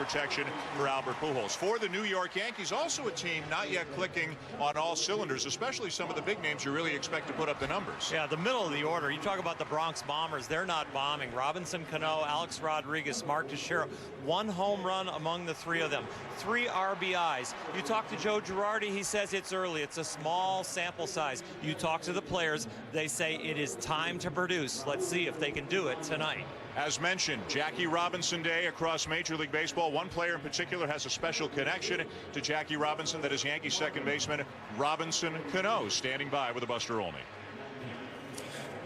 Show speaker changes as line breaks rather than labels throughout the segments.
protection for Albert Pujols. For the New York Yankees, also a team not yet clicking on all cylinders, especially some of the big names you really expect to put up the numbers.
Yeah, the middle of the order. You talk about the Bronx Bombers. They're not bombing. Robinson Cano, Alex Rodriguez, Mark Teixeira. 1 home run among the 3 of them. 3 RBIs. You talk to Joe Girardi, he says it's early. It's a small sample size. You talk to the players, they say it is time to produce. Let's see if they can do it tonight.
As mentioned, Jackie Robinson Day across Major League Baseball. One player in particular has a special connection to Jackie Robinson. That is Yankee second baseman Robinson Cano, standing by with a Buster Olney.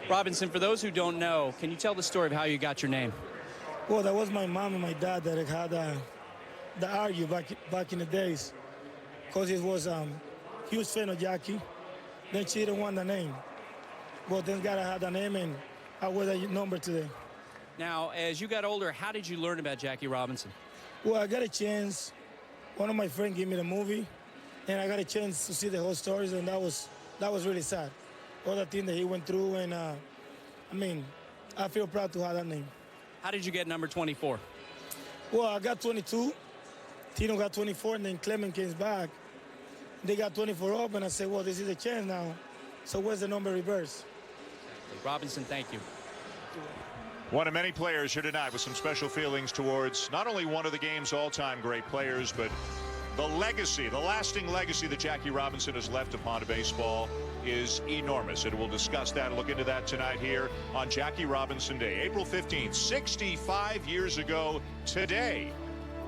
Robinson, for those who don't know, can you tell the story of how you got your name?
Well, that was my mom and my dad that had the argue back in the days, because he was huge fan of Jackie. Then she didn't want the name. But then God, I had the name, and I wear the number today.
Now, as you got older, how did you learn about Jackie Robinson?
Well, I got a chance. One of my friends gave me the movie, and I got a chance to see the whole stories, and that was really sad. All the things that he went through, and I feel proud to have that name.
How did you get number 24?
Well, I got 22. Tino got 24, and then Clement came back. They got 24 up, and I said, well, this is a chance now. So where's the number reverse?
Robinson, thank you.
One of many players here tonight with some special feelings towards not only one of the game's all-time great players, but the legacy, the lasting legacy that Jackie Robinson has left upon baseball is enormous. And we'll discuss that and look into that tonight here on Jackie Robinson Day. April 15th, 65 years ago today,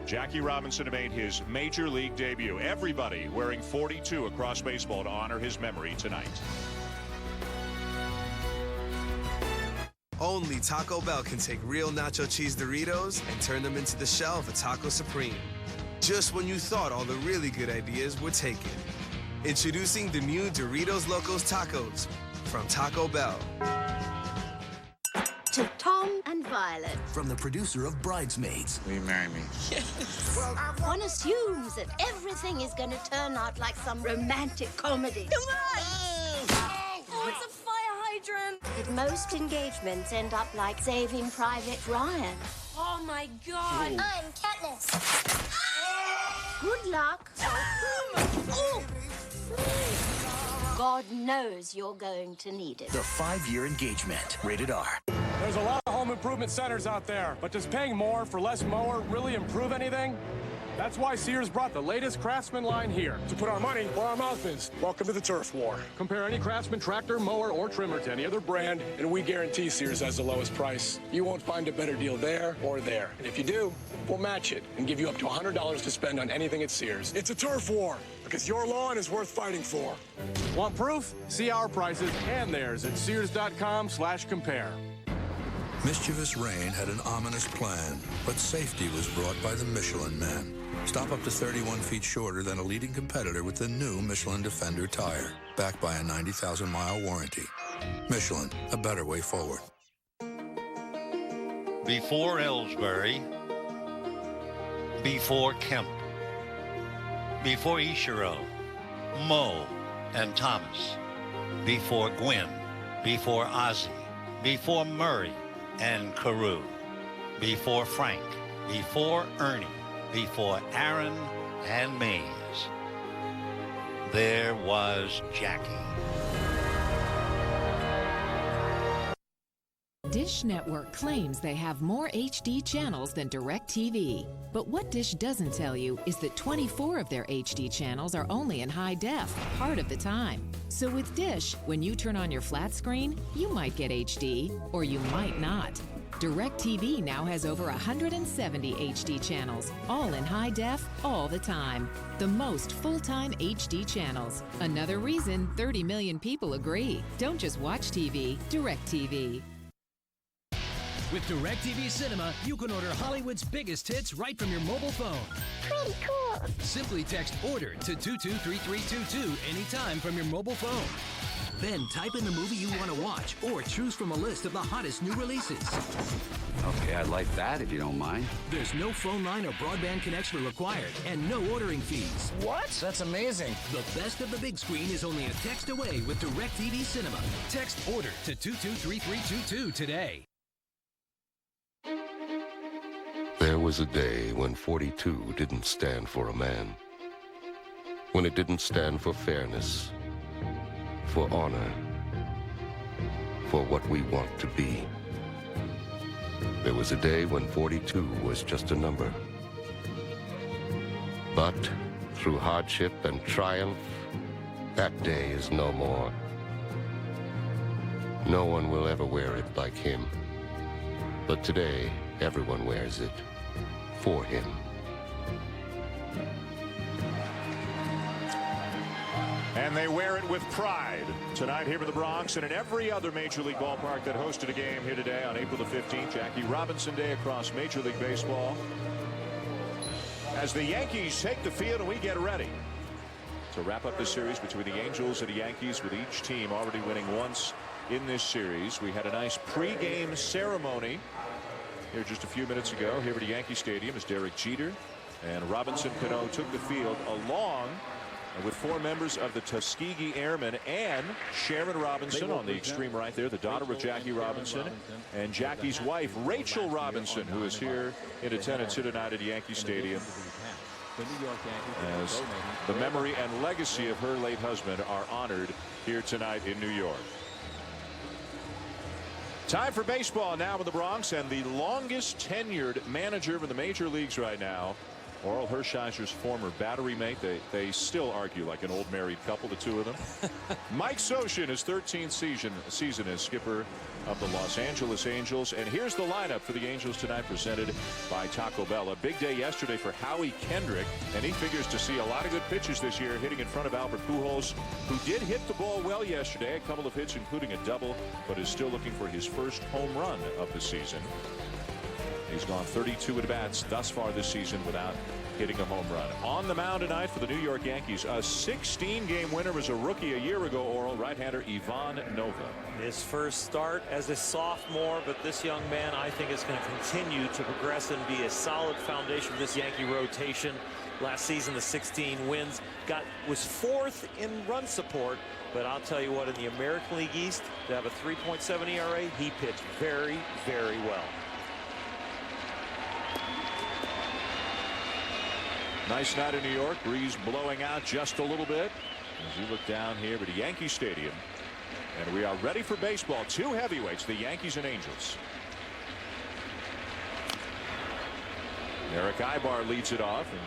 Jackie Robinson made his Major League debut. Everybody wearing 42 across baseball to honor his memory tonight.
Only Taco Bell can take real nacho cheese Doritos and turn them into the shell of a Taco Supreme. Just when you thought all the really good ideas were taken. Introducing the new Doritos Locos Tacos from Taco Bell.
To Tom and Violet.
From the producer of Bridesmaids.
Will you marry me?
Yes. One assumes that everything is going to turn out like some romantic comedy. Come on!
Oh, it's a fire hydrant!
But most engagements end up like Saving Private Ryan.
Oh my God!
I'm Katniss. Good luck. God knows you're going to need it.
The 5-year engagement. Rated R.
There's a lot of home improvement centers out there, but does paying more for less mower really improve anything? That's why Sears brought the latest Craftsman line here, to put our money where our mouth is. Welcome to the turf war. Compare any Craftsman tractor, mower, or trimmer to any other brand, and we guarantee Sears has the lowest price. You won't find a better deal there or there. And if you do, we'll match it and give you up to $100 to spend on anything at Sears. It's a turf war, because your lawn is worth fighting for. Want proof? See our prices and theirs at Sears.com/compare.
Mischievous rain had an ominous plan, but safety was brought by the Michelin Man. Stop up to 31 feet shorter than a leading competitor with the new Michelin Defender tire, backed by a 90,000-mile warranty. Michelin, a better way forward.
Before Ellsbury, before Kemp, before Ichiro, Moe, and Thomas, before Gwynn, before Ozzie, before Murray and Carew, before Frank, before Ernie, before Aaron and Mays, there was Jackie.
Dish Network claims they have more HD channels than DirecTV. But what Dish doesn't tell you is that 24 of their HD channels are only in high def, part of the time. So with Dish, when you turn on your flat screen, you might get HD, or you might not. DirecTV now has over 170 HD channels, all in high def, all the time. The most full-time HD channels. Another reason 30 million people agree. Don't just watch TV, DirecTV.
With DirecTV Cinema, you can order Hollywood's biggest hits right from your mobile phone.
Pretty cool.
Simply text ORDER to 223322 anytime from your mobile phone.
Then type in the movie you want to watch or choose from a list of the hottest new releases.
Okay, I'd like that if you don't mind.
There's no phone line or broadband connection required and no ordering fees.
What? That's amazing.
The best of the big screen is only a text away with DirecTV Cinema. Text ORDER to 223322 today.
There was a day when 42 didn't stand for a man. When it didn't stand for fairness, for honor, for what we want to be. There was a day when 42 was just a number. But through hardship and triumph, that day is no more. No one will ever wear it like him. But today, everyone wears it for him.
And they wear it with pride tonight here in the Bronx and in every other Major League ballpark that hosted a game here today on April the 15th. Jackie Robinson Day across Major League Baseball. As the Yankees take the field and we get ready to wrap up this series between the Angels and the Yankees, with each team already winning once in this series. We had a nice pregame ceremony here just a few minutes ago here at Yankee Stadium as Derek Jeter and Robinson Cano took the field along with 4 members of the Tuskegee Airmen and Sharon Robinson on the extreme right there, the daughter of Jackie Robinson, and Jackie's wife, Rachel Robinson, who is here in attendance here tonight at Yankee Stadium, as the memory and legacy of her late husband are honored here tonight in New York. Time for baseball now in the Bronx, and the longest tenured manager in the major leagues right now, Orel Hershiser's former battery mate. They still argue like an old married couple, the two of them. Mike Scioscia, his 13th season as skipper of the Los Angeles Angels. And here's the lineup for the Angels tonight, presented by Taco Bell. A big day yesterday for Howie Kendrick, and he figures to see a lot of good pitches this year, hitting in front of Albert Pujols, who did hit the ball well yesterday, a couple of hits including a double, but is still looking for his first home run of the season. He's gone 32 at bats thus far this season without hitting a home run. On the mound tonight for the New York Yankees, a 16-game winner as a rookie a year ago, Orel, right-hander Ivan Nova.
His first start as a sophomore, but this young man, I think, is going to continue to progress and be a solid foundation for this Yankee rotation. Last season, the 16 wins, was 4th in run support, but I'll tell you what, in the American League East, to have a 3.7 ERA, he pitched very, very well.
Nice night in New York. Breeze blowing out just a little bit as you look down here at Yankee Stadium. And we are ready for baseball. 2 heavyweights, the Yankees and Angels. Eric Aybar leads it off and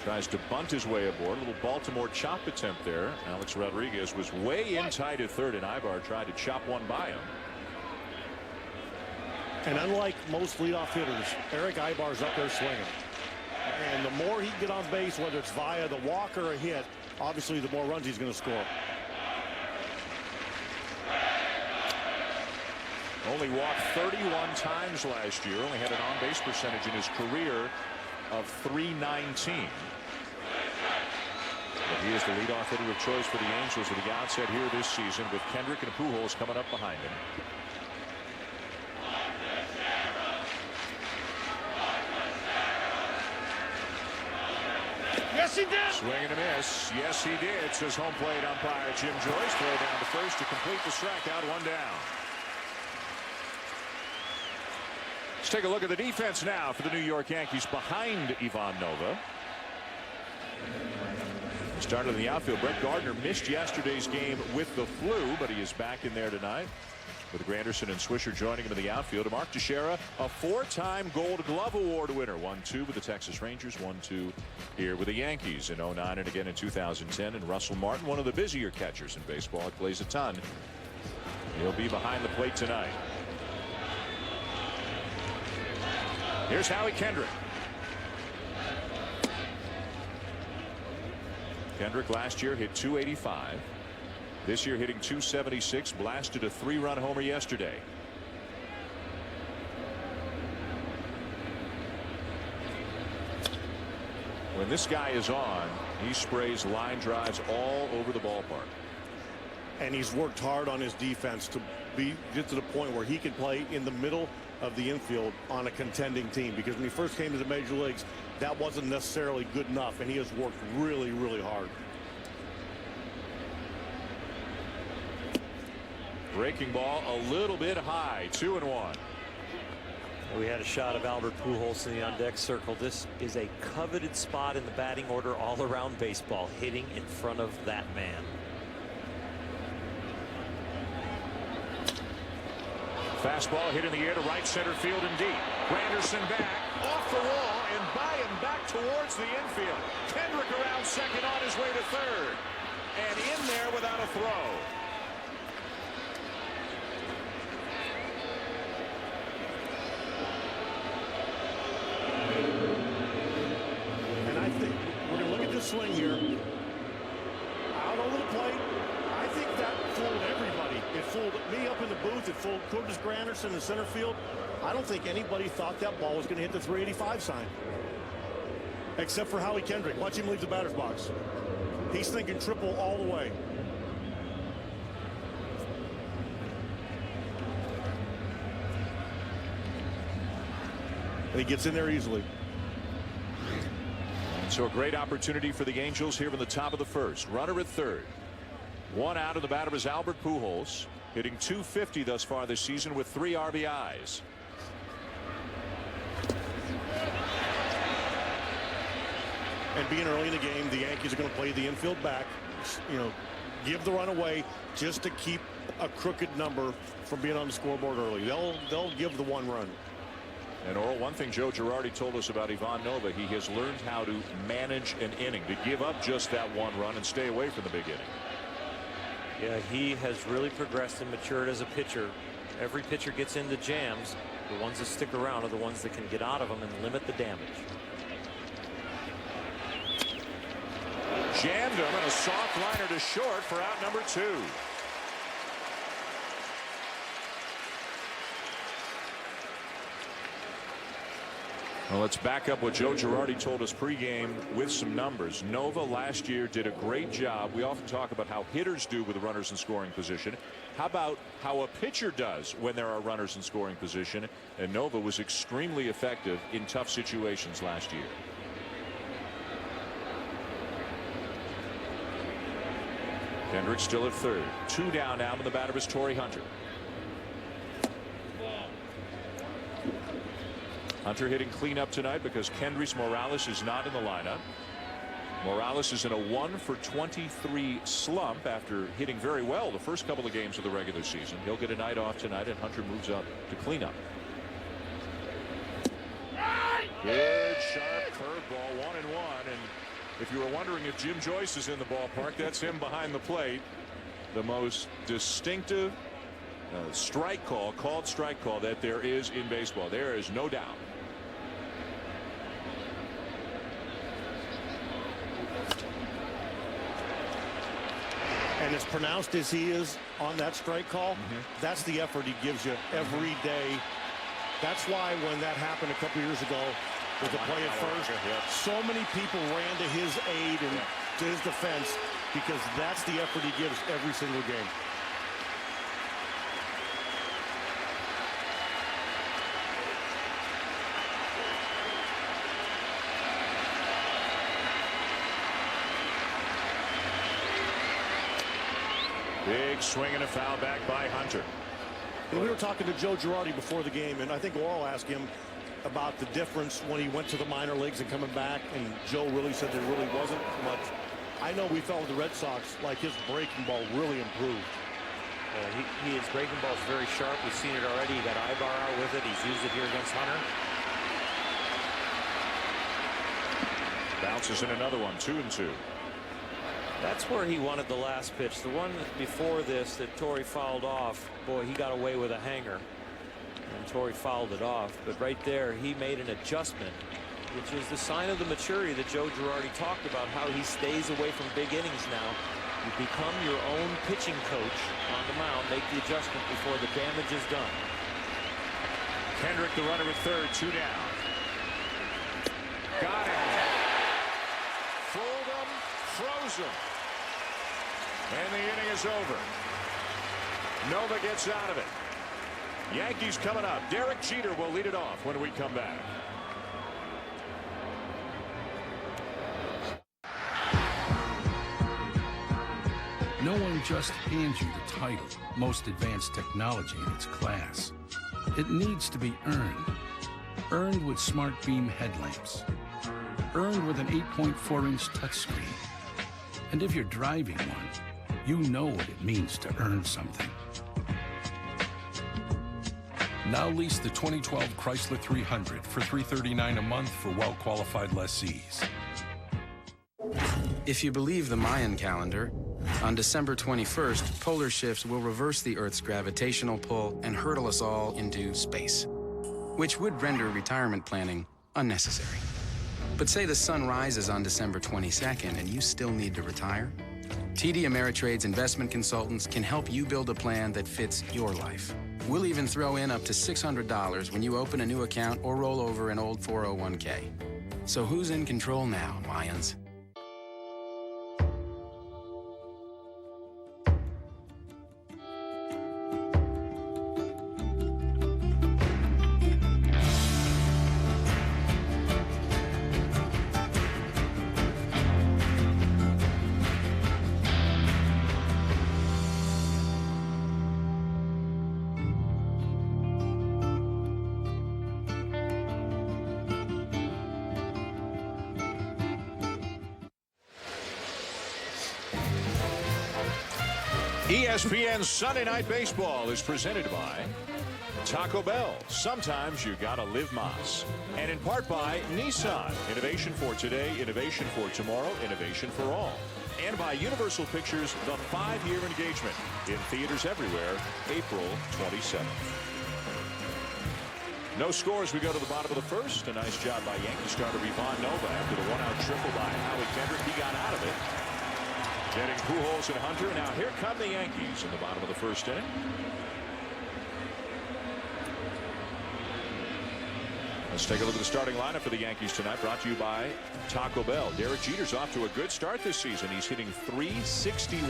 tries to bunt his way aboard. A little Baltimore chop attempt there. Alex Rodriguez was way in tight at third, and Aybar tried to chop one by him.
And unlike most leadoff hitters, Eric Aybar's up there swinging. And the more he can get on base, whether it's via the walk or a hit, obviously the more runs he's going to score.
Only walked 31 times last year. Only had an on-base percentage in his career of .319. But he is the leadoff hitter of choice for the Angels at the outset here this season, with Kendrick and Pujols coming up behind him.
Yes, he did.
Swing and a miss. Yes, he did, says home plate umpire Jim Joyce. Throw down to first to complete the strikeout. 1 down. Let's take a look at the defense now for the New York Yankees behind Ivan Nova. Started in the outfield. Brett Gardner missed yesterday's game with the flu, but he is back in there tonight, with Granderson and Swisher joining him in the outfield. Mark Teixeira, a 4-time Gold Glove Award winner. 1-2 with the Texas Rangers, 1-2 here with the Yankees in 09 and again in 2010. And Russell Martin, one of the busier catchers in baseball, plays a ton. He'll be behind the plate tonight. Here's Howie Kendrick. Kendrick last year hit .285. This year hitting .276, blasted a 3-run homer yesterday. When this guy is on, he sprays line drives all over the ballpark.
And he's worked hard on his defense to get to the point where he can play in the middle of the infield on a contending team, because when he first came to the major leagues, that wasn't necessarily good enough, and he has worked really, really hard.
Breaking ball a little bit high. 2-1.
We had a shot of Albert Pujols in the on-deck circle. This is a coveted spot in the batting order all around baseball, hitting in front of that man.
Fastball hit in the air to right center field and deep. Granderson back, off the wall, and by and back towards the infield. Kendrick around second on his way to third. And in there without a throw.
And I think we're going to look at this swing here. Out over the plate. I think that fooled everybody. It fooled me up in the booth. It fooled Curtis Granderson in center field. I don't think anybody thought that ball was going to hit the 385 sign. Except for Howie Kendrick. Watch him leave the batter's box. He's thinking triple all the way. And he gets in there easily.
And so a great opportunity for the Angels here in the top of the first. Runner at third. One out, and the batter is Albert Pujols, hitting .250 thus far this season with 3 RBIs.
And being early in the game, the Yankees are going to play the infield back, you know, give the run away just to keep a crooked number from being on the scoreboard early. They'll give the 1 run.
And Earl, one thing Joe Girardi told us about Ivan Nova, he has learned how to manage an inning, to give up just that 1 run and stay away from the big inning.
Yeah, he has really progressed and matured as a pitcher. Every pitcher gets into jams. The ones that stick around are the ones that can get out of them and limit the damage.
Jammed him, and a soft liner to short for out number 2. Well, let's back up what Joe Girardi told us pregame with some numbers. Nova last year did a great job. We often talk about how hitters do with runners in scoring position. How about how a pitcher does when there are runners in scoring position? And Nova was extremely effective in tough situations last year. Kendrick still at third. 2 down now, and the batter is Torrey Hunter. Hunter hitting cleanup tonight because Kendrys Morales is not in the lineup. Morales is in a 1-for-23 slump after hitting very well the first couple of games of the regular season. He'll get a night off tonight, and Hunter moves up to cleanup. Good sharp curveball, 1-1, and if you were wondering if Jim Joyce is in the ballpark, that's him behind the plate. The most distinctive called strike call that there is in baseball. There is no doubt.
And as pronounced as he is on that strike call, that's the effort he gives you every day. That's why when that happened a couple years ago with the play at first, so many people ran to his aid and to his defense because that's the effort he gives every single game.
Big swing and a foul back by Hunter.
And we were talking to Joe Girardi before the game, and I think Oral asked him about the difference when he went to the minor leagues and coming back, and Joe really said there really wasn't much. I know we felt with the Red Sox like his breaking ball really improved.
His breaking ball is very sharp. We've seen it already. He got Ibar out with it. He's used it here against Hunter.
Bounces in another one, 2-2.
That's where he wanted the last pitch. The one before this that Torrey fouled off, boy, he got away with a hanger. And Torrey fouled it off. But right there, he made an adjustment, which is the sign of the maturity that Joe Girardi talked about, how he stays away from big innings now. You become your own pitching coach on the mound. Make the adjustment before the damage is done.
Kendrick, the runner at third, 2 down. Got him. Fooled him, froze him. And the inning is over. Nova gets out of it. Yankees coming up. Derek Jeter will lead it off when we come back.
No one just hands you the title, most advanced technology in its class. It needs to be earned.
Earned with smart beam headlamps. Earned with an 8.4-inch touchscreen. And if you're driving one, you know what it means to earn something.
Now lease the 2012 Chrysler 300 for $339 a month for well-qualified lessees.
If you believe the Mayan calendar, on December 21st, polar shifts will reverse the Earth's gravitational pull and hurtle us all into space, which would render retirement planning unnecessary. But say the sun rises on December 22nd and you still need to retire? TD Ameritrade's investment consultants can help you build a plan that fits your life. We'll even throw in up to $600 when you open a new account or roll over an old 401k. So who's in control now, Mayans?
ESPN Sunday Night Baseball is presented by Taco Bell. Sometimes you gotta live Mas. And in part by Nissan. Innovation for today, innovation for tomorrow, innovation for all. And by Universal Pictures, the 5-year engagement. In theaters everywhere, April 27th. No scores. We go to the bottom of the first. A nice job by Yankee starter Ivan Nova after the one-out triple by Howie Kendrick. He got out of it. Getting Pujols and Hunter. Now here come the Yankees in the bottom of the first inning. Let's take a look at the starting lineup for the Yankees tonight, brought to you by Taco Bell. Derek Jeter's off to a good start this season. He's hitting .361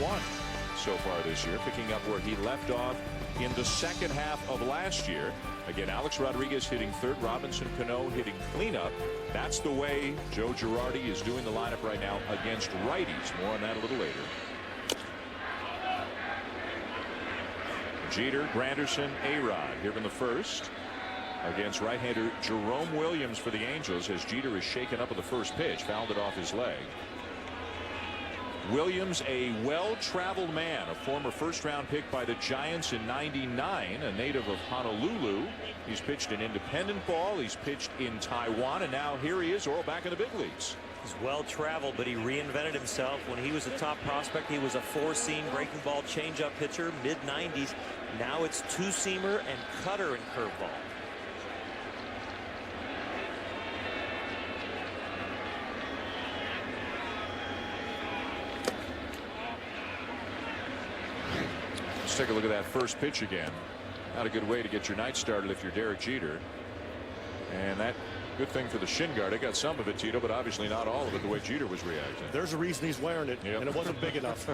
so far this year, picking up where he left off in the second half of last year. Again, Alex Rodriguez hitting third, Robinson Cano hitting cleanup. That's the way Joe Girardi is doing the lineup right now against righties. More on that a little later. Jeter, Granderson, A-Rod here in the first against right-hander Jerome Williams for the Angels as Jeter is shaken up with the first pitch, fouled it off his leg. Williams, a well-traveled man, a former first-round pick by the Giants in '99, a native of Honolulu. He's pitched in independent ball, he's pitched in Taiwan, and now here he is, Earl, back in the big leagues.
He's well-traveled, but he reinvented himself. When he was a top prospect, he was a four-seam breaking ball changeup pitcher, mid-90s. Now it's two-seamer and cutter and curveball.
Let's take a look at that first pitch again. Not a good way to get your night started if you're Derek Jeter. And that good thing for the shin guard. I got some of it, Tito, but obviously not all of it the way Jeter was reacting.
There's a reason he's wearing it, and it wasn't big enough.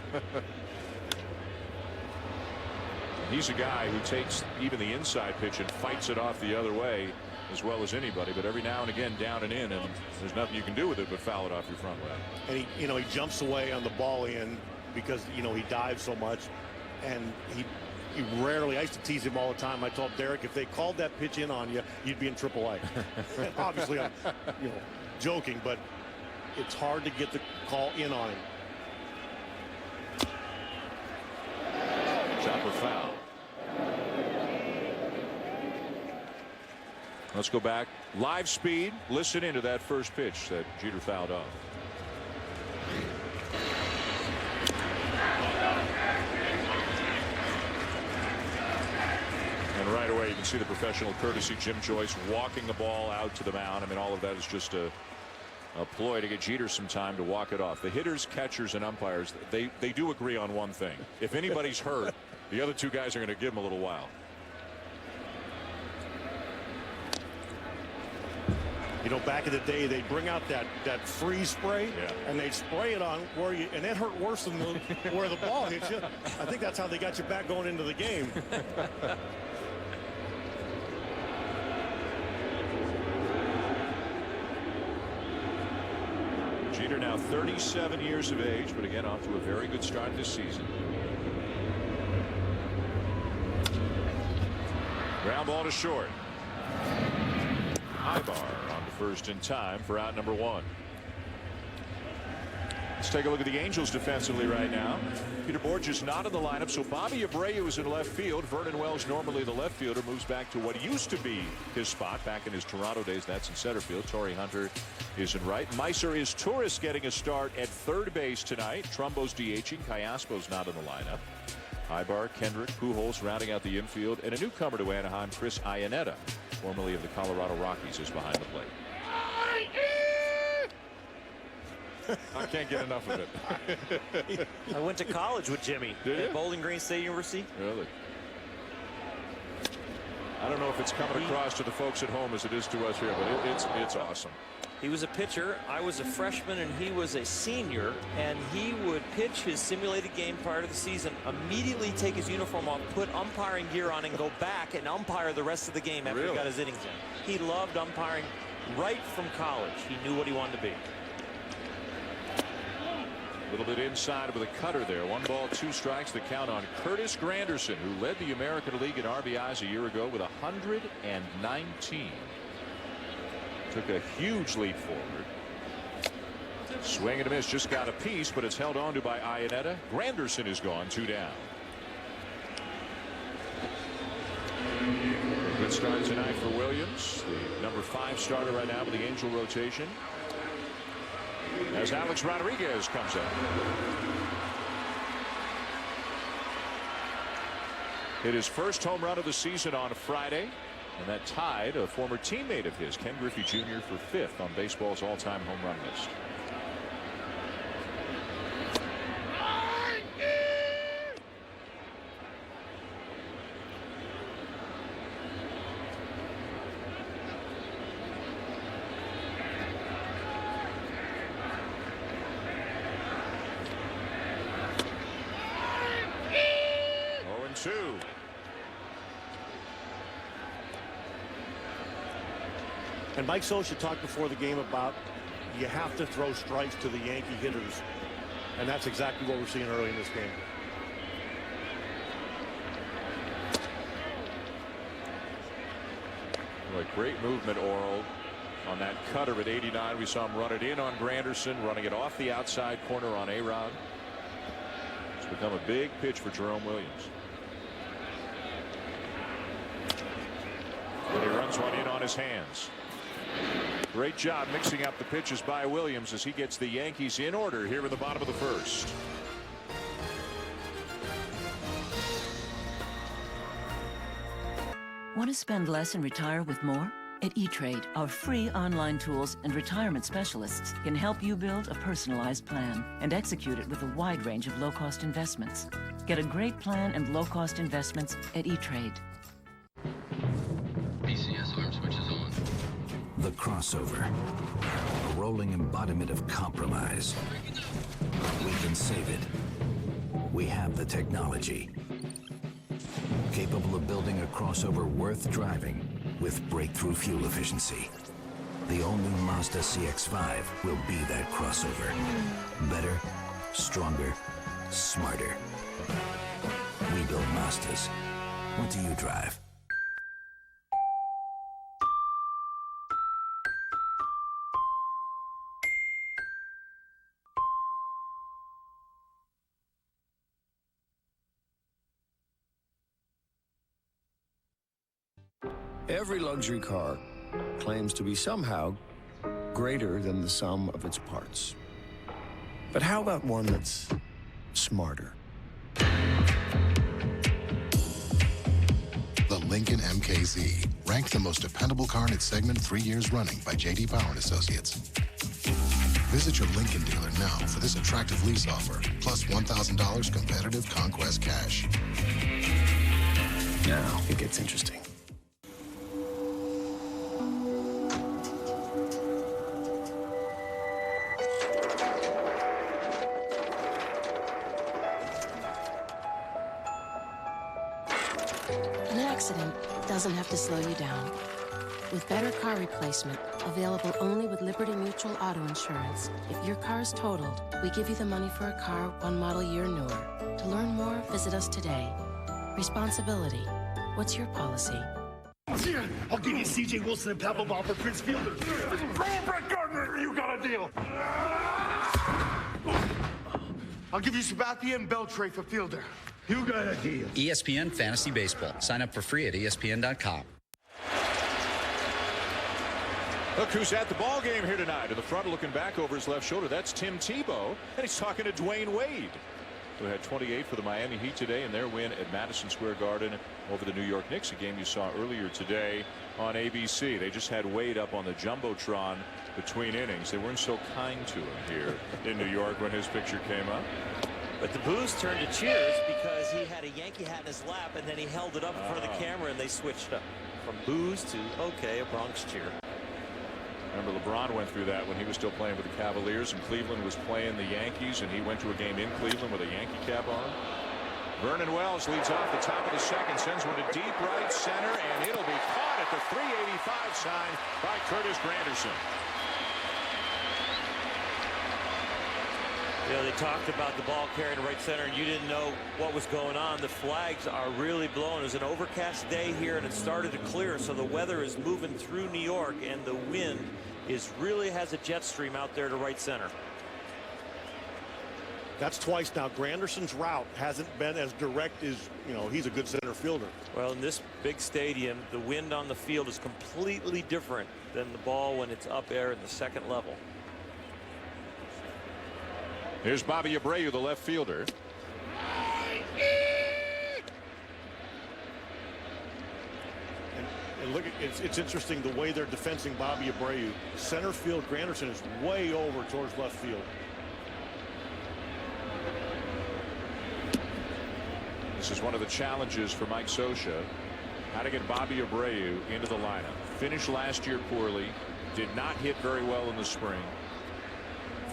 He's a guy who takes even the inside pitch and fights it off the other way as well as anybody, but every now and again down and in, and there's nothing you can do with it but foul it off your front leg.
And he jumps away on the ball in because he dives so much. And he rarely, I used to tease him all the time. I told Derek, if they called that pitch in on you, you'd be in AAA. And obviously, I'm joking, but it's hard to get the call in on him.
Chopper foul. Let's go back. Live speed. Listen into that first pitch that Jeter fouled off. And right away, you can see the professional courtesy. Jim Joyce walking the ball out to the mound. I mean, all of that is just a ploy to get Jeter some time to walk it off. The hitters, catchers, and umpires, they do agree on one thing. If anybody's hurt, the other two guys are going to give them a little while.
Back in the day, they'd bring out that freeze spray, and they'd spray it on where you, and it hurt worse than where the ball hit you. I think that's how they got you back going into the game.
Jeter now 37 years of age, but again off to a very good start this season. Ground ball to short. Hybar on the first in time for out number 1. Let's take a look at the Angels defensively right now. Peter Borges not in the lineup, so Bobby Abreu is in left field. Vernon Wells, normally the left fielder, moves back to what used to be his spot back in his Toronto days. That's in center field. Torrey Hunter is in right. Meiser is tourist getting a start at third base tonight. Trumbo's DHing. Callaspo's not in the lineup. Hybar, Kendrick, Pujols rounding out the infield, and a newcomer to Anaheim, Chris Iannetta, formerly of the Colorado Rockies, is behind the plate. I can't get enough of it.
I went to college with Jimmy at Bowling Green State University.
Really? I don't know if it's coming across to the folks at home as it is to us here, but it's awesome.
He was a pitcher. I was a freshman and he was a senior, and he would pitch his simulated game prior to the season, immediately take his uniform off, put umpiring gear on, and go back and umpire the rest of the game after he got his innings in. He loved umpiring right from college. He knew what he wanted to be.
A little bit inside with a cutter there. 1 ball, 2 strikes. The count on Curtis Granderson, who led the American League in RBIs a year ago with 119. Took a huge leap forward. Swing and a miss, just got a piece, but it's held on to by Iannetta. Granderson is gone, 2 down. Good start tonight for Williams, the number 5 starter right now with the Angel rotation, as Alex Rodriguez comes up. Hit his first home run of the season on Friday, and that tied a former teammate of his, Ken Griffey Jr., for 5th on baseball's all-time home run list.
And Mike Scioscia talked before the game about you have to throw strikes to the Yankee hitters, and that's exactly what we're seeing early in this game.
Like great movement, Oral, on that cutter at 89. We saw him run it in on Granderson, running it off the outside corner on A-Rod. It's become a big pitch for Jerome Williams. And he runs one in on his hands. Great job mixing up the pitches by Williams as he gets the Yankees in order here in the bottom of the first.
Want to spend less and retire with more? At E-Trade, our free online tools and retirement specialists can help you build a personalized plan and execute it with a wide range of low-cost investments. Get a great plan and low-cost investments at E-Trade.
BCS arm switches on.
The crossover, a rolling embodiment of compromise. We can save it. We have the technology, capable of building a crossover worth driving with breakthrough fuel efficiency. The all-new Mazda CX-5 will be that crossover. Better, stronger, smarter. We build Mazdas. What do you drive?
Every luxury car claims to be somehow greater than the sum of its parts. But how about one that's smarter?
The Lincoln MKZ, ranked the most dependable car in its segment 3 years running by J.D. Power & Associates. Visit your Lincoln dealer now for this attractive lease offer, plus $1,000 competitive Conquest cash.
Now it gets interesting.
An accident doesn't have to slow you down. With better car replacement, available only with Liberty Mutual Auto Insurance, if your car's totaled, we give you the money for a car 1 model year newer. To learn more, visit us today. Responsibility. What's your policy?
I'll give you C.J. Wilson and Papelbon for Prince Fielder. Go on, Brett Gardner. You got a deal. I'll give you Sabathia and Beltray for Fielder. You got a deal.
ESPN Fantasy Baseball. Sign up for free at ESPN.com.
Look who's at the ball game here tonight. In the front, looking back over his left shoulder, that's Tim Tebow, and he's talking to Dwayne Wade, who had 28 for the Miami Heat today in their win at Madison Square Garden over the New York Knicks, a game you saw earlier today on ABC. They just had Wade up on the Jumbotron between innings. They weren't so kind to him here in New York when his picture came up.
But the boos turned to cheers because he had a Yankee hat in his lap, and then he held it up in front of the camera, and they switched up from boos to, okay, a Bronx cheer.
Remember, LeBron went through that when he was still playing with the Cavaliers, and Cleveland was playing the Yankees, and he went to a game in Cleveland with a Yankee cap on. Vernon Wells leads off the top of the second, sends one to deep right center, and it'll be caught at the 385 sign by Curtis Granderson.
You know, they talked about the ball carrying to right center, and you didn't know what was going on. The flags are really blowing. It was an overcast day here, and it started to clear, so the weather is moving through New York, and the wind really has a jet stream out there to right center.
That's twice now. Granderson's route hasn't been as direct as, you know, he's a good center fielder.
Well, in this big stadium, the wind on the field is completely different than the ball when it's up there in the second level.
Here's Bobby Abreu, the left fielder.
And look, it's interesting the way they're defending Bobby Abreu. Center field, Granderson is way over towards left field.
This is one of the challenges for Mike Scioscia. How to get Bobby Abreu into the lineup. Finished last year poorly. Did not hit very well in the spring.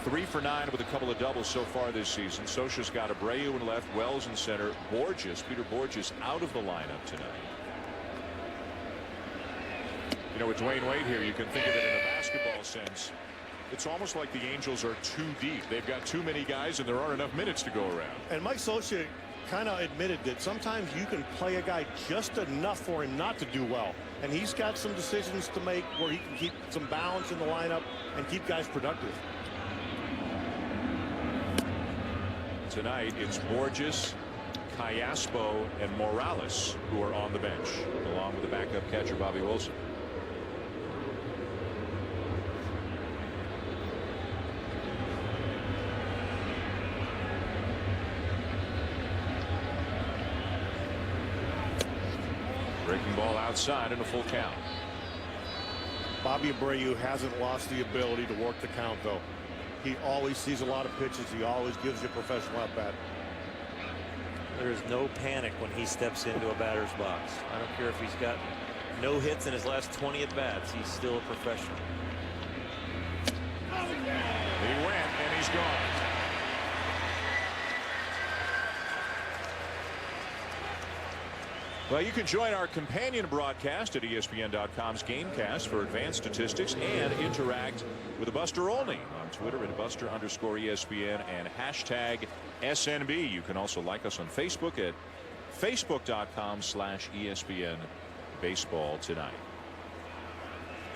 3 for 9 with a couple of doubles so far this season. Scioscia's got Abreu in left, Wells in center. Peter Borges out of the lineup tonight. You know, with Dwayne Wade here, you can think of it in a basketball sense. It's almost like the Angels are too deep. They've got too many guys, and there aren't enough minutes to go around.
And Mike Scioscia kind of admitted that sometimes you can play a guy just enough for him not to do well. And he's got some decisions to make where he can keep some balance in the lineup and keep guys productive.
Tonight, it's Borges, Callaspo, and Morales who are on the bench, along with the backup catcher Bobby Wilson. Breaking ball outside and a full count.
Bobby Abreu hasn't lost the ability to work the count, though. He always sees a lot of pitches. He always gives you a professional at bat.
There is no panic when he steps into a batter's box. I don't care if he's got no hits in his last 20 at bats. He's still a professional.
He went and he's gone. Well, you can join our companion broadcast at ESPN.com's Gamecast for advanced statistics and interact with Buster Olney on Twitter at Buster_ESPN and hashtag SNB. You can also like us on Facebook at Facebook.com/ESPN Baseball Tonight.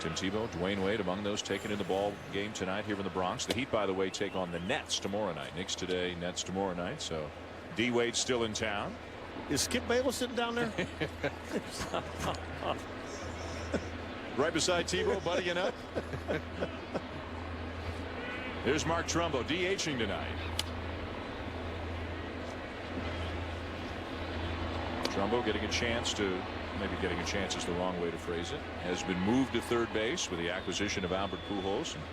Tim Tebow, Dwayne Wade among those taken in the ball game tonight here in the Bronx. The Heat, by the way, take on the Nets tomorrow night. Knicks today, Nets tomorrow night. So D. Wade's still in town.
Is Skip Bayless sitting down there?
Right beside Tebow, buddying up. There's Mark Trumbo DHing tonight. Trumbo getting a chance to, maybe getting a chance is the wrong way to phrase it, has been moved to third base with the acquisition of Albert Pujols. And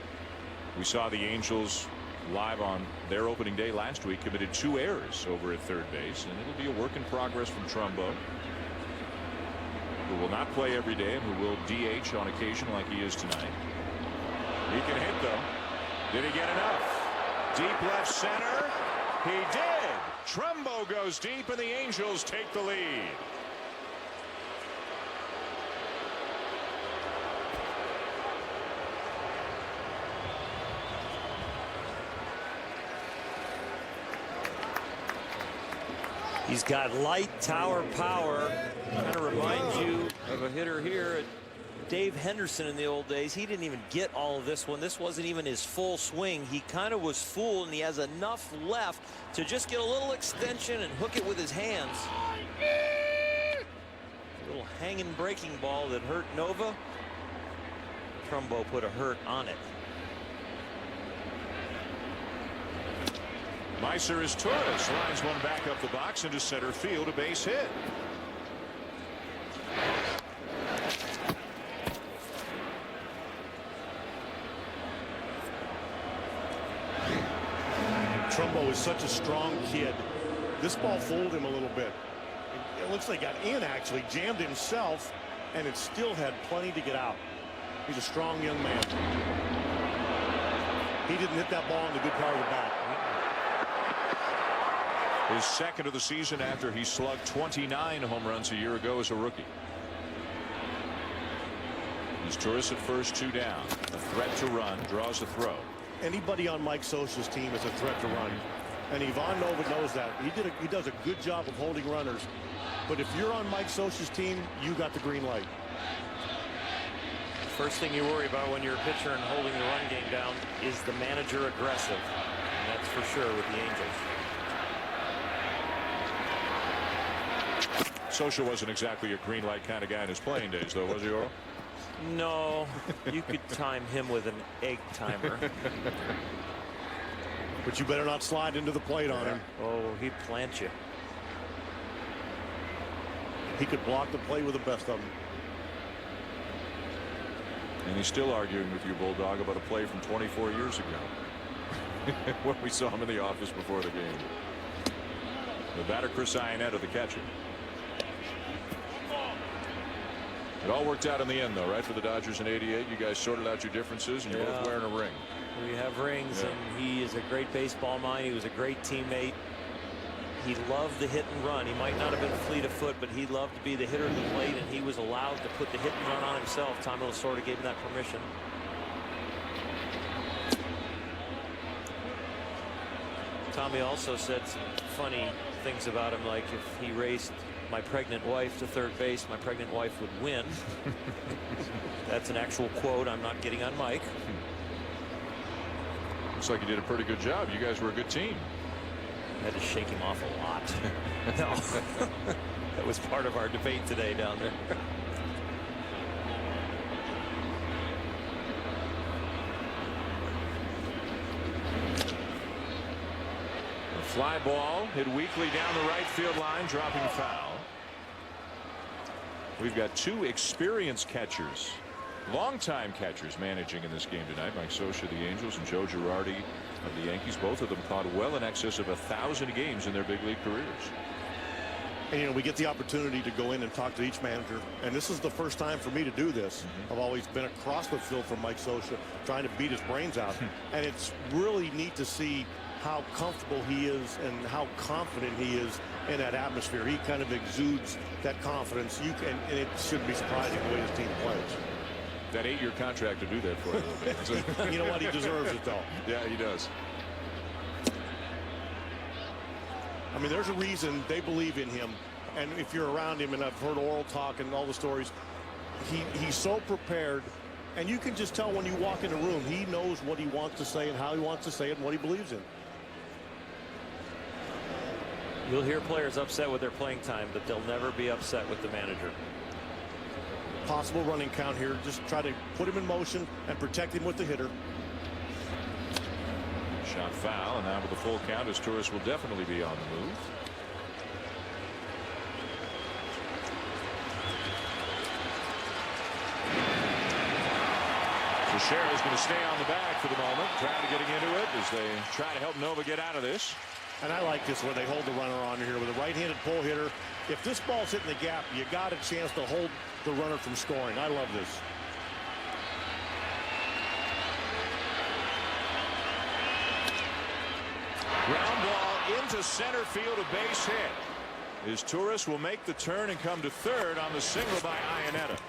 we saw the Angels live on their opening day last week committed 2 errors over at third base, and it'll be a work in progress from Trumbo, who will not play every day and who will DH on occasion like he is tonight. He can hit, though. Did he get enough? Deep left center. He did. Trumbo goes deep and the Angels take the lead.
He's got light tower power. Kind of reminds you of a hitter here. Dave Henderson in the old days, he didn't even get all of this one. This wasn't even his full swing. He kind of was fooled, and he has enough left to just get a little extension and hook it with his hands. A little hanging breaking ball that hurt Nova. Trumbo put a hurt on it.
Meiser is Torres lines one back up the box into center field, a base hit.
Trumbo is such a strong kid. This ball fooled him a little bit. It looks like it got in, actually, jammed himself, and it still had plenty to get out. He's a strong young man. He didn't hit that ball in the good part of the bat.
His second of the season after he slugged 29 home runs a year ago as a rookie. He's Torres at first, 2 down. A threat to run, draws the throw.
Anybody on Mike Scioscia's team is a threat to run, and Ivan Nova knows that. He does a good job of holding runners, but if you're on Mike Scioscia's team, you got the green light.
First thing you worry about when you're a pitcher and holding the run game down is the manager aggressive. And that's for sure with the Angels.
Scioscia wasn't exactly a green light kind of guy in his playing days, though, was he, Earl?
No, you could time him with an egg timer.
But you better not slide into the plate on him.
Oh, he'd plant you.
He could block the play with the best of them.
And he's still arguing with you, Bulldog, about a play from 24 years ago. When we saw him in the office before the game. The batter, Chris Iannetta, the catcher. It all worked out in the end, though, right, for the Dodgers in '88. You guys sorted out your differences, and you're both wearing a ring.
We have rings, and he is a great baseball mind. He was a great teammate. He loved the hit and run. He might not have been fleet of foot, but he loved to be the hitter at the plate, and he was allowed to put the hit and run on himself. Tommy Lasorda gave him that permission. Tommy also said some funny things about him, like if he raced my pregnant wife to third base, my pregnant wife would win. That's an actual quote. I'm not getting on mic.
Looks like you did a pretty good job. You guys were a good team.
I had to shake him off a lot. No, that was part of our debate today down there.
A fly ball hit weakly down the right field line, dropping foul. We've got 2 experienced catchers, longtime catchers, managing in this game tonight. Mike Scioscia of the Angels and Joe Girardi of the Yankees. Both of them caught well in excess of 1,000 games in their big league careers.
And, you know, we get the opportunity to go in and talk to each manager. And this is the first time for me to do this. I've always been across the field from Mike Scioscia, trying to beat his brains out. And it's really neat to see how comfortable he is and how confident he is in that atmosphere. He kind of exudes that confidence. And it shouldn't be surprising the way his team plays.
That 8-year contract to do that for a little bit.
You know what? He deserves it, though.
Yeah, he does.
I mean, there's a reason they believe in him. And if you're around him, and I've heard oral talk and all the stories, he's so prepared. And you can just tell when you walk in the room, he knows what he wants to say and how he wants to say it and what he believes in.
You'll hear players upset with their playing time, but they'll never be upset with the manager.
Possible running count here. Just try to put him in motion and protect him with the hitter.
Shot foul, and now with the full count, as Torres will definitely be on the move. Teixeira is going to stay on the bag for the moment. Crowd getting into it as they try to help Nova get out of this.
And I like this where they hold the runner on here with a right-handed pull hitter. If this ball's hitting the gap, you got a chance to hold the runner from scoring. I love this.
Ground ball into center field, a base hit. As Torres will make the turn and come to third on the single by Iannetta.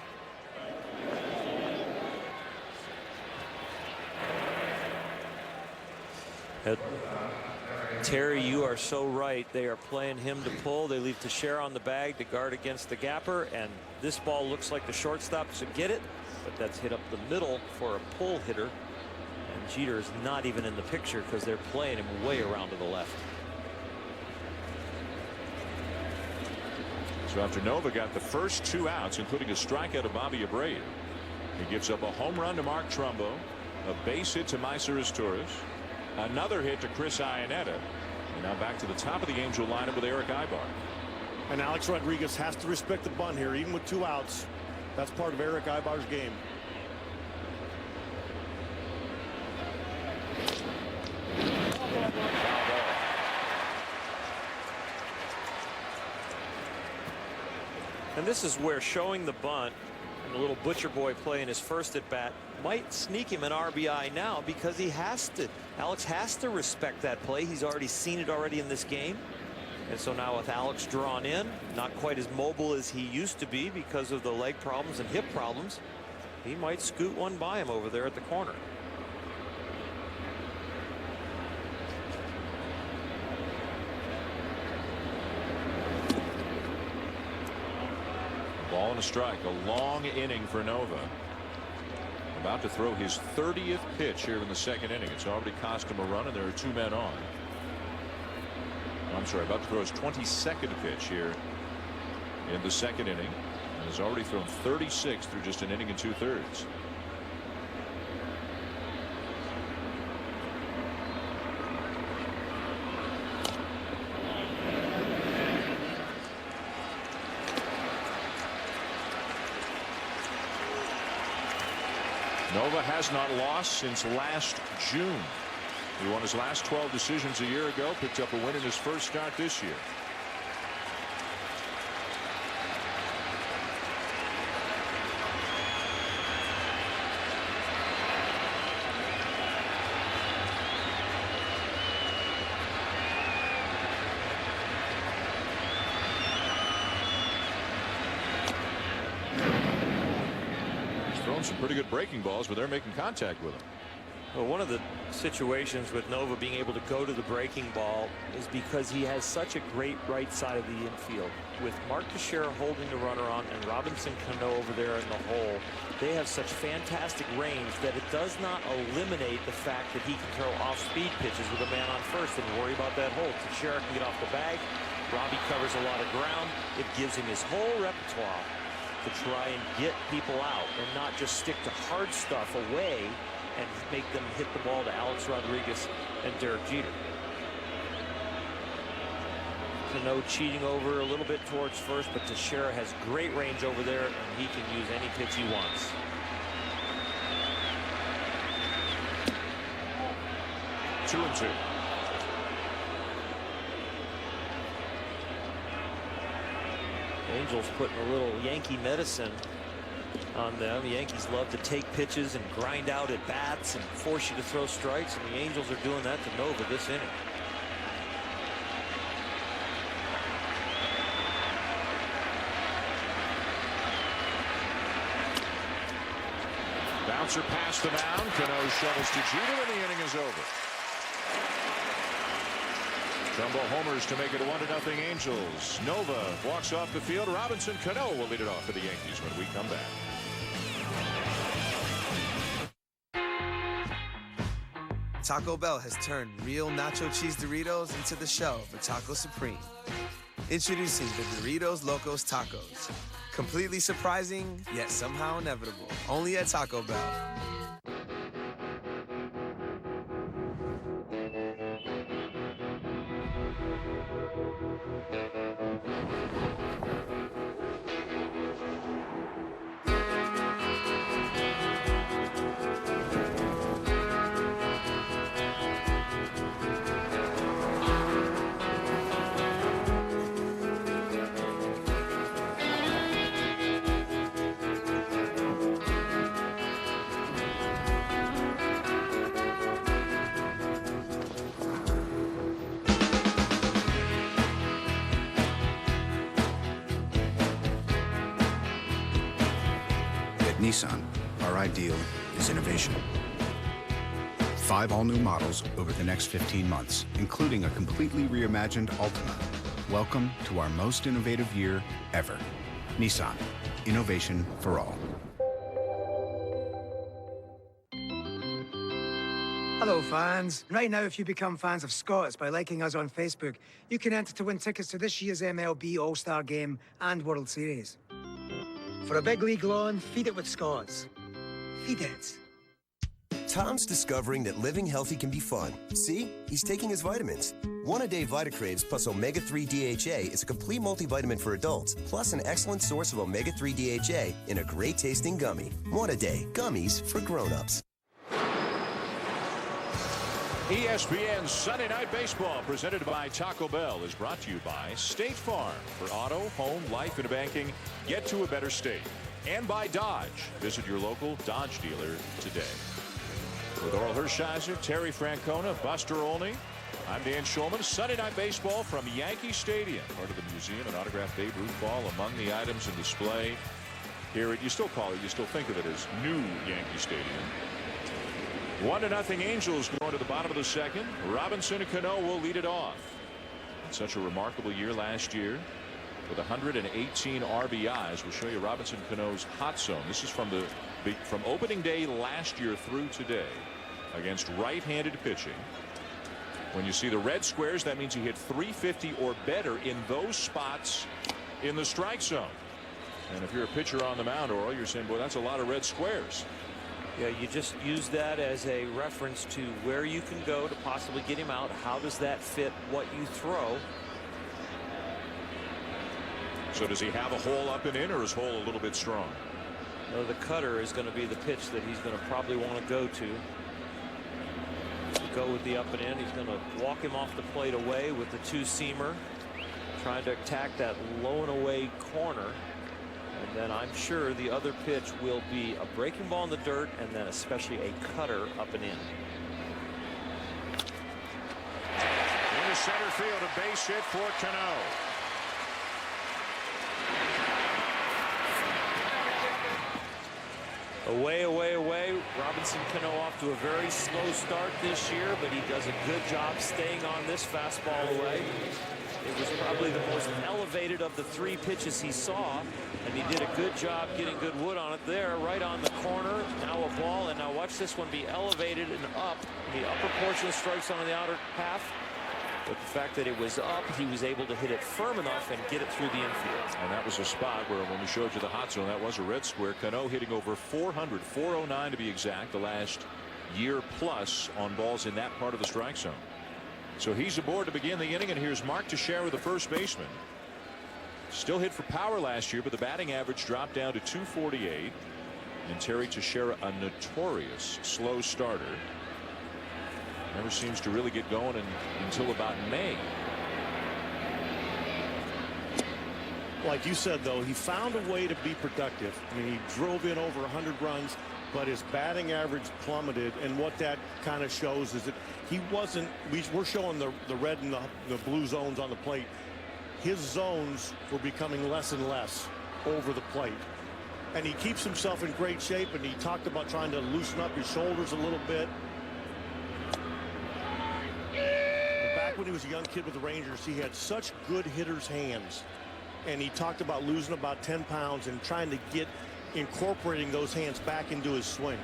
Terry, you are so right. They are playing him to pull. They leave Teixeira on the bag to guard against the gapper, and this ball looks like the shortstop should get it, but that's hit up the middle for a pull hitter, and Jeter is not even in the picture because they're playing him way around to the left.
So after Nova got the first 2 outs, including a strikeout of Bobby Abreu, he gives up a home run to Mark Trumbo, a base hit to Myceres Torres, another hit to Chris Iannetta, and now back to the top of the Angel lineup with Eric Aybar.
And Alex Rodriguez has to respect the bunt here, even with 2 outs. That's part of Eric Aybar's game.
And this is where showing the bunt and the little Butcher Boy playing his first at bat might sneak him an RBI now, because he has to. Alex has to respect that play. He's already seen it in this game. And so now with Alex drawn in, not quite as mobile as he used to be because of the leg problems and hip problems, he might scoot one by him over there at the corner.
Ball and a strike. A long inning for Nova. About to throw his 30th pitch here in the second inning. It's already cost him a run, and there are 2 men on. I'm sorry, about to throw his 22nd pitch here in the second inning, and has already thrown 36 through just an inning and 2/3. Nova has not lost since last June. He won his last 12 decisions a year ago, picked up a win in his first start this year. Some pretty good breaking balls, but they're making contact with him.
Well, one of the situations with Nova being able to go to the breaking ball is because he has such a great right side of the infield. With Mark Teixeira holding the runner on and Robinson Cano over there in the hole, they have such fantastic range that it does not eliminate the fact that he can throw off-speed pitches with a man on first and worry about that hole. Teixeira can get off the bag. Robbie covers a lot of ground. It gives him his whole repertoire to try and get people out and not just stick to hard stuff away and make them hit the ball to Alex Rodriguez and Derek Jeter. Cano cheating over a little bit towards first, but Teixeira has great range over there, and he can use any pitch he wants.
Two and two.
Angels putting a little Yankee medicine on them. The Yankees love to take pitches and grind out at bats and force you to throw strikes, and the Angels are doing that to Nova this inning.
Bouncer past the mound. Cano shovels to Jeter, and the inning is over. Trumbo homers to make it a 1-0 Angels. Nova walks off the field. Robinson Cano will lead it off for the Yankees when we come back.
Taco Bell has turned real nacho cheese Doritos into the shell for Taco Supreme. Introducing the Doritos Locos Tacos. Completely surprising, yet somehow inevitable. Only at Taco Bell.
Nissan, our ideal is innovation. 5 all-new models over the next 15 months, including a completely reimagined Altima. Welcome to our most innovative year ever. Nissan. Innovation for all.
Hello, fans. Right now, if you become fans of Scots by liking us on Facebook, you can enter to win tickets to this year's MLB All-Star Game and World Series. For a big league lawn, feed it with Scots. Feed it.
Tom's discovering that living healthy can be fun. See? He's taking his vitamins. One a day Vitacraves plus omega-3 DHA is a complete multivitamin for adults, plus an excellent source of omega-3 DHA in a great tasting gummy. One a day. Gummies for grown-ups.
ESPN Sunday Night Baseball, presented by Taco Bell, is brought to you by State Farm. For auto, home, life, and banking, get to a better state. And by Dodge. Visit your local Dodge dealer today. With Oral Hershiser, Terry Francona, Buster Olney, I'm Dan Schulman. Sunday Night Baseball from Yankee Stadium. Part of the museum, an autographed Babe Ruth ball among the items in display here at, you still think of it as New Yankee Stadium. 1-0 Angels going to the bottom of the second. Robinson and Cano will lead it off. Such a remarkable year last year with 118 RBIs. We'll show you Robinson Cano's hot zone. This is from opening day last year through today against right-handed pitching. When you see the red squares, that means he hit 350 or better in those spots in the strike zone. And if you're a pitcher on the mound, Oral, you're saying, boy, that's a lot of red squares.
Yeah, you just use that as a reference to where you can go to possibly get him out. How does that fit what you throw?
So does he have a hole up and in, or is hole a little bit strong?
No, the cutter is going to be the pitch that he's going to probably want to go to. Go with the up and in. He's going to walk him off the plate away with the two-seamer, trying to attack that low and away corner. And then I'm sure the other pitch will be a breaking ball in the dirt, and then especially a cutter up and in.
Into center field, a base hit for Cano.
Away, away, away. Robinson Cano off to a very slow start this year, but he does a good job staying on this fastball away. It was probably the most elevated of the 3 pitches he saw, and he did a good job getting good wood on it there, right on the corner. Now a ball, and now watch this one be elevated and up. The upper portion of the strike zone on the outer half. But the fact that it was up, he was able to hit it firm enough and get it through the infield.
And that was a spot where, when we showed you the hot zone, that was a red square. Cano hitting over 400, 409 to be exact, the last year plus on balls in that part of the strike zone. So he's aboard to begin the inning, and here's Mark Teixeira, the first baseman. Still hit for power last year, but the batting average dropped down to 248. And Terry Teixeira, a notorious slow starter. Never seems to really get going until about May.
Like you said, though, he found a way to be productive. I mean, he drove in over 100 runs, but his batting average plummeted. And what that kind of shows is that he wasn't, we're showing the red and the blue zones on the plate. His zones were becoming less and less over the plate. And he keeps himself in great shape, and he talked about trying to loosen up his shoulders a little bit. Back when he was a young kid with the Rangers, he had such good hitter's hands. And he talked about losing about 10 pounds and trying to get incorporating those hands back into his swing.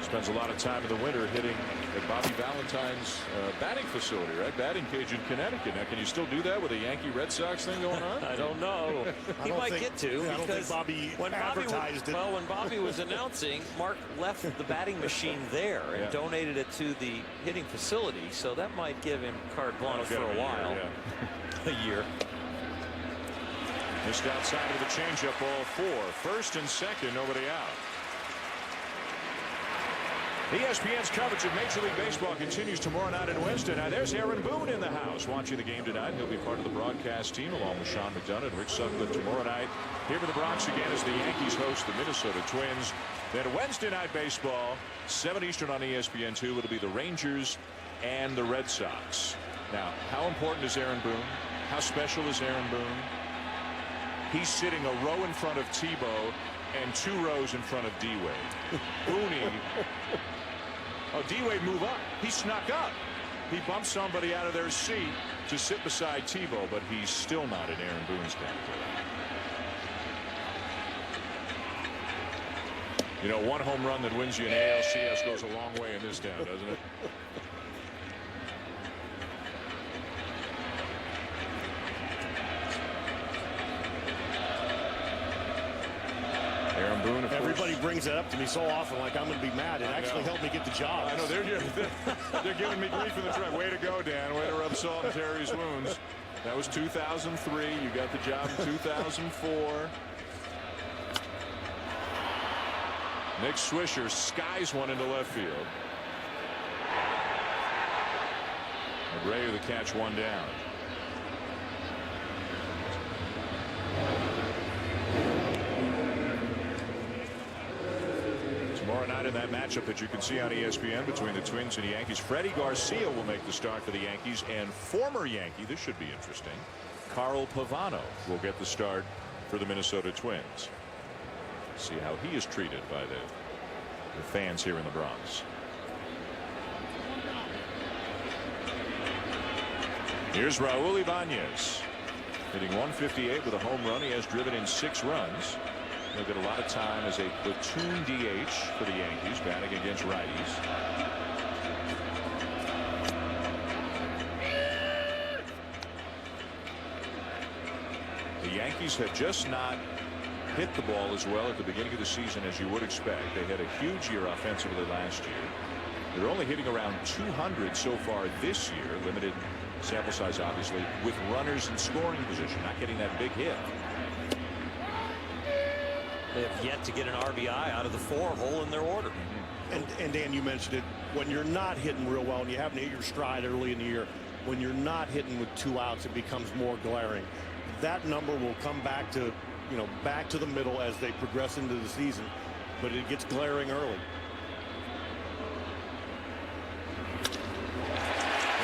Spends a lot of time in the winter hitting at Bobby Valentine's batting facility, right? Batting cage in Connecticut. Now, can you still do that with a Yankee Red Sox thing going on?
I don't know. He might get to, because when Bobby was announcing, Mark left the batting machine there and donated it to the hitting facility, so that might give him carte blanche for a while. A year.
Just outside of the changeup, ball 4. First and second, nobody out. ESPN's coverage of Major League Baseball continues tomorrow night in Winston. Now, there's Aaron Boone in the house watching the game tonight. He'll be part of the broadcast team along with Sean McDonough and Rick Sutcliffe tomorrow night. Here in the Bronx again as the Yankees host the Minnesota Twins. Then Wednesday night baseball, 7 Eastern on ESPN2. It'll be the Rangers and the Red Sox. Now, how important is Aaron Boone? How special is Aaron Boone? He's sitting a row in front of Tebow and 2 rows in front of D-Wade. Booney. Oh, D-Wade move up. He snuck up. He bumped somebody out of their seat to sit beside Tebow, but he's still not in Aaron Boone's category. You know, 1 home run that wins you an ALCS goes a long way in this town, doesn't it? Aaron Boone,
everybody brings that up to me so often, like I'm going to be mad. It actually helped me get the job.
I know they're giving me grief in the truck. Way to go, Dan. Way to rub salt in Terry's wounds. That was 2003. You got the job in 2004. Nick Swisher skies one into left field. Abreu the catch, 1 down. Tomorrow night in that matchup that you can see on ESPN between the Twins and the Yankees, Freddie Garcia will make the start for the Yankees, and former Yankee, this should be interesting, Carl Pavano will get the start for the Minnesota Twins. See how he is treated by the fans here in the Bronx. Here's Raul Ibanez hitting 158 with a home run. He has driven in 6 runs. He'll get a lot of time as a platoon DH for the Yankees, batting against righties. The Yankees have just not hit the ball as well at the beginning of the season as you would expect. They had a huge year offensively last year. They're only hitting around 200 so far this year, limited sample size obviously, with runners in scoring position, not getting that big hit.
They have yet to get an RBI out of the 4 hole in their order.
And Dan, you mentioned it, when you're not hitting real well and you haven't hit your stride early in the year, when you're not hitting with 2 outs, it becomes more glaring. That number will come back to, you know, back to the middle as they progress into the season, but it gets glaring early.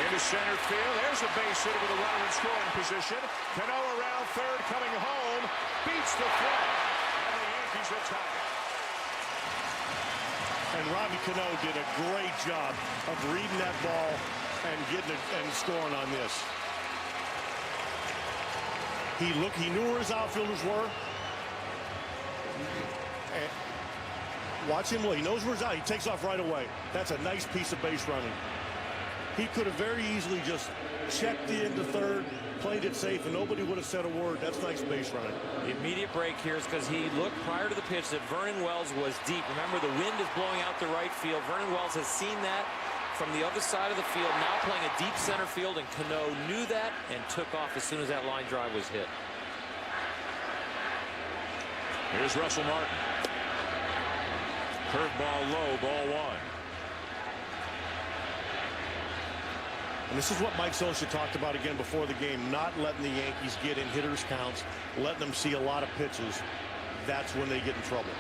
Into center field. There's a base hit with a runner in scoring position. Cano around third, coming home, beats the throw, and the Yankees are tied.
And Robbie Cano did a great job of reading that ball and getting it and scoring on this. He knew where his outfielders were. And watch him look. He knows where he's out. He takes off right away. That's a nice piece of base running. He could have very easily just checked into third, played it safe, and nobody would have said a word. That's nice base running.
The immediate break here is because he looked prior to the pitch that Vernon Wells was deep. Remember, the wind is blowing out the right field. Vernon Wells has seen that from the other side of the field, now playing a deep center field, and Cano knew that and took off as soon as that line drive was hit.
Here's Russell Martin. Curveball low, ball 1.
And this is what Mike Scioscia talked about again before the game, not letting the Yankees get in hitters' counts, letting them see a lot of pitches. That's when they get in trouble.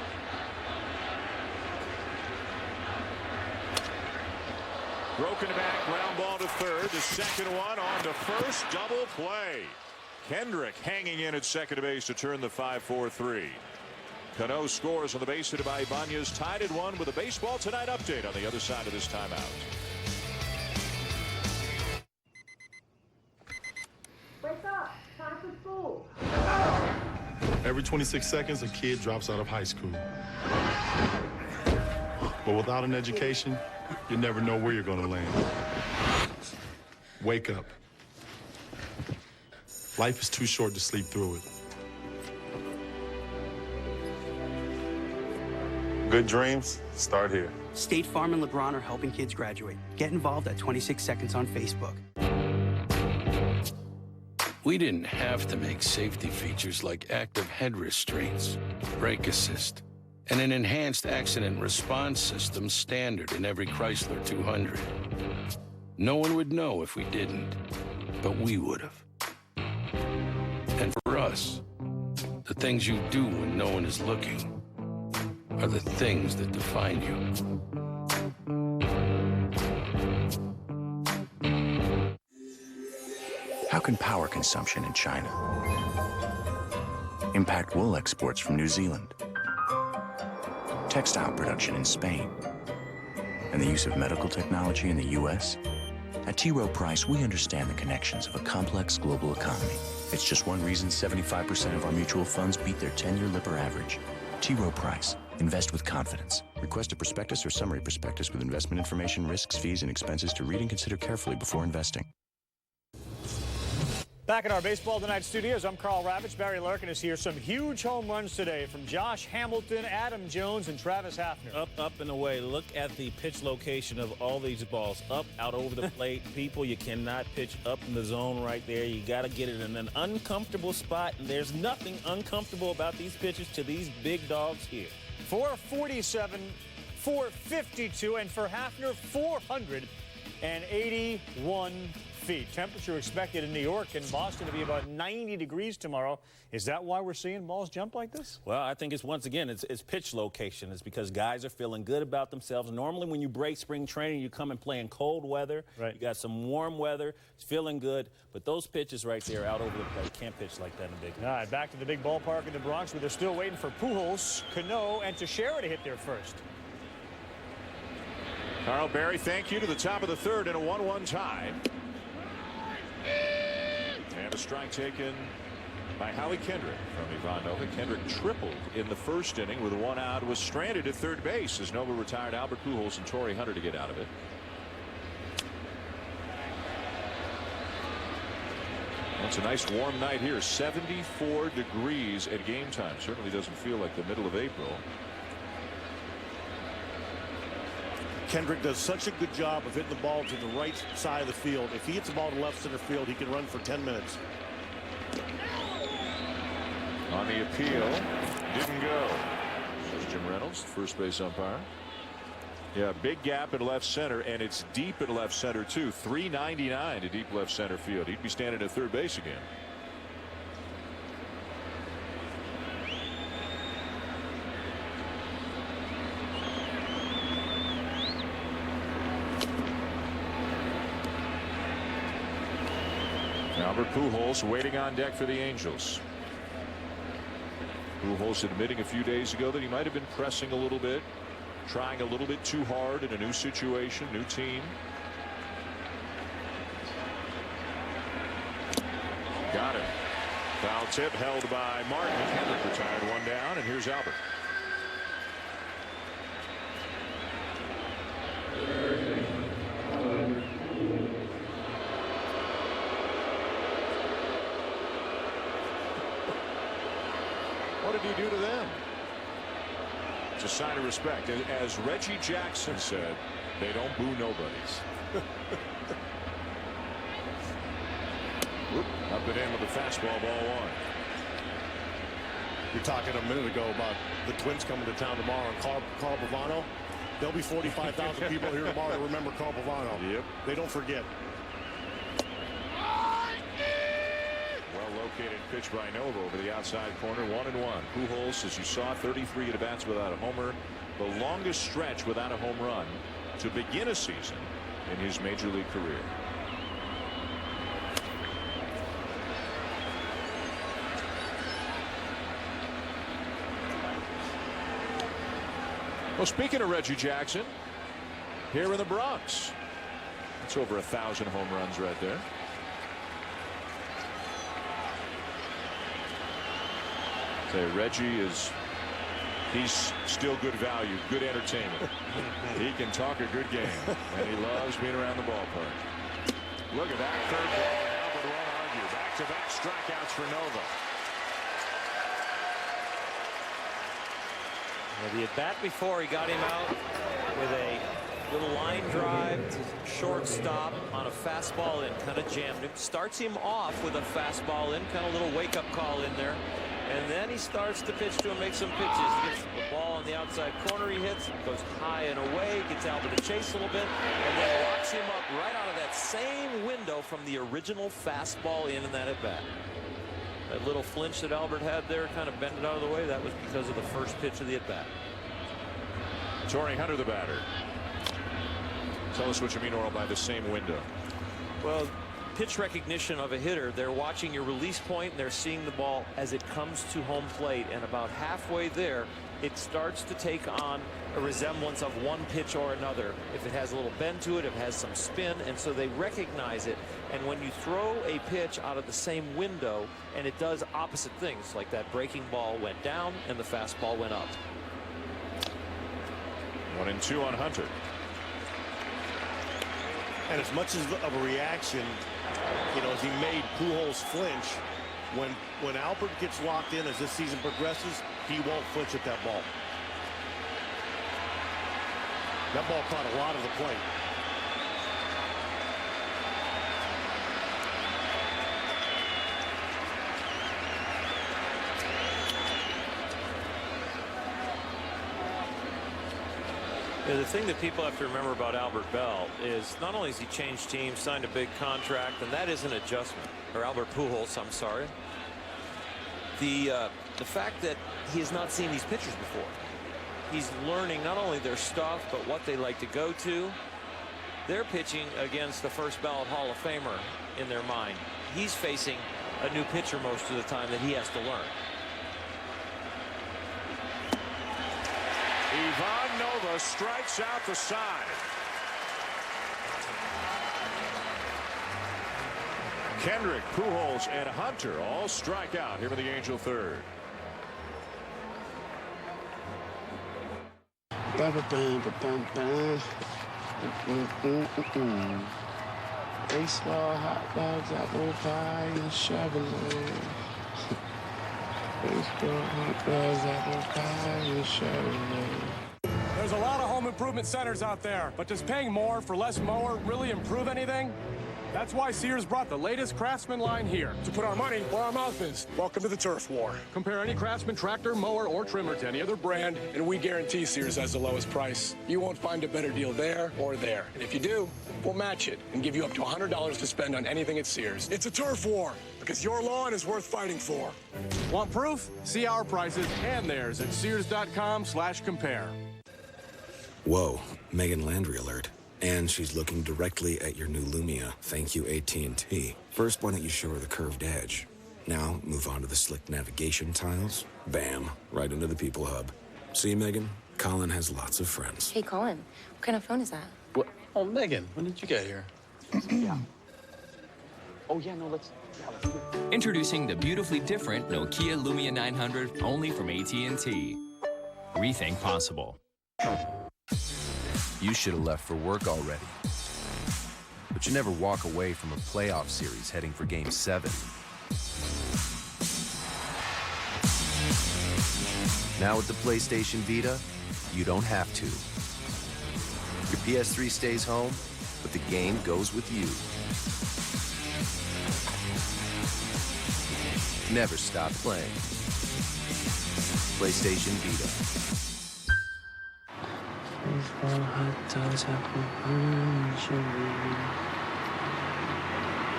Broken back, ground ball to third. The second one on to first, double play. Kendrick hanging in at second base to turn the 5-4-3. Cano scores on the base hit by Ibanez, tied at 1 with a Baseball Tonight update on the other side of this timeout.
Wake up! Time for school!
Every 26 seconds, a kid drops out of high school. But without an education, you never know where you're going to land. Wake up. Life is too short to sleep through it. Good dreams start here.
State Farm and LeBron are helping kids graduate. Get involved at 26 Seconds on Facebook.
We didn't have to make safety features like active head restraints, brake assist, and an enhanced accident response system standard in every Chrysler 200. No one would know if we didn't, but we would have. And for us, the things you do when no one is looking are the things that define you.
How can power consumption in China impact wool exports from New Zealand, textile production in Spain, and the use of medical technology in the U.S.? At T. Rowe Price, we understand the connections of a complex global economy. It's just one reason 75% of our mutual funds beat their 10-year Lipper average. T. Rowe Price. Invest with confidence. Request a prospectus or summary prospectus with investment information, risks, fees, and expenses to read and consider carefully before investing.
Back in our Baseball Tonight studios, I'm Carl Ravitch. Barry Larkin is here. Some huge home runs today from Josh Hamilton, Adam Jones, and Travis Hafner.
Up and away. Look at the pitch location of all these balls. Up, out over the plate. People, you cannot pitch up in the zone right there. You got to get it in an uncomfortable spot, and there's nothing uncomfortable about these pitches to these big dogs here.
447, 452, and for Hafner, 481 feet. Temperature expected in New York and Boston to be about 90 degrees tomorrow. Is that why we're seeing balls jump like this?
Well, I think it's, once again, it's pitch location. It's because guys are feeling good about themselves. Normally, when you break spring training, you come and play in cold weather.
Right.
You got some warm weather. It's feeling good. But those pitches right there out over the plate, can't pitch like that in a big league.
All right, back to the big ballpark in the Bronx where they're still waiting for Pujols, Cano, and Teixeira to hit their first.
Carl, Barry, thank you. To the top of the third in a 1-1 tie. And a strike taken by Howie Kendrick from Ivan Nova. Kendrick tripled in the first inning with one out, was stranded at third base as Nova retired Albert Pujols and Torrey Hunter to get out of it. Well, it's a nice warm night here. 74 degrees at game time. Certainly doesn't feel like the middle of April.
Kendrick does such a good job of hitting the ball to the right side of the field. If he hits the ball to left center field, he can run for 10 minutes.
On the appeal, didn't go. There's Jim Reynolds, first base umpire. Yeah, big gap in left center, and it's deep in left center too. 399 to deep left center field. He'd be standing at third base again. Albert Pujols waiting on deck for the Angels. Pujols admitting a few days ago that he might have been pressing a little bit, trying a little bit too hard in a new situation, new team. Got it. Foul tip held by Martin. Kendrick retired one down, and here's Albert. What did he do to them? It's a sign of respect. As Reggie Jackson said, they don't boo nobodies. Whoop, up and in with the fastball, ball one.
You're talking a minute ago about the Twins coming to town tomorrow and Carl Pavano. There'll be 45,000 people here tomorrow to remember Carl Pavano.
Yep.
They don't forget.
Located pitch by Nova over the outside corner. 1-1. Pujols, as you saw, 33 at bats without a homer, the longest stretch without a home run to begin a season in his major league career. Well, speaking of Reggie Jackson, here in the Bronx, it's over 1,000 home runs right there. Reggie he's still good value, good entertainment. He can talk a good game, and he loves being around the ballpark. Look at that third ball. Albert won't argue. Back-to-back strikeouts for Nova.
Well, the at-bat before, he got him out with a little line drive to shortstop on a fastball in, kind of jammed him. Starts him off with a fastball in, kind of a little wake-up call in there. And then he starts to pitch to him, make some pitches. He gets the ball on the outside corner, he hits, goes high and away, gets Albert to chase a little bit, and then locks him up right out of that same window from the original fastball in that at-bat. That little flinch that Albert had there, kind of bent it out of the way, that was because of the first pitch of the at-bat.
Torrey Hunter, the batter. Tell us what you mean, Earl, by the same window.
Well, pitch recognition of a hitter. They're watching your release point, and they're seeing the ball as it comes to home plate. And about halfway there, it starts to take on a resemblance of one pitch or another. If it has a little bend to it, if it has some spin, and so they recognize it. And when you throw a pitch out of the same window and it does opposite things, like that breaking ball went down and the fastball went up.
1-2 on Hunter.
And as much as of a reaction, you know, as he made Pujols flinch, when Albert gets locked in as this season progresses, he won't flinch at that ball. That ball caught a lot of the plate.
Yeah, the thing that people have to remember about Albert Bell is not only has he changed teams, signed a big contract, and that is an adjustment. Or Albert Pujols, I'm sorry. The fact that he has not seen these pitchers before. He's learning not only their stuff, but what they like to go to. They're pitching against the first ballot Hall of Famer in their mind. He's facing a new pitcher most of the time that he has to learn.
Ivan Nova strikes out the side. Kendrick, Pujols, and Hunter all strike out here in the Angel third.
Baseball, hot dogs, apple pie, and Chevrolet. Baseball, hot dogs, apple pie, and Chevrolet.
There's a lot of home improvement centers out there, but does paying more for less mower really improve anything? That's why Sears brought the latest Craftsman line here, to put our money where our mouth is. Welcome to the turf war. Compare any Craftsman tractor, mower, or trimmer to any other brand, and we guarantee Sears has the lowest price. You won't find a better deal there or there. And if you do, we'll match it and give you up to $100 to spend on anything at Sears. It's a turf war, because your lawn is worth fighting for. Want proof? See our prices and theirs at Sears.com/compare.
Whoa, Megan Landry alert. And she's looking directly at your new Lumia. Thank you, AT&T. First, why don't you show her the curved edge? Now, move on to the slick navigation tiles. Bam, right into the People Hub. See, Megan? Colin has lots of friends.
Hey, Colin, what kind of phone is that?
What? Oh, Megan, when did you get here? Yeah. Oh, yeah, no, let's...
Introducing the beautifully different Nokia Lumia 900 only from AT&T. Rethink possible.
You should have left for work already. But you never walk away from a playoff series heading for Game 7. Now with the PlayStation Vita, you don't have to. Your PS3 stays home, but the game goes with you. Never stop playing. PlayStation Vita.
Baseball, hot dogs, apple pie, and Chevrolet.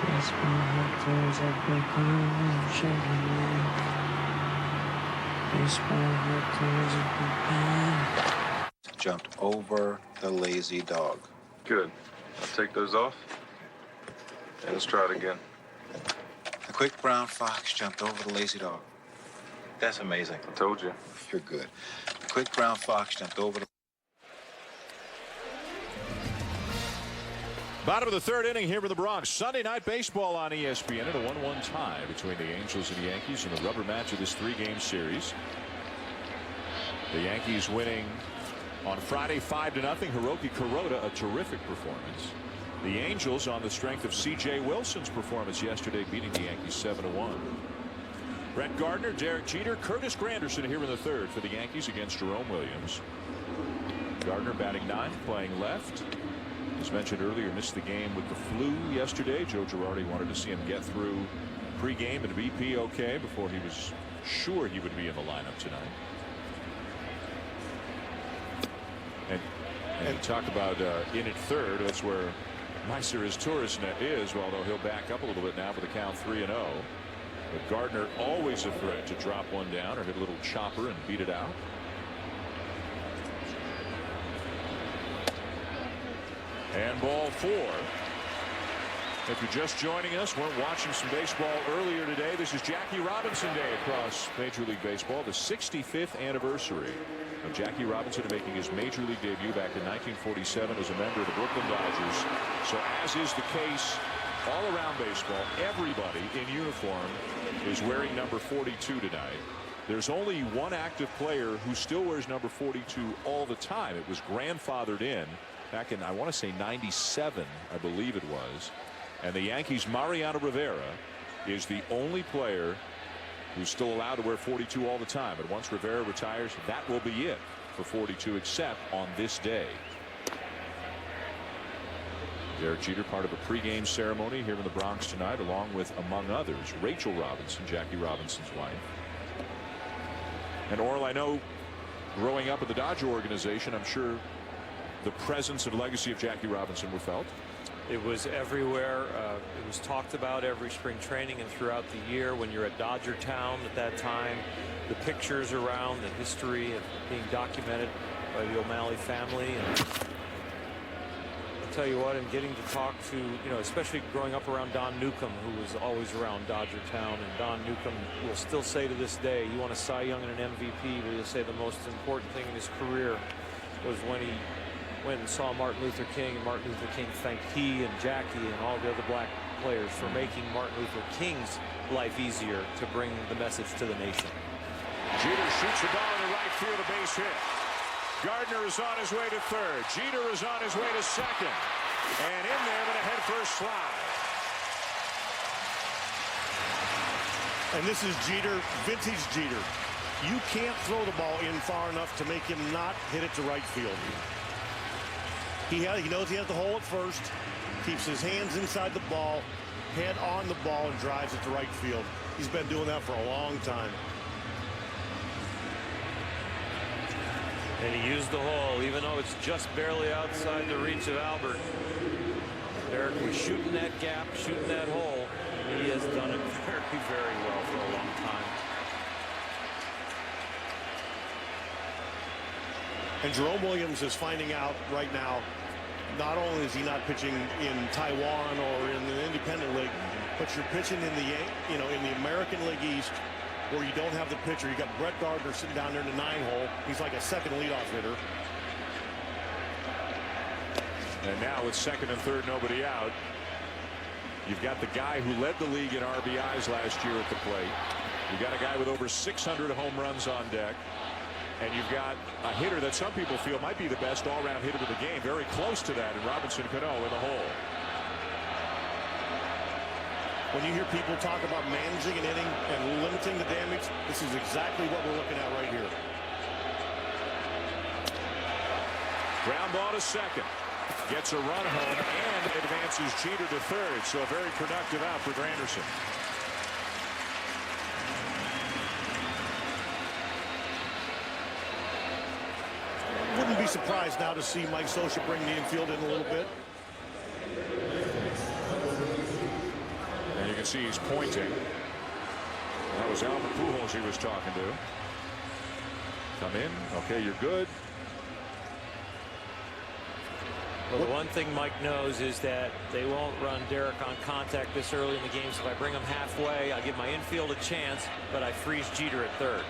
Baseball, hot dogs, apple pie, and Chevrolet. Baseball, hot dogs, apple pie.
Jumped over the lazy dog.
Good. I'll take those off. And let's try it again.
The quick brown fox jumped over the lazy dog. That's amazing.
I told you.
You're good. The quick brown fox jumped over the...
Bottom of the third inning here in the Bronx. Sunday Night Baseball on ESPN at a 1-1 tie between the Angels and the Yankees in the rubber match of this three-game series. The Yankees winning on Friday 5-0. Hiroki Kuroda, a terrific performance. The Angels on the strength of C.J. Wilson's performance yesterday, beating the Yankees 7-1. Brett Gardner, Derek Jeter, Curtis Granderson here in the third for the Yankees against Jerome Williams. Gardner batting ninth, playing left. As mentioned earlier, missed the game with the flu yesterday. Joe Girardi wanted to see him get through pregame and be okay before he was sure he would be in the lineup tonight. And talk about in at third. That's where Meister Torresnet is, although he'll back up a little bit now with the count 3-0. But Gardner always a threat to drop one down or hit a little chopper and beat it out. And ball 4. If you're just joining us, we're watching some baseball earlier today. This is Jackie Robinson Day across Major League Baseball, the 65th anniversary of Jackie Robinson making his Major League debut back in 1947 as a member of the Brooklyn Dodgers. So as is the case all around baseball, everybody in uniform is wearing number 42 tonight. There's only one active player who still wears number 42 all the time. It was grandfathered in back in, I want to say, 97, I believe it was. And the Yankees' Mariano Rivera is the only player who's still allowed to wear 42 all the time. But once Rivera retires, that will be it for 42, except on this day. Derek Jeter, part of a pregame ceremony here in the Bronx tonight, along with, among others, Rachel Robinson, Jackie Robinson's wife. And Orel, I know growing up in the Dodger organization, I'm sure the presence and legacy of Jackie Robinson were felt.
It was everywhere. It was talked about every spring training and throughout the year. When you're at Dodger Town at that time, the pictures around, the history of being documented by the O'Malley family. And I'll tell you what, and getting to talk to, especially growing up around Don Newcomb, who was always around Dodger Town. And Don Newcomb will still say to this day, you want a Cy Young and an MVP, but he'll say the most important thing in his career was when he went and saw Martin Luther King, and Martin Luther King thanked he and Jackie and all the other black players for making Martin Luther King's life easier to bring the message to the nation.
Jeter shoots the ball in the right field, a base hit. Gardner is on his way to third. Jeter is on his way to second. And in there with a head-first slide.
And this is Jeter, vintage Jeter. You can't throw the ball in far enough to make him not hit it to right field. He knows he has the hole at first, keeps his hands inside the ball, head on the ball, and drives it to right field. He's been doing that for a long time.
And he used the hole, even though it's just barely outside the reach of Albert. Derek was shooting that gap, shooting that hole. He has done it very, very well for a long time.
And Jerome Williams is finding out right now, not only is he not pitching in Taiwan or in the independent league, but you're pitching in the, in the American League East, where you don't have the pitcher. You got Brett Gardner sitting down there in the 9-hole. He's like a second leadoff hitter.
And now with second and third, nobody out. You've got the guy who led the league in RBIs last year at the plate. You've got a guy with over 600 home runs on deck. And you've got a hitter that some people feel might be the best all-round hitter of the game. Very close to that in Robinson Cano in the hole.
When you hear people talk about managing an inning and limiting the damage, this is exactly what we're looking at right here.
Ground ball to second. Gets a run home and advances Jeter to third. So a very productive out for Granderson.
Wouldn't be surprised now to see Mike Scioscia bring the infield in a little bit.
And you can see he's pointing. That was Albert Pujols he was talking to. Come in. Okay, you're good.
Well, the one thing Mike knows is that they won't run Derek on contact this early in the game. So if I bring him halfway, I give my infield a chance, but I freeze Jeter at third.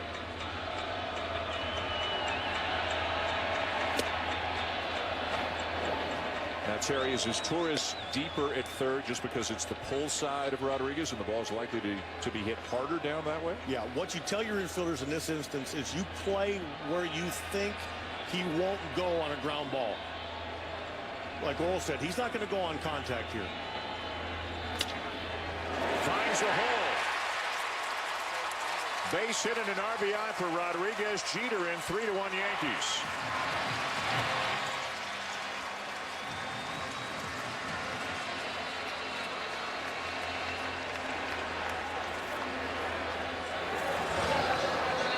Now, Terry, is his Torres deeper at third just because it's the pull side of Rodriguez and the ball is likely to be hit harder down that way?
Yeah, what you tell your infielders in this instance is you play where you think he won't go on a ground ball. Like Orel said, he's not going to go on contact here.
Finds a hole. Base hit and an RBI for Rodriguez. Jeter in 3-1 Yankees.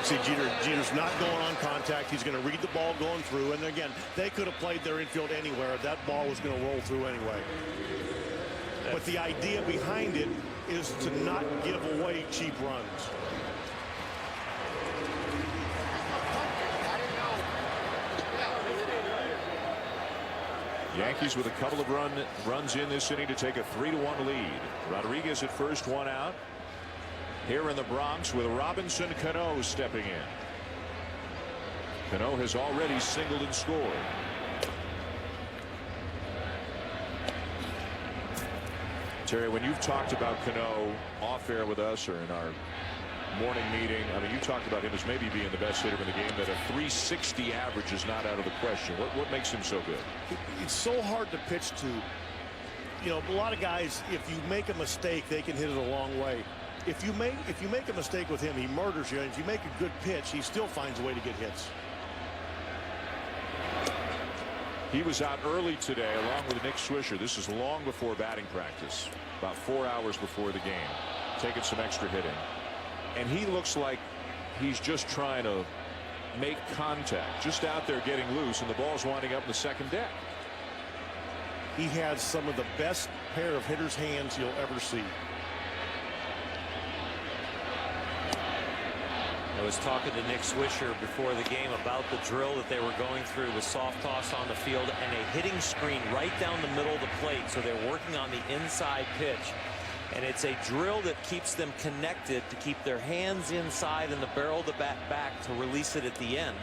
See, Jeter's not going on contact. He's going to read the ball going through. And again, they could have played their infield anywhere. That ball was going to roll through anyway. But the idea behind it is to not give away cheap runs.
Yankees with a couple of runs in this inning to take a 3-1 lead. Rodriguez at first, one out. Here in the Bronx with Robinson Cano stepping in. Cano has already singled and scored. Terry, when you've talked about Cano off air with us or in our morning meeting, I mean, you talked about him as maybe being the best hitter in the game, that a 360 average is not out of the question. What makes him so good?
It's so hard to pitch to. You know, a lot of guys, if you make a mistake, they can hit it a long way. If you make a mistake with him, he murders you. And if you make a good pitch, he still finds a way to get hits.
He was out early today along with Nick Swisher. This is long before batting practice, about 4 hours before the game, taking some extra hitting. And he looks like he's just trying to make contact, just out there getting loose, and the ball's winding up in the second deck.
He has some of the best pair of hitter's hands you'll ever see.
I was talking to Nick Swisher before the game about the drill that they were going through with soft toss on the field and a hitting screen right down the middle of the plate. So they're working on the inside pitch. And it's a drill that keeps them connected to keep their hands inside and the barrel of the bat back to release it at the end.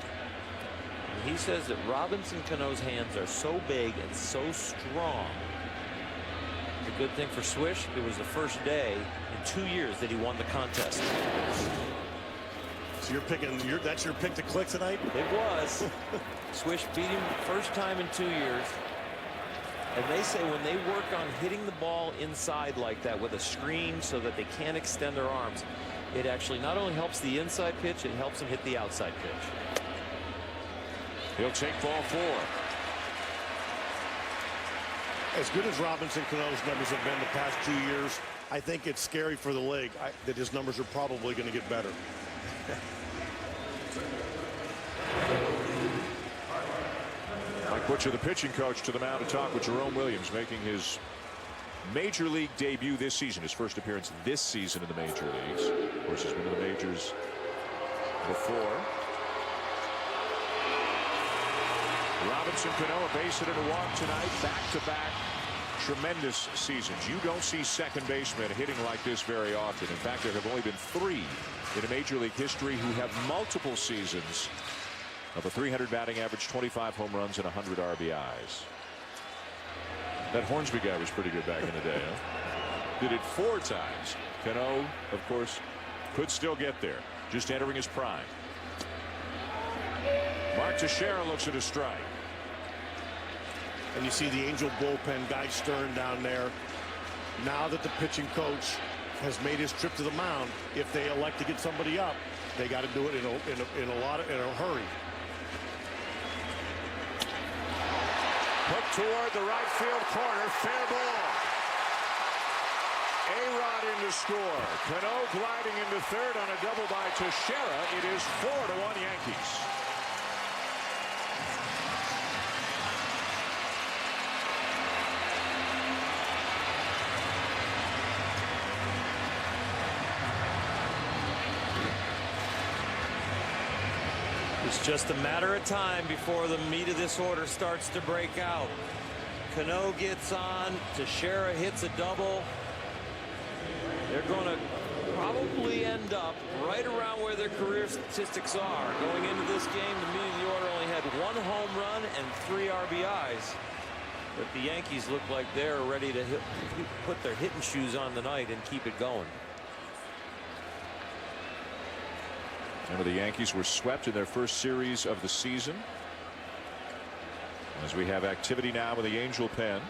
And he says that Robinson Cano's hands are so big and so strong. The good thing for Swish, it was the first day in 2 years that he won the contest.
So you're picking, that's your pick to click tonight?
It was. Swish beat him first time in 2 years. And they say when they work on hitting the ball inside like that with a screen so that they can't extend their arms, it actually not only helps the inside pitch, it helps them hit the outside pitch.
He'll take ball 4.
As good as Robinson Cano's numbers have been the past 2 years, I think it's scary for the league that his numbers are probably going to get better.
Mike Butcher, the pitching coach, to the mound to talk with Jerome Williams, making his major league debut this season, his first appearance this season in the major leagues. Of course, he's been in the majors before. Robinson Cano, a base hit and a walk tonight, back-to-back tremendous seasons. You don't see second basemen hitting like this very often. In fact, there have only been 3 in a major league history who have multiple seasons of a 300 batting average, 25 home runs, and 100 RBIs. That Hornsby guy was pretty good back in the day. Huh? Did it 4 times. Cano, of course, could still get there, just entering his prime. Mark Teixeira looks at a strike.
And you see the Angel bullpen, Guy Stern down there. Now that the pitching coach has made his trip to the mound, if they elect to get somebody up, they got to do it in a hurry.
Put toward the right field corner, fair ball. A-Rod in to score. Cano gliding into third on a double by Teixeira. It is 4-1 Yankees.
It's just a matter of time before the meat of this order starts to break out. Cano gets on. Teixeira hits a double. They're going to probably end up right around where their career statistics are. Going into this game, the meat of the order only had 1 home run and 3 RBIs. But the Yankees look like they're ready to put their hitting shoes on tonight and keep it going.
Remember, the Yankees were swept in their first series of the season. As we have activity now with the Angel pen.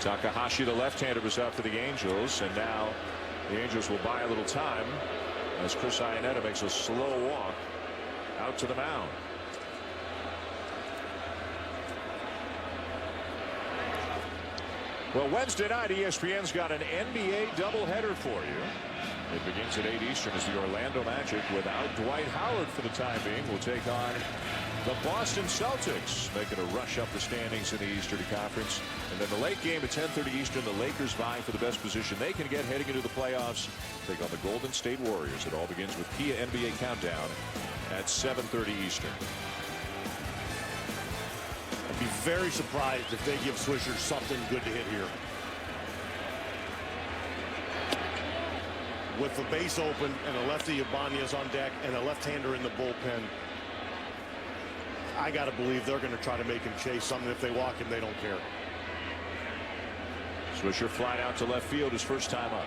Takahashi, the left-hander, was out for the Angels, and now the Angels will buy a little time as Chris Iannetta makes a slow walk out to the mound. Well, Wednesday night, ESPN's got an NBA doubleheader for you. It begins at 8 Eastern as the Orlando Magic, without Dwight Howard for the time being, will take on the Boston Celtics, making a rush up the standings in the Eastern Conference. And then the late game at 10:30 Eastern, the Lakers vying for the best position they can get heading into the playoffs, take on the Golden State Warriors. It all begins with Kia NBA Countdown at 7:30 Eastern.
Be very surprised if they give Swisher something good to hit here. With the base open and a lefty Ibanez on deck and a left-hander in the bullpen, I got to believe they're going to try to make him chase something. If they walk him, they don't care.
Swisher flying out to left field his first time up.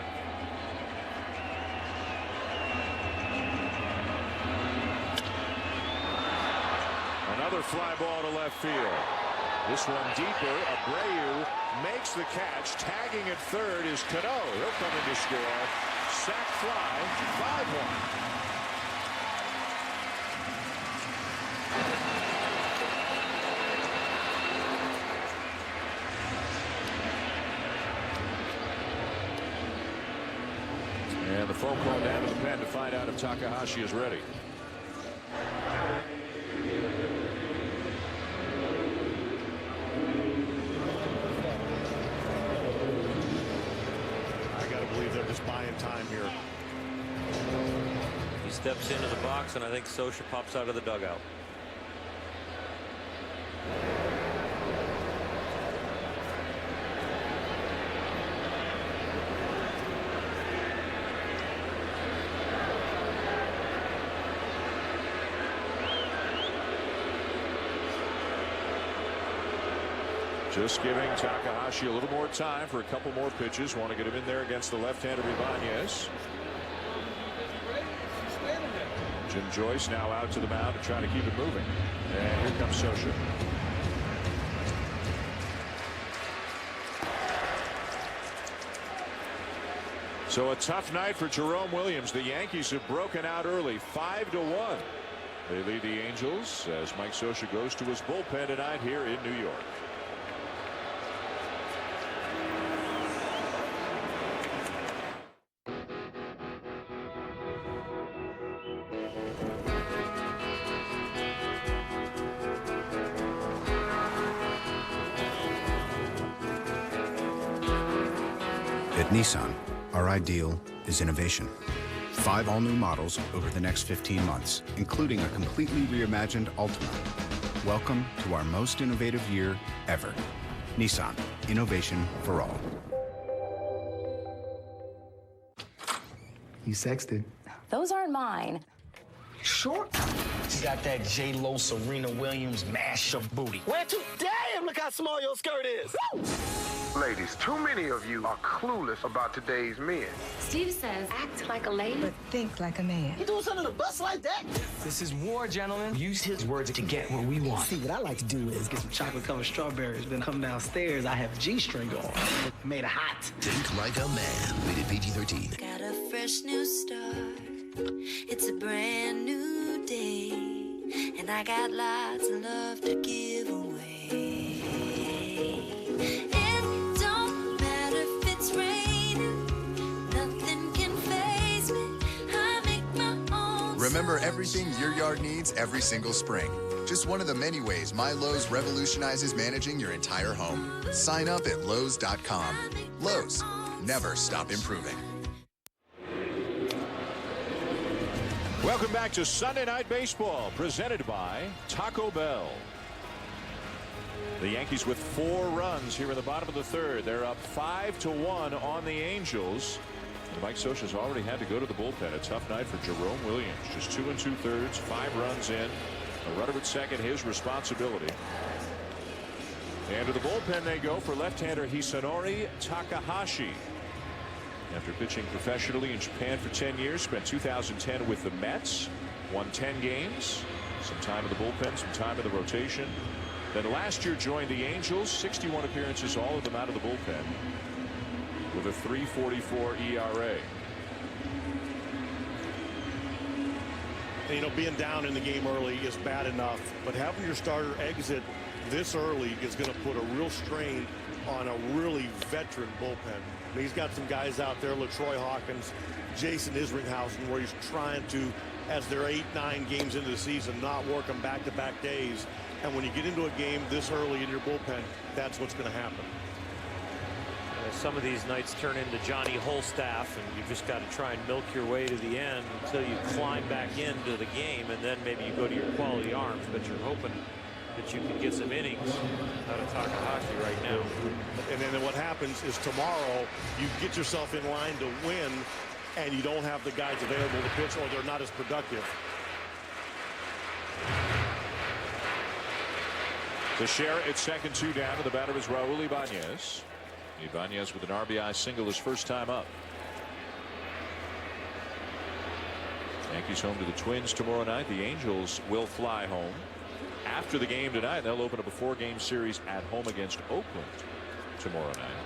Another fly ball to left field. This one deeper. Abreu makes the catch. Tagging at third is Cano. He'll come in to score. Sac fly. 5-1. And the phone call down to the pen to find out if Takahashi is ready.
I got to believe they're just buying time here.
He steps into the box, and I think Scioscia pops out of the dugout.
Just giving Takahashi a little more time for a couple more pitches. Want to get him in there against the left-hander Ibanez. Jim Joyce now out to the mound to try to keep it moving. And here comes Scioscia. So a tough night for Jerome Williams. The Yankees have broken out early, 5-1. They lead the Angels as Mike Scioscia goes to his bullpen tonight here in New York.
At Nissan, our ideal is innovation. 5 all-new models over the next 15 months, including a completely reimagined Altima. Welcome to our most innovative year ever. Nissan, innovation for all.
You sexted.
Those aren't mine.
Sure. She got that J-Lo Serena Williams mashup booty. Where to? Damn, look how small your skirt is. Woo!
Ladies, too many of you are clueless about today's men.
Steve says, act like a lady, but think like a man.
You doing something to bust like that? This is war, gentlemen. Use his words to get what we want. See, what I like to do is get some chocolate-covered strawberries, then come downstairs. I have G-string on. Made it hot.
Think like a man. Rated PG-13.
Got a fresh new start. It's a brand new day. And I got lots of love to give away.
Remember everything your yard needs every single spring. Just one of the many ways My Lowe's revolutionizes managing your entire home. Sign up at Lowe's.com. Lowe's, never stop improving.
Welcome back to Sunday Night Baseball, presented by Taco Bell. The Yankees with 4 runs here in the bottom of the third. They're up 5-1 on the Angels. Mike Scioscia's already had to go to the bullpen. A tough night for Jerome Williams. Just 2 2/3, 5 runs in. A runner at second, his responsibility. And to the bullpen they go for left-hander Hisanori Takahashi. After pitching professionally in Japan for 10 years, spent 2010 with the Mets, won 10 games, some time in the bullpen, some time in the rotation. Then last year joined the Angels, 61 appearances, all of them out of the bullpen, with a 3.44 ERA.
And, you know, being down in the game early is bad enough, but having your starter exit this early is going to put a real strain on a really veteran bullpen. I mean, he's got some guys out there, LaTroy Hawkins, Jason Isringhausen, where he's trying to, as they're 8-9 games into the season, not work them back-to-back days. And when you get into a game this early in your bullpen, that's what's going to happen.
Some of these nights turn into Johnny Holstaff, and you just got to try and milk your way to the end until you climb back into the game, and then maybe you go to your quality arms. But you're hoping that you can get some innings out of Takahashi right now.
And then what happens is tomorrow you get yourself in line to win, and you don't have the guys available to pitch, or they're not as productive.
Teixeira at second, 2 down, and the batter is Raul Ibanez. Ibanez with an RBI single his first time up. Yankees home to the Twins tomorrow night. The Angels will fly home. After the game tonight, they'll open up a 4-game series at home against Oakland tomorrow night.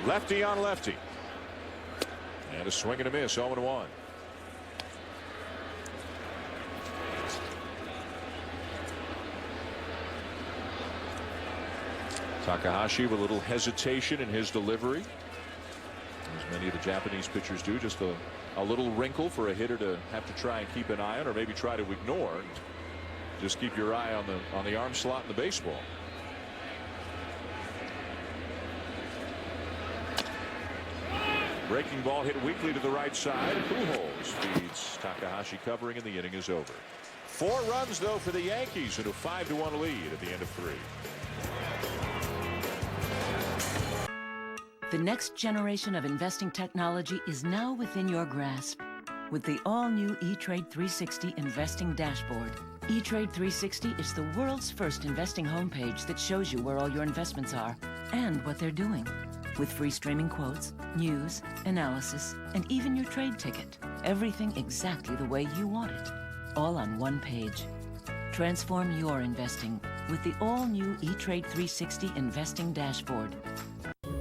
Lefty on lefty. And a swing and a miss, 0-1. Takahashi with a little hesitation in his delivery, as many of the Japanese pitchers do. Just a little wrinkle for a hitter to have to try and keep an eye on, or maybe try to ignore. Just keep your eye on the arm slot in the baseball. Breaking ball hit weakly to the right side. Pujols feeds Takahashi covering, and the inning is over. 4 runs though for the Yankees in a 5-1 lead at the end of 3.
The next generation of investing technology is now within your grasp. With the all-new E-Trade 360 investing dashboard. E-Trade 360 is the world's first investing homepage that shows you where all your investments are and what they're doing. With free streaming quotes, news, analysis, and even your trade ticket. Everything exactly the way you want it. All on one page. Transform your investing with the all-new E-Trade 360 investing dashboard.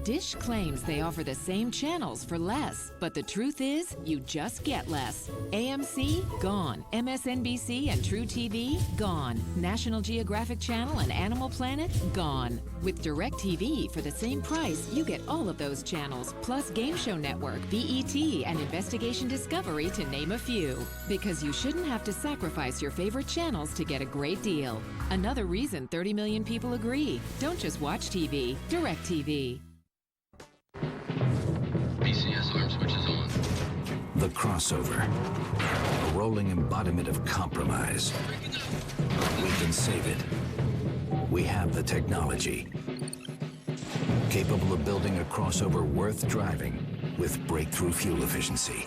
Dish claims they offer the same channels for less, but the truth is, you just get less. AMC, gone. MSNBC and True TV, gone. National Geographic Channel and Animal Planet, gone. With DirecTV, for the same price, you get all of those channels, plus Game Show Network, BET, and Investigation Discovery, to name a few. Because you shouldn't have to sacrifice your favorite channels to get a great deal. Another reason 30 million people agree. Don't just watch TV, DirecTV.
BCS arm switches on.
The crossover. A rolling embodiment of compromise. We can save it. We have the technology. Capable of building a crossover worth driving with breakthrough fuel efficiency.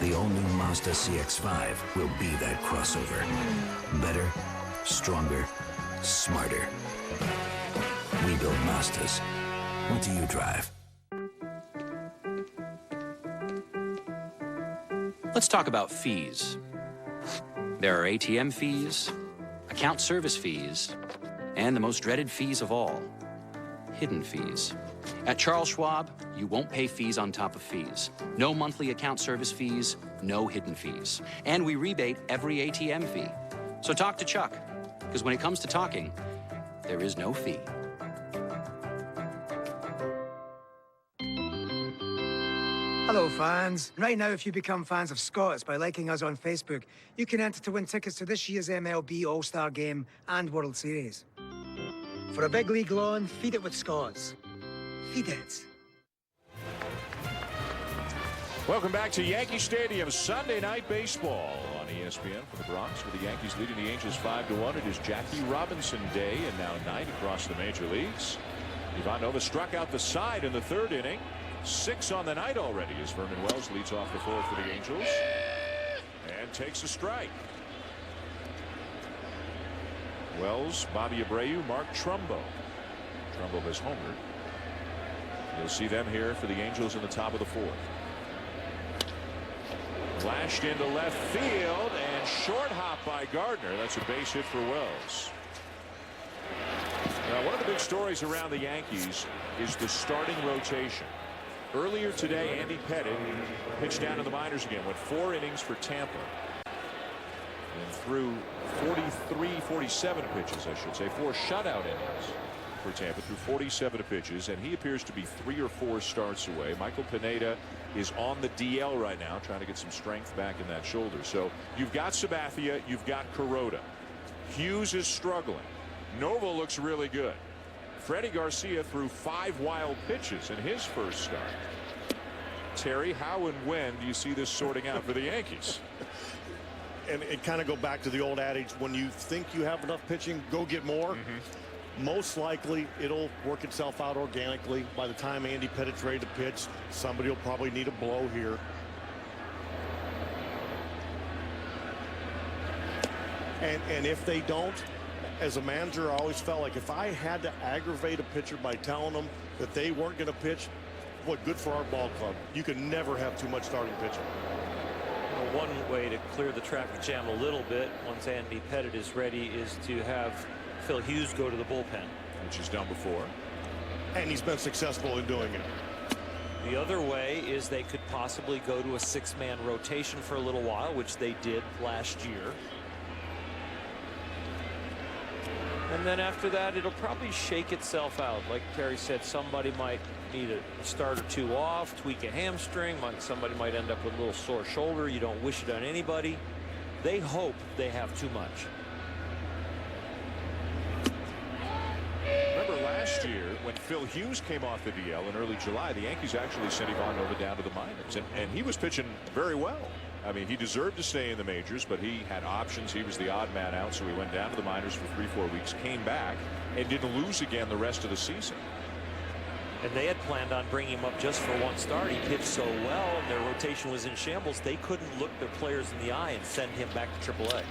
The all-new Mazda CX-5 will be that crossover. Better, stronger, smarter. We build Mazdas. What do you drive?
Let's talk about fees. There are ATM fees, account service fees, and the most dreaded fees of all, hidden fees. At Charles Schwab, you won't pay fees on top of fees. No monthly account service fees, no hidden fees. And we rebate every ATM fee. So talk to Chuck, because when it comes to talking, there is no fee.
Hello, fans. Right now, if you become fans of Scots by liking us on Facebook, you can enter to win tickets to this year's MLB All-Star Game and World Series. For a big league lawn, feed it with Scots. Feed it.
Welcome back to Yankee Stadium. Sunday Night Baseball on ESPN from the Bronx, with the Yankees leading the Angels 5-1. It is Jackie Robinson Day, and now night across the major leagues. Ivan Nova struck out the side in the 3rd inning. 6 on the night already as Vernon Wells leads off the 4th for the Angels and takes a strike. Wells, Bobby Abreu, Mark Trumbo. Trumbo has homered. You'll see them here for the Angels in the top of the 4th. Flashed into left field and short hop by Gardner. That's a base hit for Wells. Now, one of the big stories around the Yankees is the starting rotation. Earlier today, Andy Pettitte pitched down in the minors again, went 4 innings for Tampa and threw 47 pitches, I should say, 4 shutout innings for Tampa through 47 pitches, and he appears to be 3 or 4 starts away. Michael Pineda is on the DL right now, trying to get some strength back in that shoulder. So you've got Sabathia, you've got Kuroda. Hughes is struggling. Nova looks really good. Freddie Garcia threw 5 wild pitches in his first start. Terry, how and when do you see this sorting out for the Yankees?
and it kind of go back to the old adage, when you think you have enough pitching, go get more. Most likely it'll work itself out organically. By the time Andy Pettitte's ready to pitch, somebody will probably need a blow here. And if they don't, as a manager, I always felt like if I had to aggravate a pitcher by telling them that they weren't going to pitch, what good for our ball club. You can never have too much starting pitching.
Well, one way to clear the traffic jam a little bit once Andy Pettitte is ready is to have Phil Hughes go to the bullpen,
which he's done before,
and he's been successful in doing it.
The other way is they could possibly go to a 6-man rotation for a little while, which they did last year. And then after that, it'll probably shake itself out. Like Terry said, somebody might need a start or two off, tweak a hamstring. Somebody might end up with a little sore shoulder. You don't wish it on anybody. They hope they have too much.
Remember last year when Phil Hughes came off the DL in early July, the Yankees actually sent Ivan Nova down to the minors, and he was pitching very well. I mean, he deserved to stay in the majors, but he had options. He was the odd man out, so he went down to the minors for 3-4 weeks, came back, and didn't lose again the rest of the season.
And they had planned on bringing him up just for one start. He pitched so well, and their rotation was in shambles, they couldn't look their players in the eye and send him back to AAA.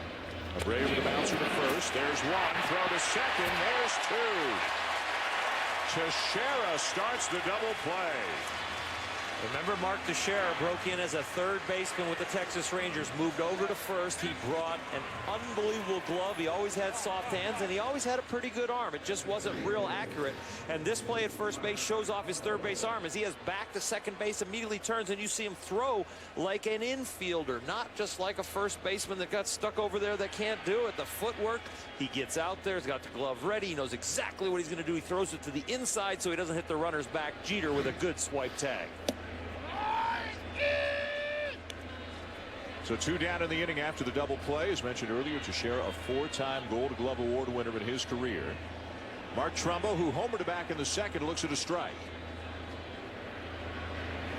Abreu with the bouncer to first. There's one. Throw to second. There's two. Teixeira starts the double play.
Remember, Mark Teixeira broke in as a third baseman with the Texas Rangers, moved over to first. He brought an unbelievable glove. He always had soft hands, and he always had a pretty good arm. It just wasn't real accurate. And this play at first base shows off his third base arm as he has back to second base, immediately turns, and you see him throw like an infielder, not just like a first baseman that got stuck over there that can't do it. The footwork, he gets out there, he's got the glove ready, he knows exactly what he's going to do. He throws it to the inside so he doesn't hit the runner's back. Jeter with a good swipe tag.
So 2 down in the inning after the double play. As mentioned earlier, Teixeira, a 4-time Gold Glove Award winner in his career. Mark Trumbo, who homered back in the second, looks at a strike.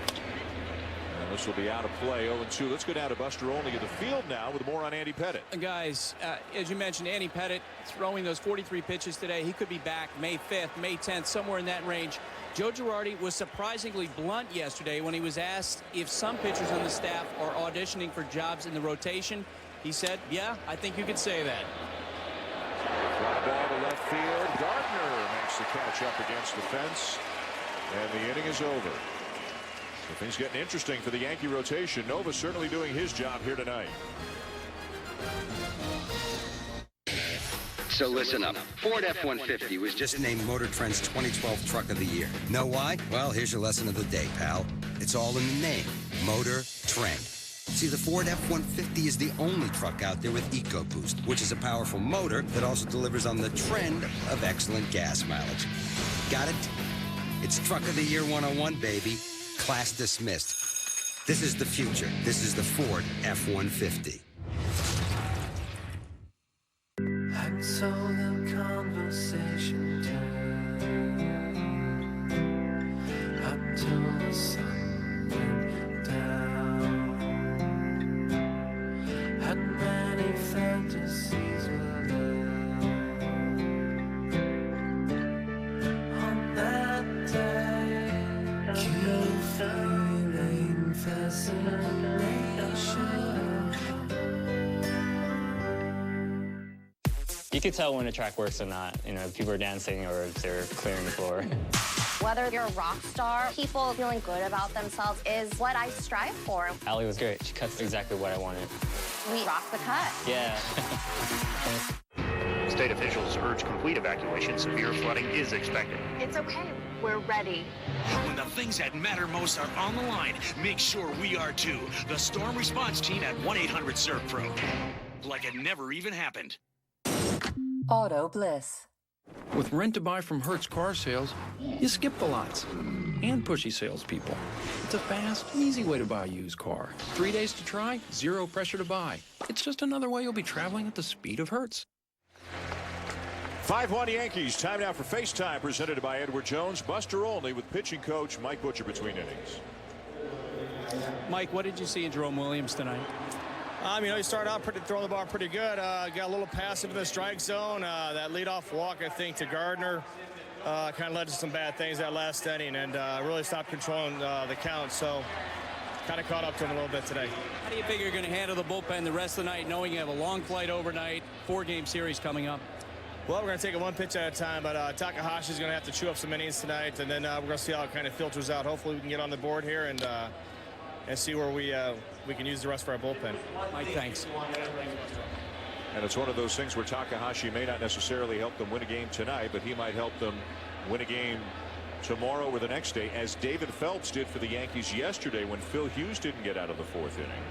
And this will be out of play. 0-2. Let's go down to Buster Olney in the field now with more on Andy Pettitte.
Guys, as you mentioned, Andy Pettitte throwing those 43 pitches today. He could be back May 5th, May 10th, somewhere in that range. Joe Girardi was surprisingly blunt yesterday when he was asked if some pitchers on the staff are auditioning for jobs in the rotation. He said, yeah, I think you could say that.
Fly ball to left field. Gardner makes the catch up against the fence, and the inning is over. So things getting interesting for the Yankee rotation. Nova certainly doing his job here tonight.
So listen up. Ford F-150 was just named Motor Trend's 2012 Truck of the Year. Know why? Well, here's your lesson of the day, pal. It's all in the name. Motor Trend. See, the Ford F-150 is the only truck out there with EcoBoost, which is a powerful motor that also delivers on the trend of excellent gas mileage. Got it? It's Truck of the Year 101, baby. Class dismissed. This is the future. This is the Ford F-150.
So the conversation turned until the sun went down. Had many fantasies were lived on that day. Keep feeling fascination.
You could tell when a track works or not. You know, if people are dancing or if they're clearing the floor.
Whether you're a rock star, people feeling good about themselves is what I strive for.
Allie was great. She cuts exactly what I wanted.
We rock the cut.
Yeah.
State officials urge complete evacuation. Severe flooding is expected.
It's okay. We're ready.
When the things that matter most are on the line, make sure we are too. The Storm Response Team at 1-800-SERVPRO. Like it never even happened.
Auto Bliss.
With Rent to Buy from Hertz Car Sales, you skip the lots and pushy salespeople. It's a fast, easy way to buy a used car. 3 days to try, zero pressure to buy. It's just another way you'll be traveling at the speed of Hertz.
5-1 Yankees. Time now for FaceTime, presented by Edward Jones. Buster Olney with pitching coach Mike Butcher between innings.
Mike, what did you see in Jerome Williams tonight?
He started out throwing the ball pretty good. Got a little passive in the strike zone. That leadoff walk, I think, to Gardner kind of led to some bad things that last inning, and really stopped controlling the count. So kind of caught up to him a little bit today.
How do you figure you're going to handle the bullpen the rest of the night, knowing you have a long flight overnight, 4-game series coming up?
Well, we're going to take it one pitch at a time, but Takahashi's going to have to chew up some innings tonight, and then we're going to see how it kind of filters out. Hopefully we can get on the board here and see where we can use the rest of our bullpen.
Mike, thanks.
And it's one of those things where Takahashi may not necessarily help them win a game tonight, but he might help them win a game tomorrow or the next day, as David Phelps did for the Yankees yesterday when Phil Hughes didn't get out of the 4th inning.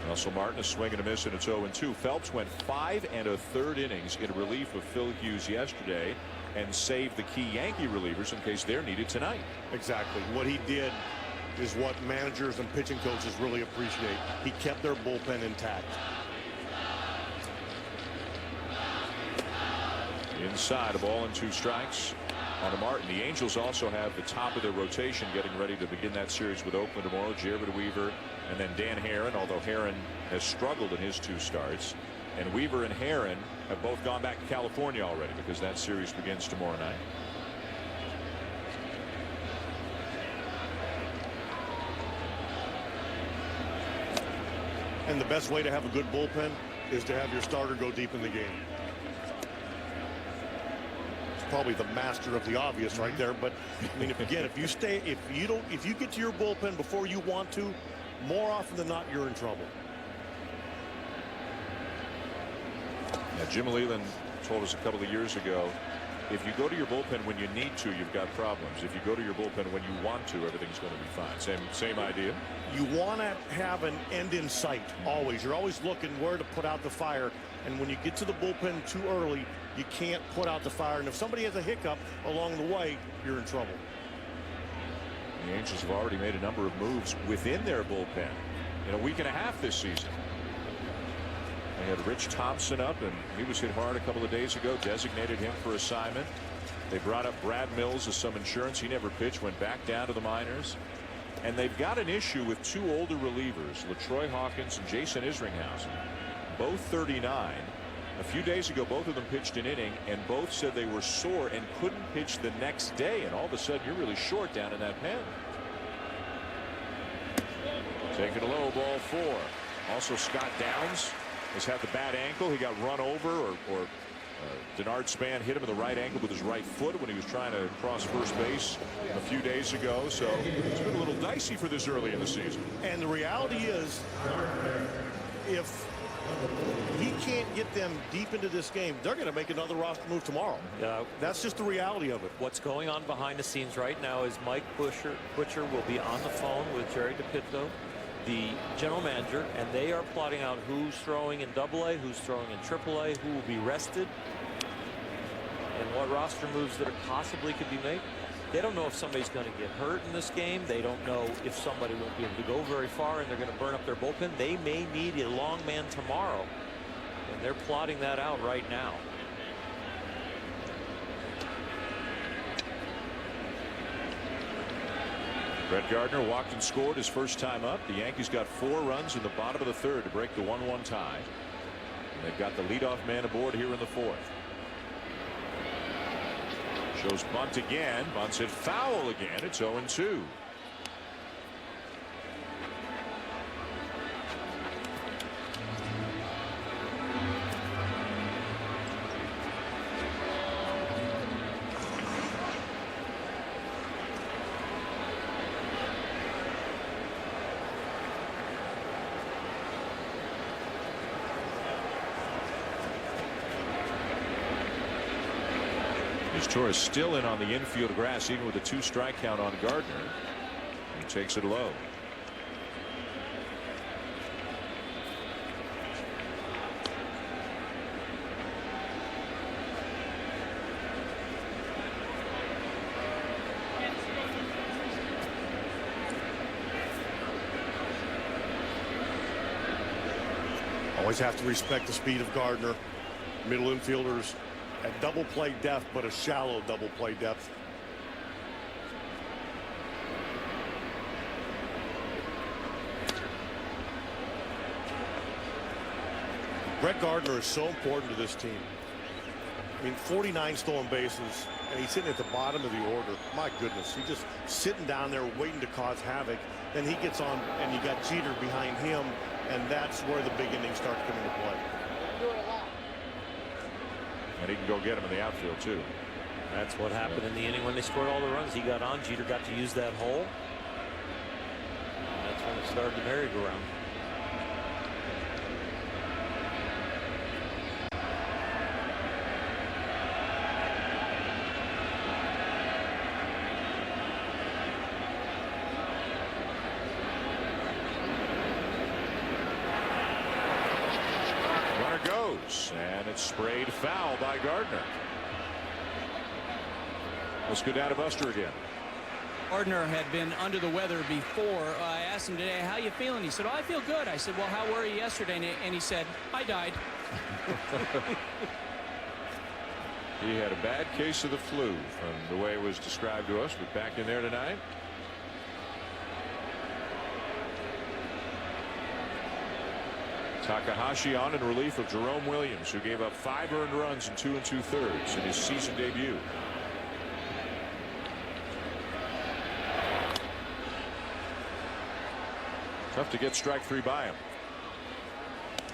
Russell Martin, a swing and a miss, and it's 0-2. Phelps went 5 1/3 innings in relief of Phil Hughes yesterday and saved the key Yankee relievers in case they're needed tonight.
Exactly. What he did is what managers and pitching coaches really appreciate. He kept their bullpen intact.
Inside, a ball and 2 strikes on to Martin. The Angels also have the top of their rotation getting ready to begin that series with Oakland tomorrow. Jared Weaver and then Dan Herron, although Herron has struggled in his 2 starts. And Weaver and Herron have both gone back to California already because that series begins tomorrow night.
And the best way to have a good bullpen is to have your starter go deep in the game. It's probably the master of the obvious right there, but I mean, if you get to your bullpen before you want to, more often than not, you're in trouble.
Yeah, Jim Leland told us a couple of years ago, if you go to your bullpen when you need to, you've got problems. If you go to your bullpen when you want to, everything's going to be fine. Same idea.
You want to have an end in sight always. You're always looking where to put out the fire. And when you get to the bullpen too early, you can't put out the fire. And if somebody has a hiccup along the way, you're in trouble.
The Angels have already made a number of moves within their bullpen in a week and a half this season. They had Rich Thompson up, and he was hit hard a couple of days ago, designated him for assignment. They brought up Brad Mills as some insurance. He never pitched, went back down to the minors. And they've got an issue with 2 older relievers, LaTroy Hawkins and Jason Isringhausen, both 39. A few days ago, both of them pitched an inning, and both said they were sore and couldn't pitch the next day. And all of a sudden, you're really short down in that pen. Taking a low, ball 4. Also, Scott Downs has had the bad ankle. He got run over, or Denard Span hit him in the right ankle with his right foot when he was trying to cross first base a few days ago. So it's been a little dicey for this early in the season.
And the reality is, if he can't get them deep into this game, they're going to make another roster move tomorrow.
Yeah,
that's just the reality of it.
What's going on behind the scenes right now is Mike Butcher will be on the phone with Jerry DePitto, the general manager, and they are plotting out who's throwing in AA, who's throwing in AAA, who will be rested, and what roster moves that possibly could be made. They don't know if somebody's going to get hurt in this game. They don't know if somebody won't be able to go very far and they're going to burn up their bullpen. They may need a long man tomorrow, and they're plotting that out right now.
Brett Gardner walked and scored his first time up. The Yankees got 4 runs in the bottom of the 3rd to break the 1-1 tie. And they've got the leadoff man aboard here in the 4th. Shows bunt again. Bunts it foul again. It's 0-2. Torres still in on the infield grass, even with a 2-strike count on Gardner. He takes it low.
Always have to respect the speed of Gardner. Middle infielders at double play depth, but a shallow double play depth. Brett Gardner is so important to this team. I mean, 49 stolen bases, and he's sitting at the bottom of the order. My goodness, he's just sitting down there waiting to cause havoc. Then he gets on, and you got Jeter behind him, and that's where the big innings start coming to play.
And he can go get him in the outfield, too.
That's what happened in the inning when they scored all the runs. He got on. Jeter got to use that hole. That's when it started the merry-go-round.
Runner goes, and it's sprayed foul by Gardner. Let's go down to Buster again.
Gardner had been under the weather before. I asked him today, how you feeling? He said, oh, I feel good. I said, well, how were you yesterday? And he said, I died.
He had a bad case of the flu from the way it was described to us, but back in there tonight. Takahashi on in relief of Jerome Williams, who gave up 5 earned runs in 2 2/3 in his season debut. Tough to get strike 3 by him.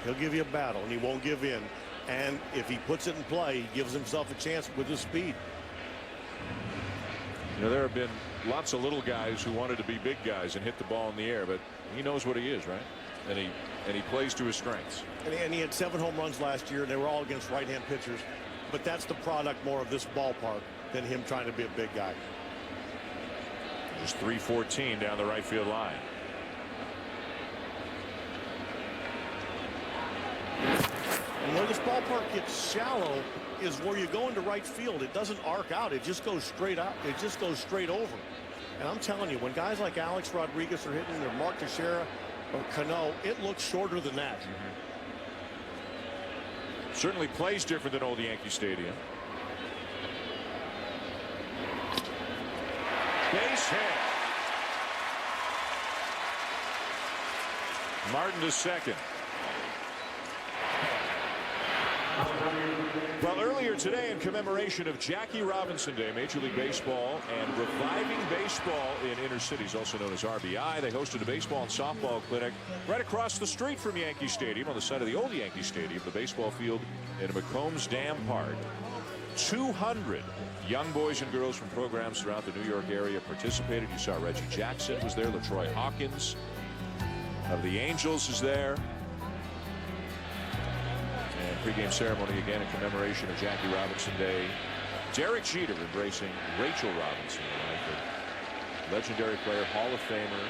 He'll give you a battle, and he won't give in. And if he puts it in play, he gives himself a chance with his speed.
You know, there have been lots of little guys who wanted to be big guys and hit the ball in the air, but he knows what he is, right? And he plays to his strengths.
And he had 7 home runs last year, and they were all against right-hand pitchers. But that's the product more of this ballpark than him trying to be a big guy.
Just 314 down the right field line.
And where this ballpark gets shallow is where you go into right field. It doesn't arc out. It just goes straight out. It just goes straight over. And I'm telling you, when guys like Alex Rodriguez are hitting, or Mark Teixeira or Cano, it looks shorter than that.
Certainly plays different than old Yankee Stadium. Base hit. Martin to second. Well, earlier today, in commemoration of Jackie Robinson Day, Major League Baseball and reviving baseball in inner cities, also known as RBI, they hosted a baseball and softball clinic right across the street from Yankee Stadium, on the site of the old Yankee Stadium, the baseball field in McCombs Dam Park. 200 young boys and girls from programs throughout the New York area participated. You saw Reggie Jackson was there. LaTroy Hawkins of the Angels is there. Pre-game ceremony again in commemoration of Jackie Robinson Day. Derek Jeter embracing Rachel Robinson, the legendary player, Hall of Famer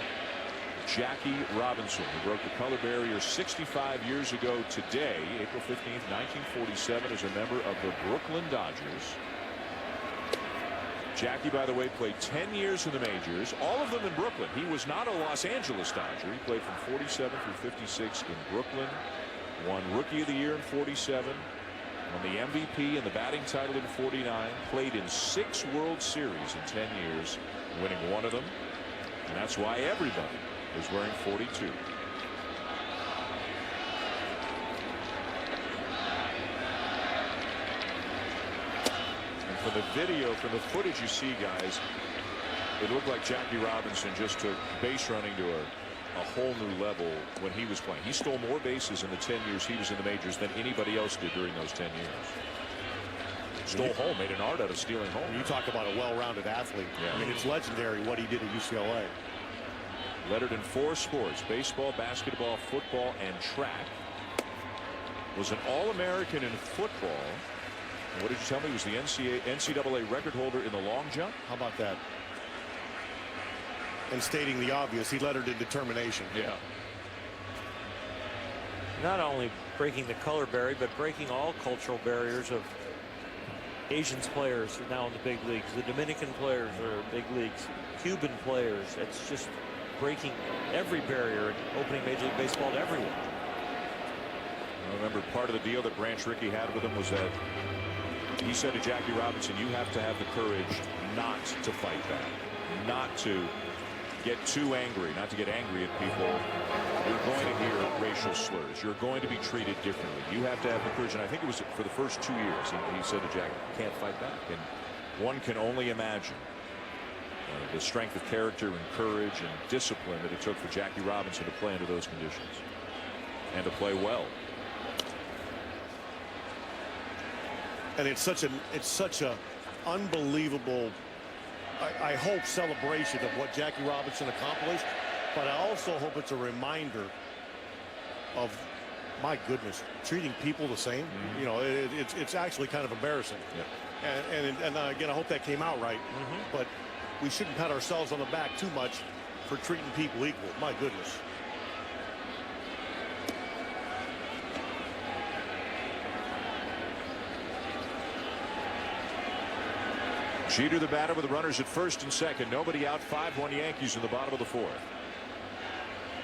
Jackie Robinson, who broke the color barrier 65 years ago today, April 15th, 1947, as a member of the Brooklyn Dodgers. Jackie, by the way, played 10 years in the majors, all of them in Brooklyn. He was not a Los Angeles Dodger. He played from 47 through 56 in Brooklyn. Won Rookie of the Year in 47, won the MVP and the batting title in 49, played in 6 World Series in 10 years, winning 1 of them, and that's why everybody is wearing 42. And from the video, from the footage you see, guys, it looked like Jackie Robinson just took base running to a whole new level when he was playing. He stole more bases in the 10 years he was in the majors than anybody else did during those 10 years. Stole home, made an art out of stealing home.
You talk about a well-rounded athlete.
Yeah.
I mean, it's legendary what he did at UCLA.
Lettered in 4 sports: baseball, basketball, football, and track. Was an All-American in football. And what did you tell me? He was the NCAA record holder in the long jump.
How about that? And stating the obvious, he lettered in determination.
Yeah.
Not only breaking the color barrier, but breaking all cultural barriers of Asian players now in the big leagues. The Dominican players are big leagues. Cuban players. It's just breaking every barrier and opening Major League Baseball to everyone.
I remember part of the deal that Branch Rickey had with him was that he said to Jackie Robinson, you have to have the courage not to fight back, not to get too angry, not to get angry at people, you're going to hear racial slurs. You're going to be treated differently. You have to have the courage. And I think it was for the first 2 years, he said to Jack, can't fight back. And one can only imagine the strength of character and courage and discipline that it took for Jackie Robinson to play under those conditions and to play well.
And it's such a unbelievable, I hope, celebration of what Jackie Robinson accomplished, but I also hope it's a reminder of, my goodness, treating people the same. You know, it's actually kind of embarrassing. And again, I hope that came out right. But we shouldn't pat ourselves on the back too much for treating people equal. My goodness.
Jeter, the batter, with the runners at first and second. Nobody out. 5-1 Yankees in the bottom of the fourth.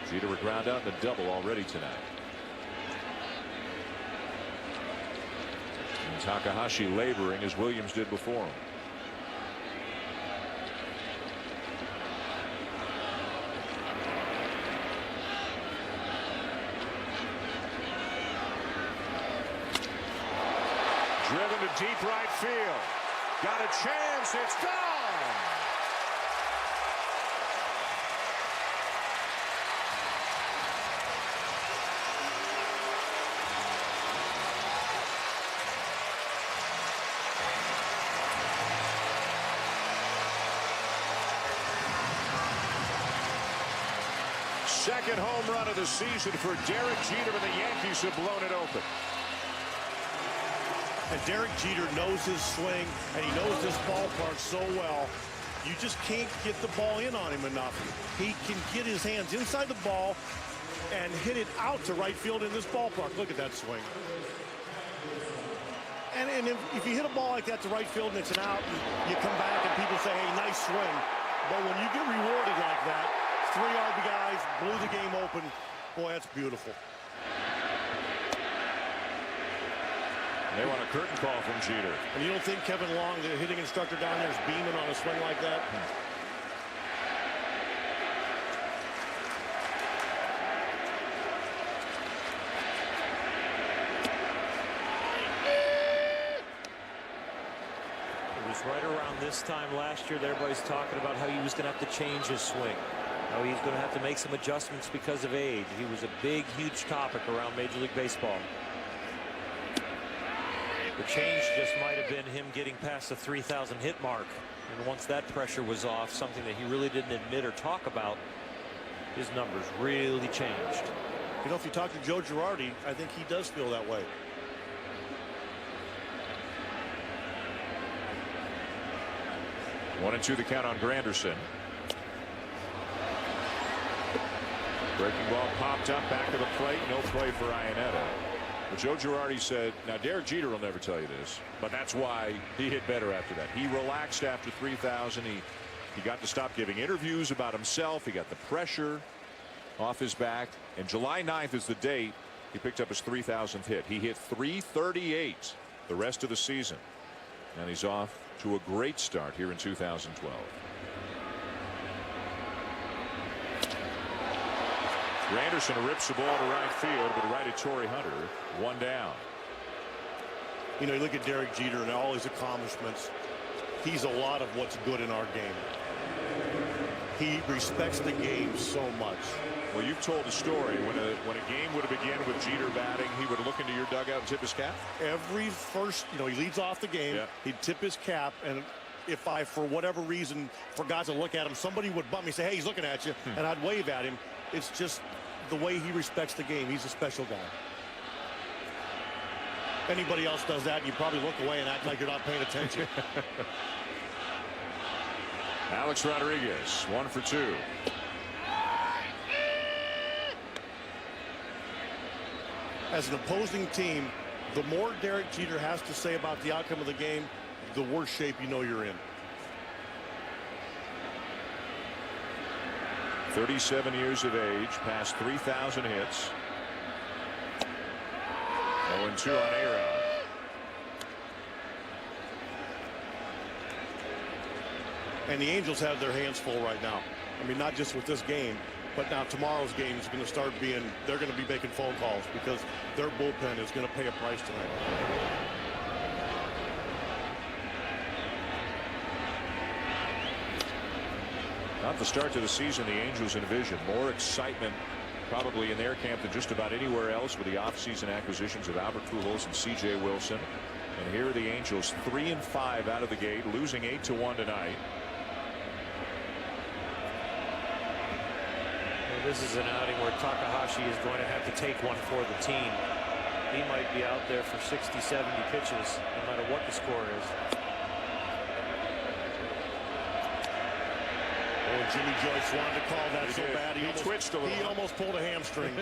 Jeter would ground out in the double already tonight. And Takahashi laboring as Williams did before him. Driven to deep right field. Got a chance. It's gone. Second home run of the season for Derek Jeter, and the Yankees have blown it open.
And Derek Jeter knows his swing, and he knows this ballpark so well. You just can't get the ball in on him enough. He can get his hands inside the ball and hit it out to right field in this ballpark. Look at that swing. And if you hit a ball like that to right field and it's an out, you come back and people say, hey, nice swing. But when you get rewarded like that, 3 RBIs, blew the game open, boy, that's beautiful.
They want a curtain call from Jeter.
And you don't think Kevin Long, the hitting instructor down there, is beaming on a swing like that?
It was right around this time last year that everybody's talking about how he was going to have to change his swing. How he's going to have to make some adjustments because of age. He was a big, huge topic around Major League Baseball. The change just might have been him getting past the 3,000 hit mark. And once that pressure was off, something that he really didn't admit or talk about, his numbers really changed.
You know, if you talk to Joe Girardi, I think he does feel that way.
One and two the count on Granderson. Breaking ball popped up back to the plate. No play for Iannetta. But Joe Girardi said, now Derek Jeter will never tell you this, but that's why he hit better after that. He relaxed after 3,000. He got to stop giving interviews about himself. He got the pressure off his back. And July 9th is the date he picked up his 3,000th hit. He hit 338 the rest of the season. And he's off to a great start here in 2012. Granderson rips the ball to right field, but right at Torrey Hunter. One down.
You know, you look at Derek Jeter and all his accomplishments. He's a lot of what's good in our game. He respects the game so much.
Well, you've told the story when a game would begin with Jeter batting, he would look into your dugout and tip his cap.
Every first, you know, he leads off the game. Yeah. He'd tip his cap, and if I, for whatever reason, forgot to look at him, somebody would bump me, say, hey, he's looking at you, and I'd wave at him. It's just the way he respects the game. He's a special guy. Anybody else does that, you probably look away and act like you're not paying attention.
Alex Rodriguez, 1 for 2.
As an opposing team, the more Derek Jeter has to say about the outcome of the game, the worse shape you know you're in.
37 years of age, past 3,000 hits. 0-2 on A-Rod.
And the Angels have their hands full right now. I mean, not just with this game, but now tomorrow's game is going to start being, they're going to be making phone calls because their bullpen is going to pay a price tonight.
Not the start to the season the Angels envisioned. More excitement probably in their camp than just about anywhere else with the offseason acquisitions of Albert Pujols and C.J. Wilson. And here are the Angels 3-5 out of the gate, losing 8-1 tonight.
Well, this is an outing where Takahashi is going to have to take one for the team. He might be out there for 60, 70 pitches, no matter what the score is.
Oh, Jimmy Joyce wanted to call that so bad.
He twitched a little.
He almost pulled a hamstring.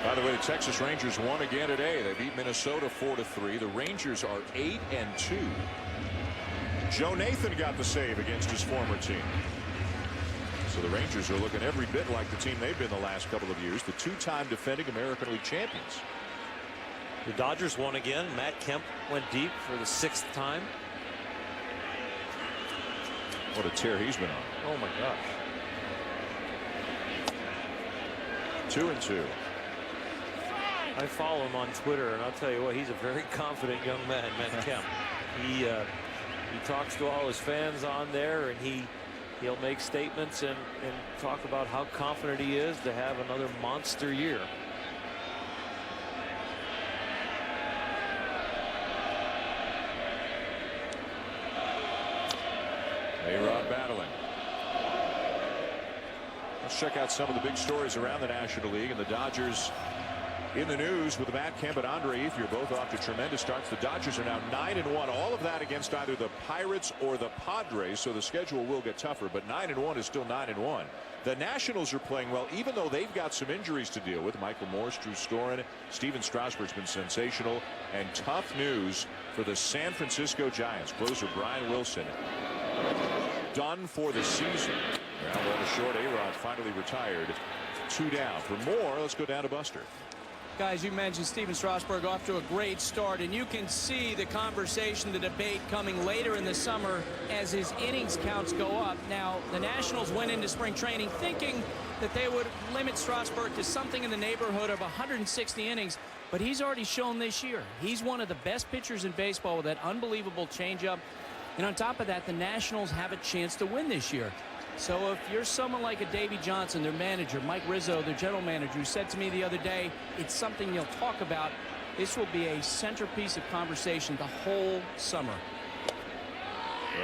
By the way, the Texas Rangers won again today. They beat Minnesota 4-3. The Rangers are 8-2. Joe Nathan got the save against his former team. So the Rangers are looking every bit like the team they've been the last couple of years, the two-time defending American League champions.
The Dodgers won again. Matt Kemp went deep for the 6th time.
What a tear he's been on.
Oh my gosh.
2-2.
I follow him on Twitter, and I'll tell you what, he's a very confident young man, Matt Kemp. He talks to all his fans on there, and he'll make statements and talk about how confident he is to have another monster year.
A-Rod battling. Let's check out some of the big stories around the National League, and the Dodgers in the news with Matt Kemp and Andre Ethier both off to tremendous starts. The Dodgers are now 9-1. All of that against either the Pirates or the Padres, so the schedule will get tougher, but 9-1 is still 9-1. The Nationals are playing well, even though they've got some injuries to deal with. Michael Morse, Drew Storen, Steven Strasburg's been sensational, and tough news for the San Francisco Giants. Closer Brian Wilson done for the season. Now on a short, A-Rod finally retired. 2 down. For more, let's go down to Buster.
Guys, you mentioned Steven Strasburg off to a great start, and you can see the conversation, the debate coming later in the summer as his innings counts go up. Now, the Nationals went into spring training thinking that they would limit Strasburg to something in the neighborhood of 160 innings, but he's already shown this year. He's one of the best pitchers in baseball with that unbelievable changeup. And on top of that, the Nationals have a chance to win this year. So if you're someone like a Davey Johnson, their manager, Mike Rizzo, their general manager, who said to me the other day, it's something you'll talk about, this will be a centerpiece of conversation the whole summer.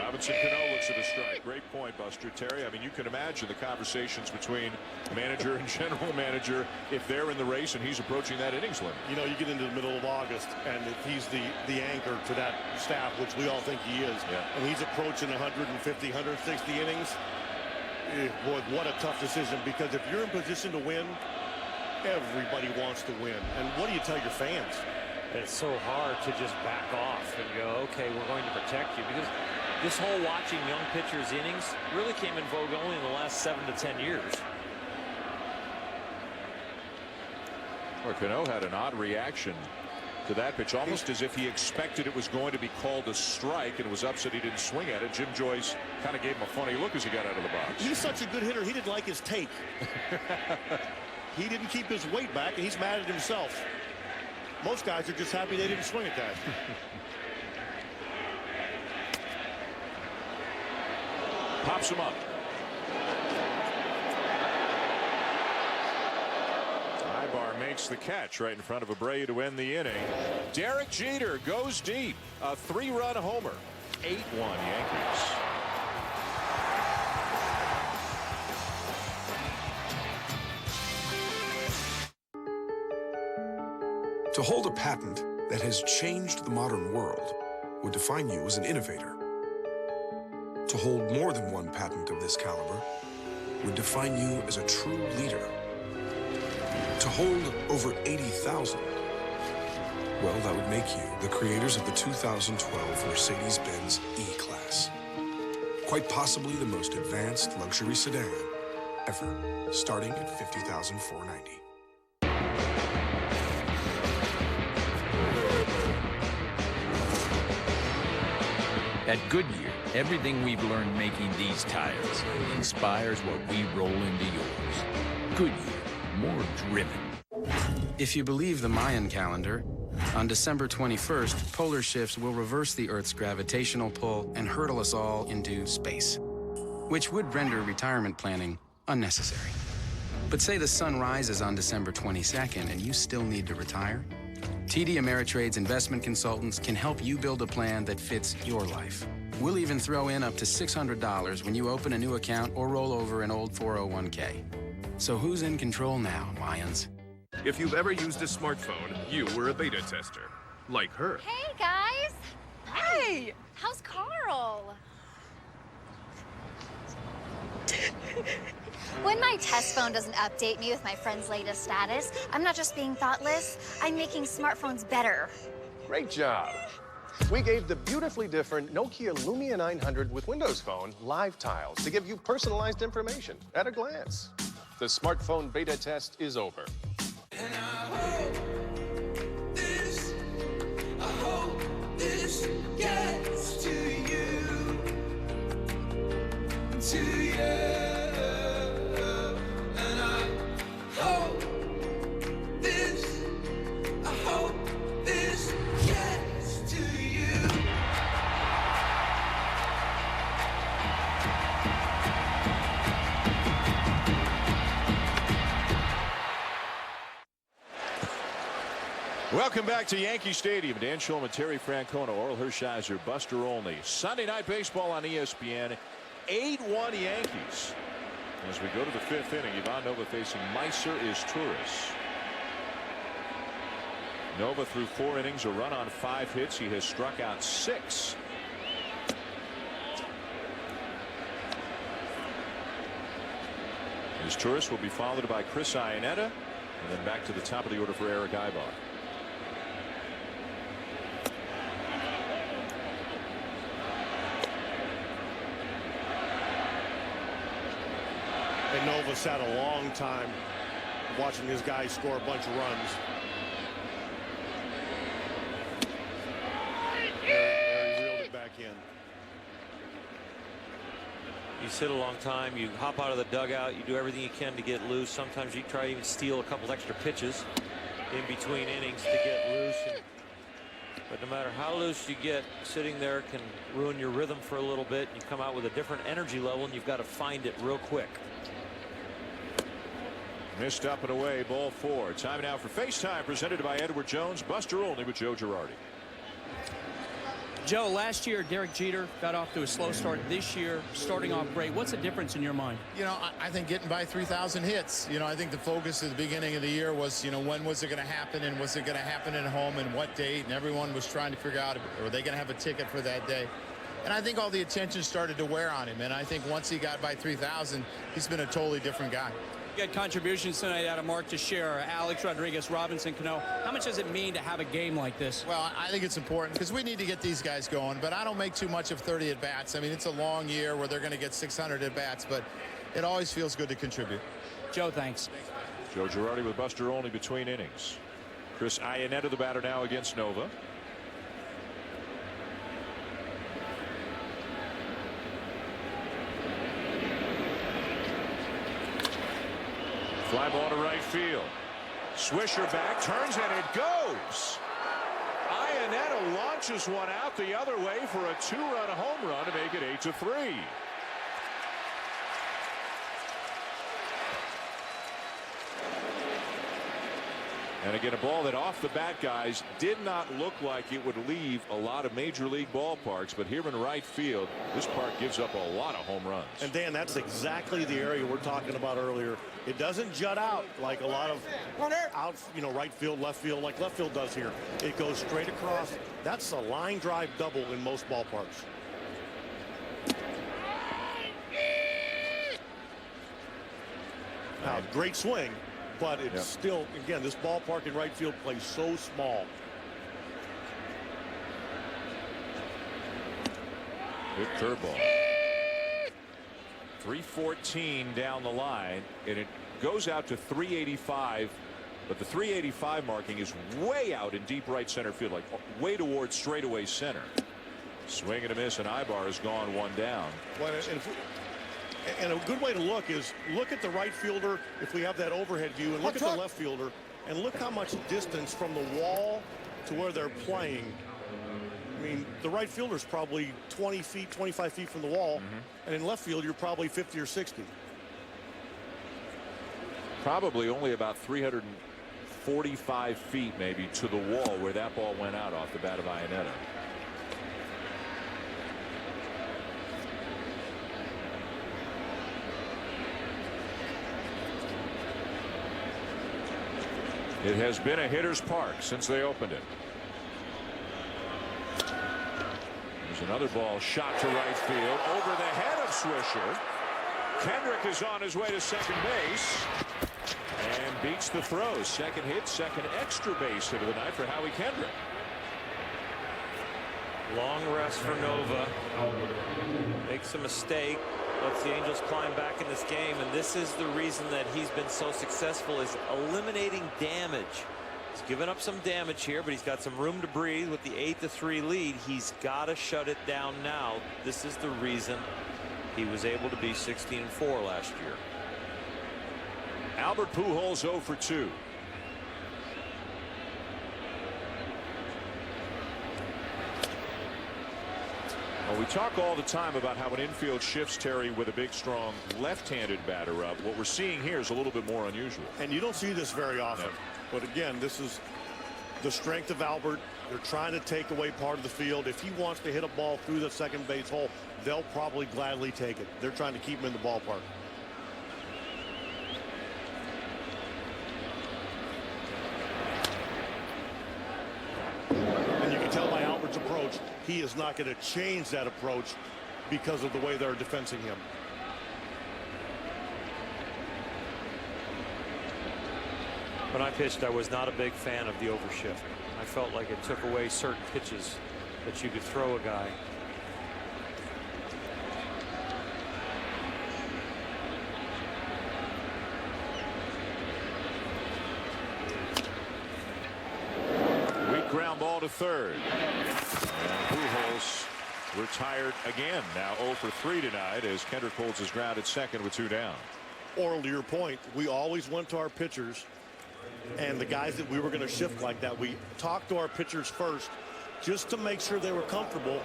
Robinson Cano looks at a strike. Great point, Buster. Terry, I mean, you can imagine the conversations between manager and general manager if they're in the race and he's approaching that innings limit.
You know, you get into the middle of August, and if he's the anchor to that staff, which we all think he is, and he's approaching 150, 160 innings, boy, what a tough decision, because if you're in position to win, everybody wants to win. And what do you tell your fans?
It's so hard to just back off and go, okay, we're going to protect you, because this whole watching young pitchers' innings really came in vogue only in the last 7 to 10 years.
Well, Cano had an odd reaction to that pitch, almost as if he expected it was going to be called a strike and was upset he didn't swing at it. Jim Joyce kind of gave him a funny look as he got out of the box.
He's such a good hitter, he didn't like his take. He didn't keep his weight back, and he's mad at himself. Most guys are just happy they didn't swing at that.
Pops him up. Ibar makes the catch right in front of Abreu to end the inning. Derek Jeter goes deep. A 3-run homer. 8-1 Yankees.
To hold a patent that has changed the modern world would define you as an innovator. To hold more than one patent of this caliber would define you as a true leader. To hold over 80,000, well, that would make you the creators of the 2012 Mercedes-Benz E-Class. quite possibly the most advanced luxury sedan ever, starting at $50,490.
At Goodyear, everything we've learned making these tires inspires what we roll into yours. Goodyear, more driven.
If you believe the Mayan calendar, on December 21st, polar shifts will reverse the Earth's gravitational pull and hurtle us all into space, which would render retirement planning unnecessary. But say the sun rises on December 22nd and you still need to retire? TD Ameritrade's investment consultants can help you build a plan that fits your life. We'll even throw in up to $600 when you open a new account or roll over an old 401k. So who's in control now, Mayans?
If you've ever used a smartphone, you were a beta tester. Like her.
Hey, guys. Hey. How's Carl? When my test phone doesn't update me with my friend's latest status, I'm not just being thoughtless, I'm making smartphones better.
Great job. We gave the beautifully different Nokia Lumia 900 with Windows Phone live tiles to give you personalized information at a glance. The smartphone beta test is over.
I hope this gets to you, and I hope this gets to you.
Welcome back to Yankee Stadium. Dan Shulman, Terry Francona, Oral Hershiser, Buster Olney. Sunday Night Baseball on ESPN. 8-1 Yankees. As we go to the fifth inning, Ivan Nova facing Meiser Izturis. Nova through 4 innings, a run on 5 hits. He has struck out 6. Izturis will be followed by Chris Iannetta, and then back to the top of the order for Eric Aybar.
And Nova's had a long time watching his guys score a bunch of runs. There he reeled it back in.
You sit a long time, you hop out of the dugout, you do everything you can to get loose. Sometimes you try to even steal a couple extra pitches in between innings to get loose. But no matter how loose you get, sitting there can ruin your rhythm for a little bit. You come out with a different energy level, and you've got to find it real quick.
Missed up and away, ball 4. Time now for FaceTime, presented by Edward Jones. Buster Olney with Joe Girardi.
Joe, last year Derek Jeter got off to a slow start. This year, starting off great. What's the difference in your mind?
You know, I think getting by 3,000 hits. You know, I think the focus at the beginning of the year was, you know, when was it going to happen, and was it going to happen at home, and what date? And everyone was trying to figure out, were they going to have a ticket for that day? And I think all the attention started to wear on him. And I think once he got by 3,000, he's been a totally different guy.
You had contributions tonight out of Mark Teixeira, Alex Rodriguez, Robinson Cano. How much does it mean to have a game like this?
Well, I think it's important because we need to get these guys going, but I don't make too much of 30 at-bats. I mean, it's a long year where they're going to get 600 at-bats, but it always feels good to contribute.
Joe, thanks.
Joe Girardi with Buster Olney between innings. Chris Iannetta, the batter now against Nova. Fly ball to right field. Swisher back, turns, and it goes. Iannetta launches one out the other way for a 2-run home run to make it 8-3. And again, a ball that off the bat, guys, did not look like it would leave a lot of major league ballparks, but here in right field, this park gives up a lot of home runs.
And Dan, that's exactly the area we're talking about earlier. It doesn't jut out like a lot of out, you know, right field, left field, like left field does here. It goes straight across. That's a line drive double in most ballparks. Now, great swing. But it's still, again, this ballpark in right field plays so small.
Good curveball. 314 down the line, and it goes out to 385. But the 385 marking is way out in deep right center field, like way towards straightaway center. Swing and a miss, and Ibar has gone one down.
Well, and a good way to look is look at the right fielder if we have that overhead view, and look at the left fielder, and look how much distance from the wall to where they're playing. I mean, the right fielder is probably 20 feet, 25 feet from the wall, and in left field, you're probably 50 or 60.
Probably only about 345 feet maybe to the wall where that ball went out off the bat of Iannetta. It has been a hitter's park since they opened it. There's another ball shot to right field over the head of Swisher. Kendrick is on his way to second base and beats the throw. Second hit, second extra base hit of the night for Howie Kendrick.
Long rest for Nova. Makes a mistake. Lets the Angels climb back in this game, and this is the reason that he's been so successful, is eliminating damage. He's given up some damage here, but he's got some room to breathe with the 8-3 lead. He's got to shut it down now. This is the reason he was able to be 16-4 last year.
Albert Pujols 0 for 2. Well, we talk all the time about how an infield shifts, Terry, with a big, strong left-handed batter up. What we're seeing here is a little bit more unusual.
And you don't see this very often. No. But again, this is the strength of Albert. They're trying to take away part of the field. If he wants to hit a ball through the second base hole, they'll probably gladly take it. They're trying to keep him in the ballpark. And you can tell by Albert's approach, he is not going to change that approach because of the way they're defending him.
When I pitched, I was not a big fan of the overshift. I felt like it took away certain pitches that you could throw a guy.
Weak ground ball to third. And Pujols retired again. Now 0 for 3 tonight as Kendrick holds his ground at second with 2 down.
Oral, to your point, we always went to our pitchers and the guys that we were going to shift like that. We talked to our pitchers first just to make sure they were comfortable,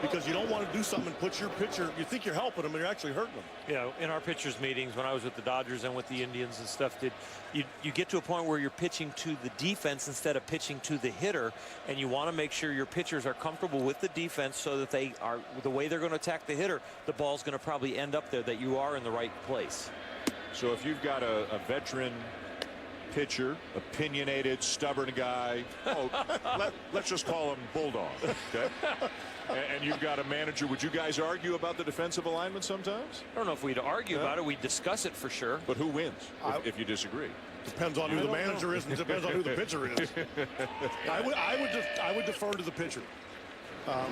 because you don't want to do something and put your pitcher, you think you're helping them and you're actually hurting them.
You know, in our pitchers meetings when I was with the Dodgers and with the Indians and stuff, you get to a point where you're pitching to the defense instead of pitching to the hitter, and you want to make sure your pitchers are comfortable with the defense so that they are, the way they're going to attack the hitter, the ball's going to probably end up there, that you are in the right place.
So if you've got a veteran pitcher, opinionated, stubborn guy, let's just call him Bulldog, okay? And you've got a manager, would you guys argue about the defensive alignment sometimes?
I don't know if we'd argue about it. We'd discuss it for sure.
But who wins if you disagree?
Depends on who the manager is and depends on who the pitcher is. I would defer to the pitcher.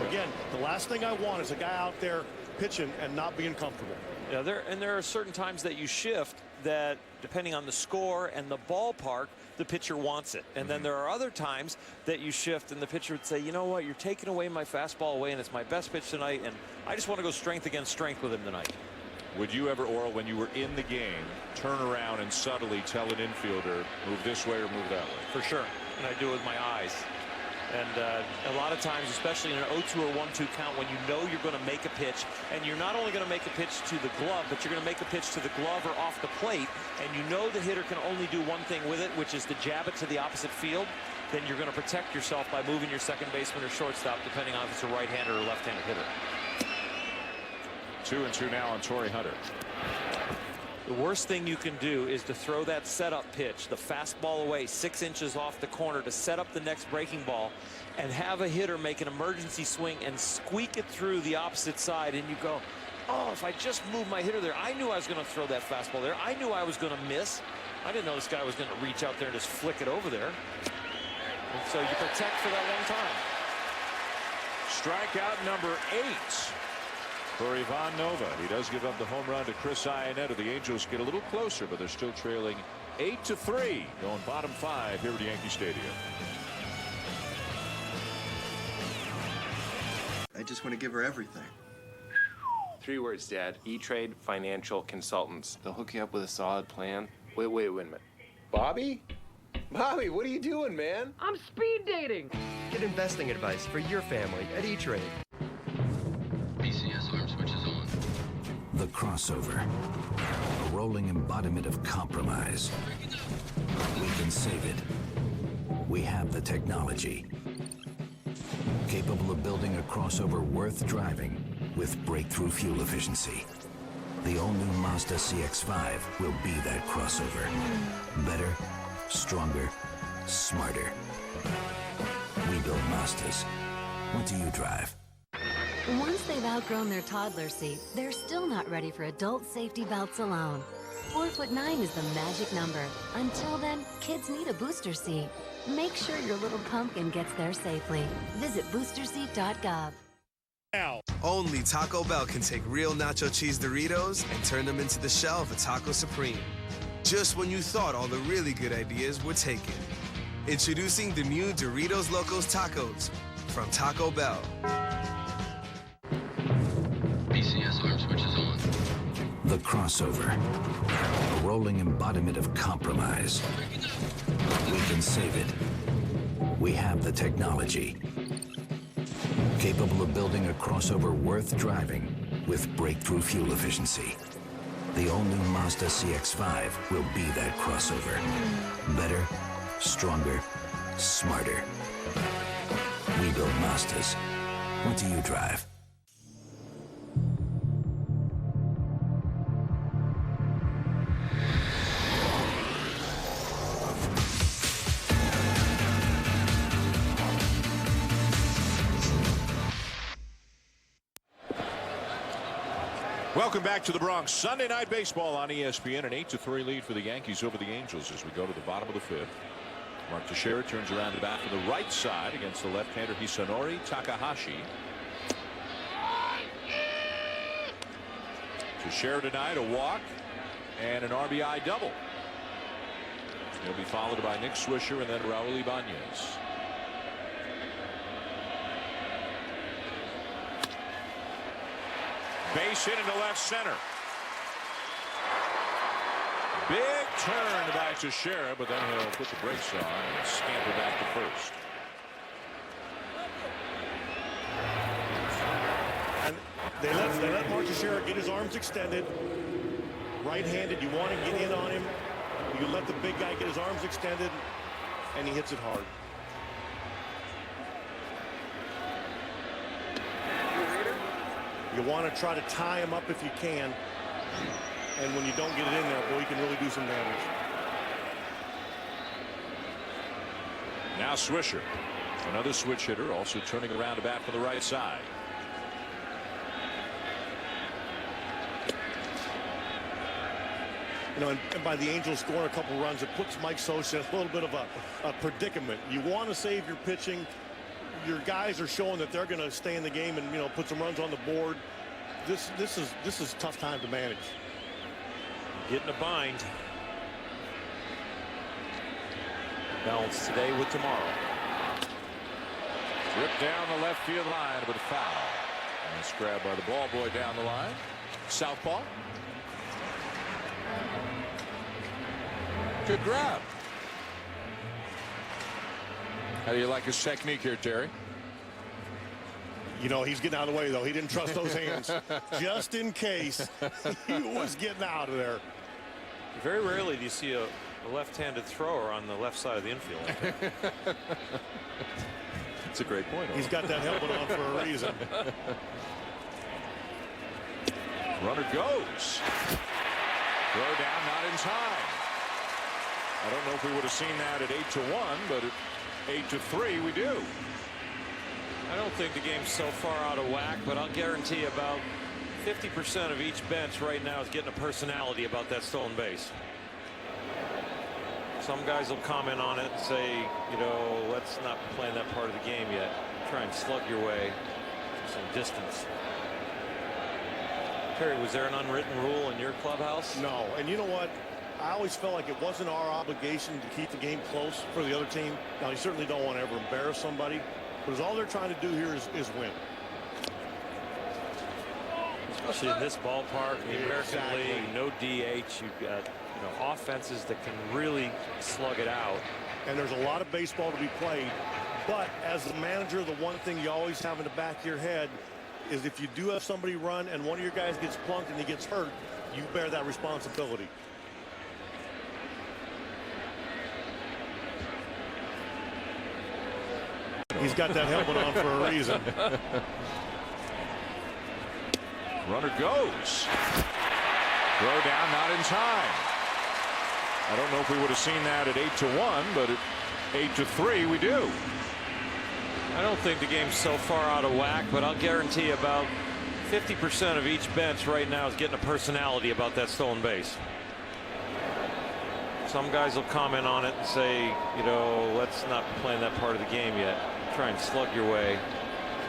Again, the last thing I want is a guy out there pitching and not being comfortable.
Yeah, there are certain times that you shift that, depending on the score and the ballpark, the pitcher wants it. And then there are other times that you shift and the pitcher would say, you know what, you're taking away my fastball away and it's my best pitch tonight, and I just want to go strength against strength with him tonight.
Would you ever, Oral, when you were in the game, turn around and subtly tell an infielder, move this way or move that way?
For sure. And I do it with my eyes. And a lot of times, especially in an 0-2 or 1-2 count, when you know you're going to make a pitch, and you're not only going to make a pitch to the glove, but you're going to make a pitch to the glove or off the plate, and you know the hitter can only do one thing with it, which is to jab it to the opposite field, then you're going to protect yourself by moving your second baseman or shortstop, depending on if it's a right-hander or left-handed hitter.
2-2 now on Torrey Hunter.
The worst thing you can do is to throw that setup pitch, the fastball away 6 inches off the corner to set up the next breaking ball, and have a hitter make an emergency swing and squeak it through the opposite side, and you go, oh, if I just moved my hitter there, I knew I was going to throw that fastball there. I knew I was going to miss. I didn't know this guy was going to reach out there and just flick it over there. And so you protect for that one time.
Strikeout number 8 for Ivan Nova. He does give up the home run to Chris Iannetta. The Angels get a little closer, but they're still trailing 8-3, going bottom 5 here at Yankee Stadium.
I just want to give her everything.
3 words, Dad. E-Trade Financial Consultants. They'll hook you up with a solid plan. Wait a minute. Bobby? Bobby, what are you doing, man?
I'm speed dating.
Get investing advice for your family at E-Trade.
BCS arm switches on. The Crossover. A rolling embodiment of compromise. We can save it. We have the technology. Capable of building a crossover worth driving with breakthrough fuel efficiency. The all-new Mazda CX-5 will be that crossover. Better, stronger, smarter. We build Mazdas. What do you drive?
Once they've outgrown their toddler seat, they're still not ready for adult safety belts alone. 4'9" is the magic number. Until then, kids need a booster seat. Make sure your little pumpkin gets there safely. Visit boosterseat.gov.
Now. Only Taco Bell can take real nacho cheese Doritos and turn them into the shell of a Taco Supreme. Just when you thought all the really good ideas were taken. Introducing the new Doritos Locos Tacos from Taco Bell.
BCS arm switches on. The Crossover. A rolling embodiment of compromise. We can save it. We have the technology. Capable of building a crossover worth driving with breakthrough fuel efficiency. The all-new Mazda CX-5 will be that crossover. Better, stronger, smarter. We build Mazdas. What do you drive?
Welcome back to the Bronx. Sunday Night Baseball on ESPN. An 8-3 lead for the Yankees over the Angels as we go to the bottom of the 5th. Mark Teixeira turns around to bat from the right side against the left-hander Hisanori Takahashi. Teixeira tonight, a walk and an RBI double. He'll be followed by Nick Swisher and then Raul Ibanez. Base hit into left center. Big turn by Teixeira, but then he'll put the brakes on and scamper back to first.
And they let Mark Teixeira get his arms extended. Right-handed, you want to get in on him. You let the big guy get his arms extended, and he hits it hard. You want to try to tie him up if you can. And when you don't get it in there, boy, you can really do some damage.
Now Swisher, another switch hitter, also turning around to bat for the right side.
You know, and by the Angels scoring a couple runs, it puts Mike Scioscia in a little bit of a predicament. You want to save your pitching. Your guys are showing that they're going to stay in the game and, you know, put some runs on the board. This is a tough time to manage.
Getting a bind. Balance today with tomorrow.
Ripped down the left field line, but a foul. And it's grabbed by the ball boy down the line. Southpaw. Good grab. How do you like his technique here, Terry?
You know, he's getting out of the way, though. He didn't trust those hands. Just in case he was getting out of there.
Very rarely do you see a left-handed thrower on the left side of the infield.
That's a great point.
He's got that helmet on for a reason.
Runner goes. Throw down, not in time. I don't know if we would have seen that at 8-1, but at 8-3, we do.
I don't think the game's so far out of whack, but I'll guarantee you about 50% of each bench right now is getting a personality about that stolen base. Some guys will comment on it and say, you know, let's not play in that part of the game yet. Try and slug your way to some distance. Terry, was there an unwritten rule in your clubhouse?
No, and you know what? I always felt like it wasn't our obligation to keep the game close for the other team. Now, you certainly don't want to ever embarrass somebody, but all they're trying to do here is win.
Especially in this ballpark, the American League, no DH. You've got offenses that can really slug it out.
And there's a lot of baseball to be played. But as the manager, the one thing you always have in the back of your head is if you do have somebody run and one of your guys gets plunked and he gets hurt, you bear that responsibility. He's got that helmet on for a reason.
Runner goes. Throw down, not in time. I don't know if we would have seen that at 8-1, but at 8-3, we do.
I don't think the game's so far out of whack, but I'll guarantee about 50% of each bench right now is getting a personality about that stolen base. Some guys will comment on it and say, let's not be playing that part of the game yet. Try and slug your way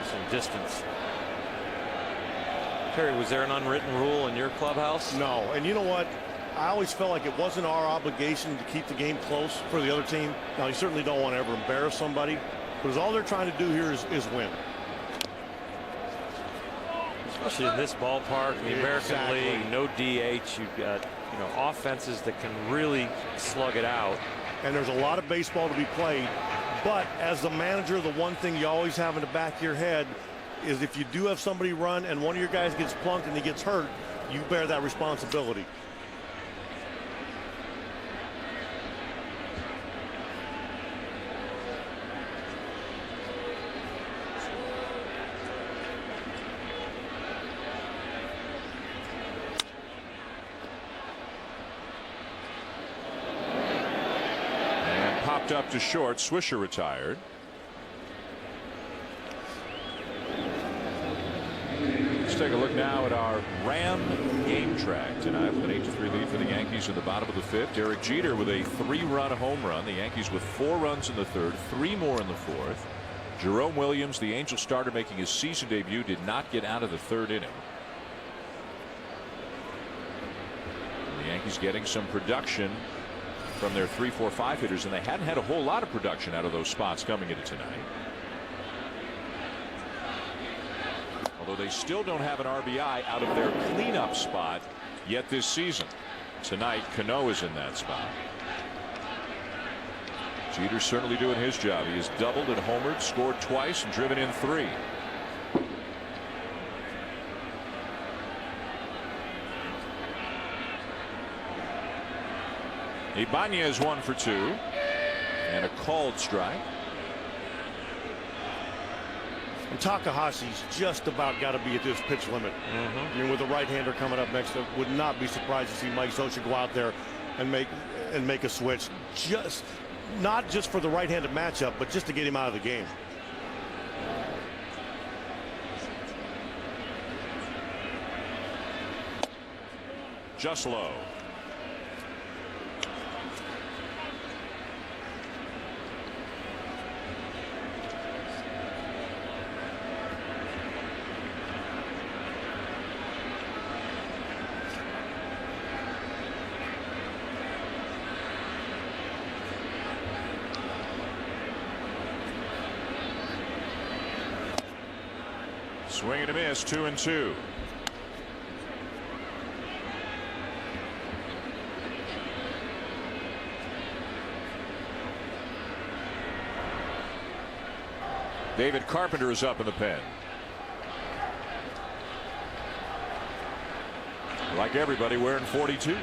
to some distance. Terry, was there an unwritten rule in your clubhouse?
No, and you know what? I always felt like it wasn't our obligation to keep the game close for the other team. Now, you certainly don't want to ever embarrass somebody, but all they're trying to do here is win.
Especially in this ballpark, the American League, no DH. You've got offenses that can really slug it out.
And there's a lot of baseball to be played. But as the manager, the one thing you always have in the back of your head is if you do have somebody run and one of your guys gets plunked and he gets hurt, you bear that responsibility.
Up to short. Swisher retired. Let's take a look now at our Ram game track tonight with an 8-3 lead for the Yankees in the bottom of the fifth. Derek Jeter with a 3-run home run. The Yankees with 4 runs in the third, 3 more in the fourth. Jerome Williams, the Angel starter making his season debut, did not get out of the third inning. The Yankees getting some production from their 3, 4, 5 hitters, and they hadn't had a whole lot of production out of those spots coming into tonight. Although they still don't have an RBI out of their cleanup spot yet this season. Tonight, Cano is in that spot. Jeter's certainly doing his job. He has doubled and homered, scored twice, and driven in 3. Ibanez 1 for 2 and a called strike.
And Takahashi's just about got to be at this pitch limit. I mean, with the right-hander coming up next, I would not be surprised to see Mike Scioscia go out there and make a switch. Not just for the right-handed matchup, but just to get him out of the game.
Just low. Swing and a miss, 2-2. David Carpenter is up in the pen. Like everybody, wearing 42.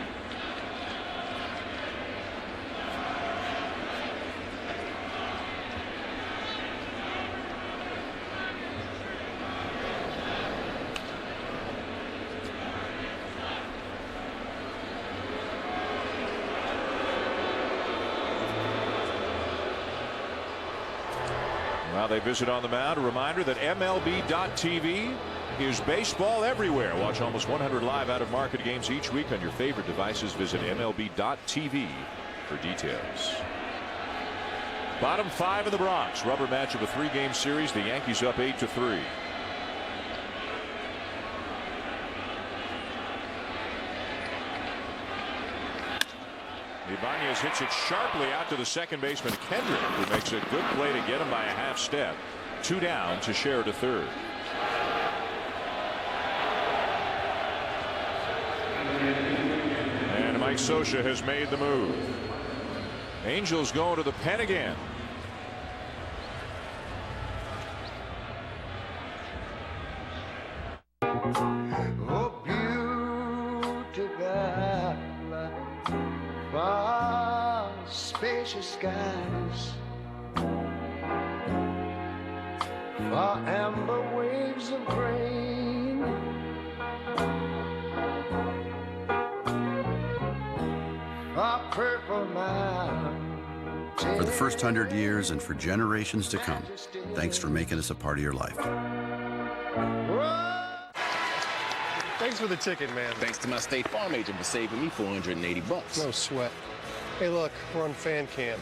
While they visit on the mound, a reminder that MLB.TV is baseball everywhere. Watch almost 100 live out-of-market games each week on your favorite devices. Visit MLB.TV for details. Bottom 5 in the Bronx. Rubber match of a 3-game series. The Yankees up 8-3. Ibanez hits it sharply out to the second baseman Kendrick, who makes a good play to get him by a half step. 2 down. Teixeira to third. And Mike Scioscia has made the move. Angels going to the pen again.
Oh, beautiful, far spacious skies, far amber waves of grain, far purple mountains.
For the first 100 years and for generations to come, thanks for making us a part of your life.
Thanks for the ticket, man.
Thanks to my State Farm agent for saving me $480.
No sweat. Hey, look, we're on fan cam.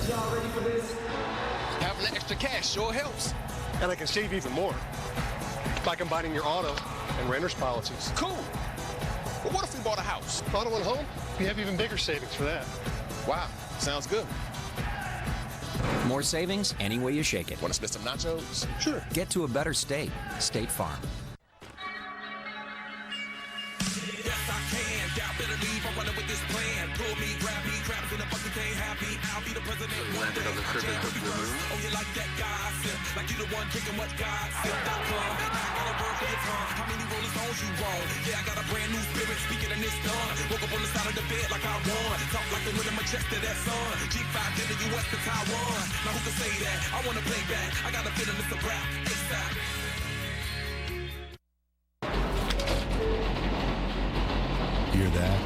Y'all ready for this?
Having the extra cash sure helps.
And I can save even more by combining your auto and renter's policies.
Cool. But what if we bought a house?
Auto and home? We have even bigger savings for that.
Wow, sounds good.
More savings any way you shake it.
Want to split some nachos?
Sure.
Get to a better state. State Farm.
Landed on the surface of the moon. Oh, you like that gossip? Like you the one drinking what God said. I got a word for your tongue. How many rolling stones you want? Yeah, I got a brand new spirit speaking and it's done. Woke up on the side of the bed like I won. Talk like the wind in my chest to that sun. G5 in the US to Taiwan. Now who can say that? I wanna play back. I got a feeling it's a rap. ASAP.
Hear that?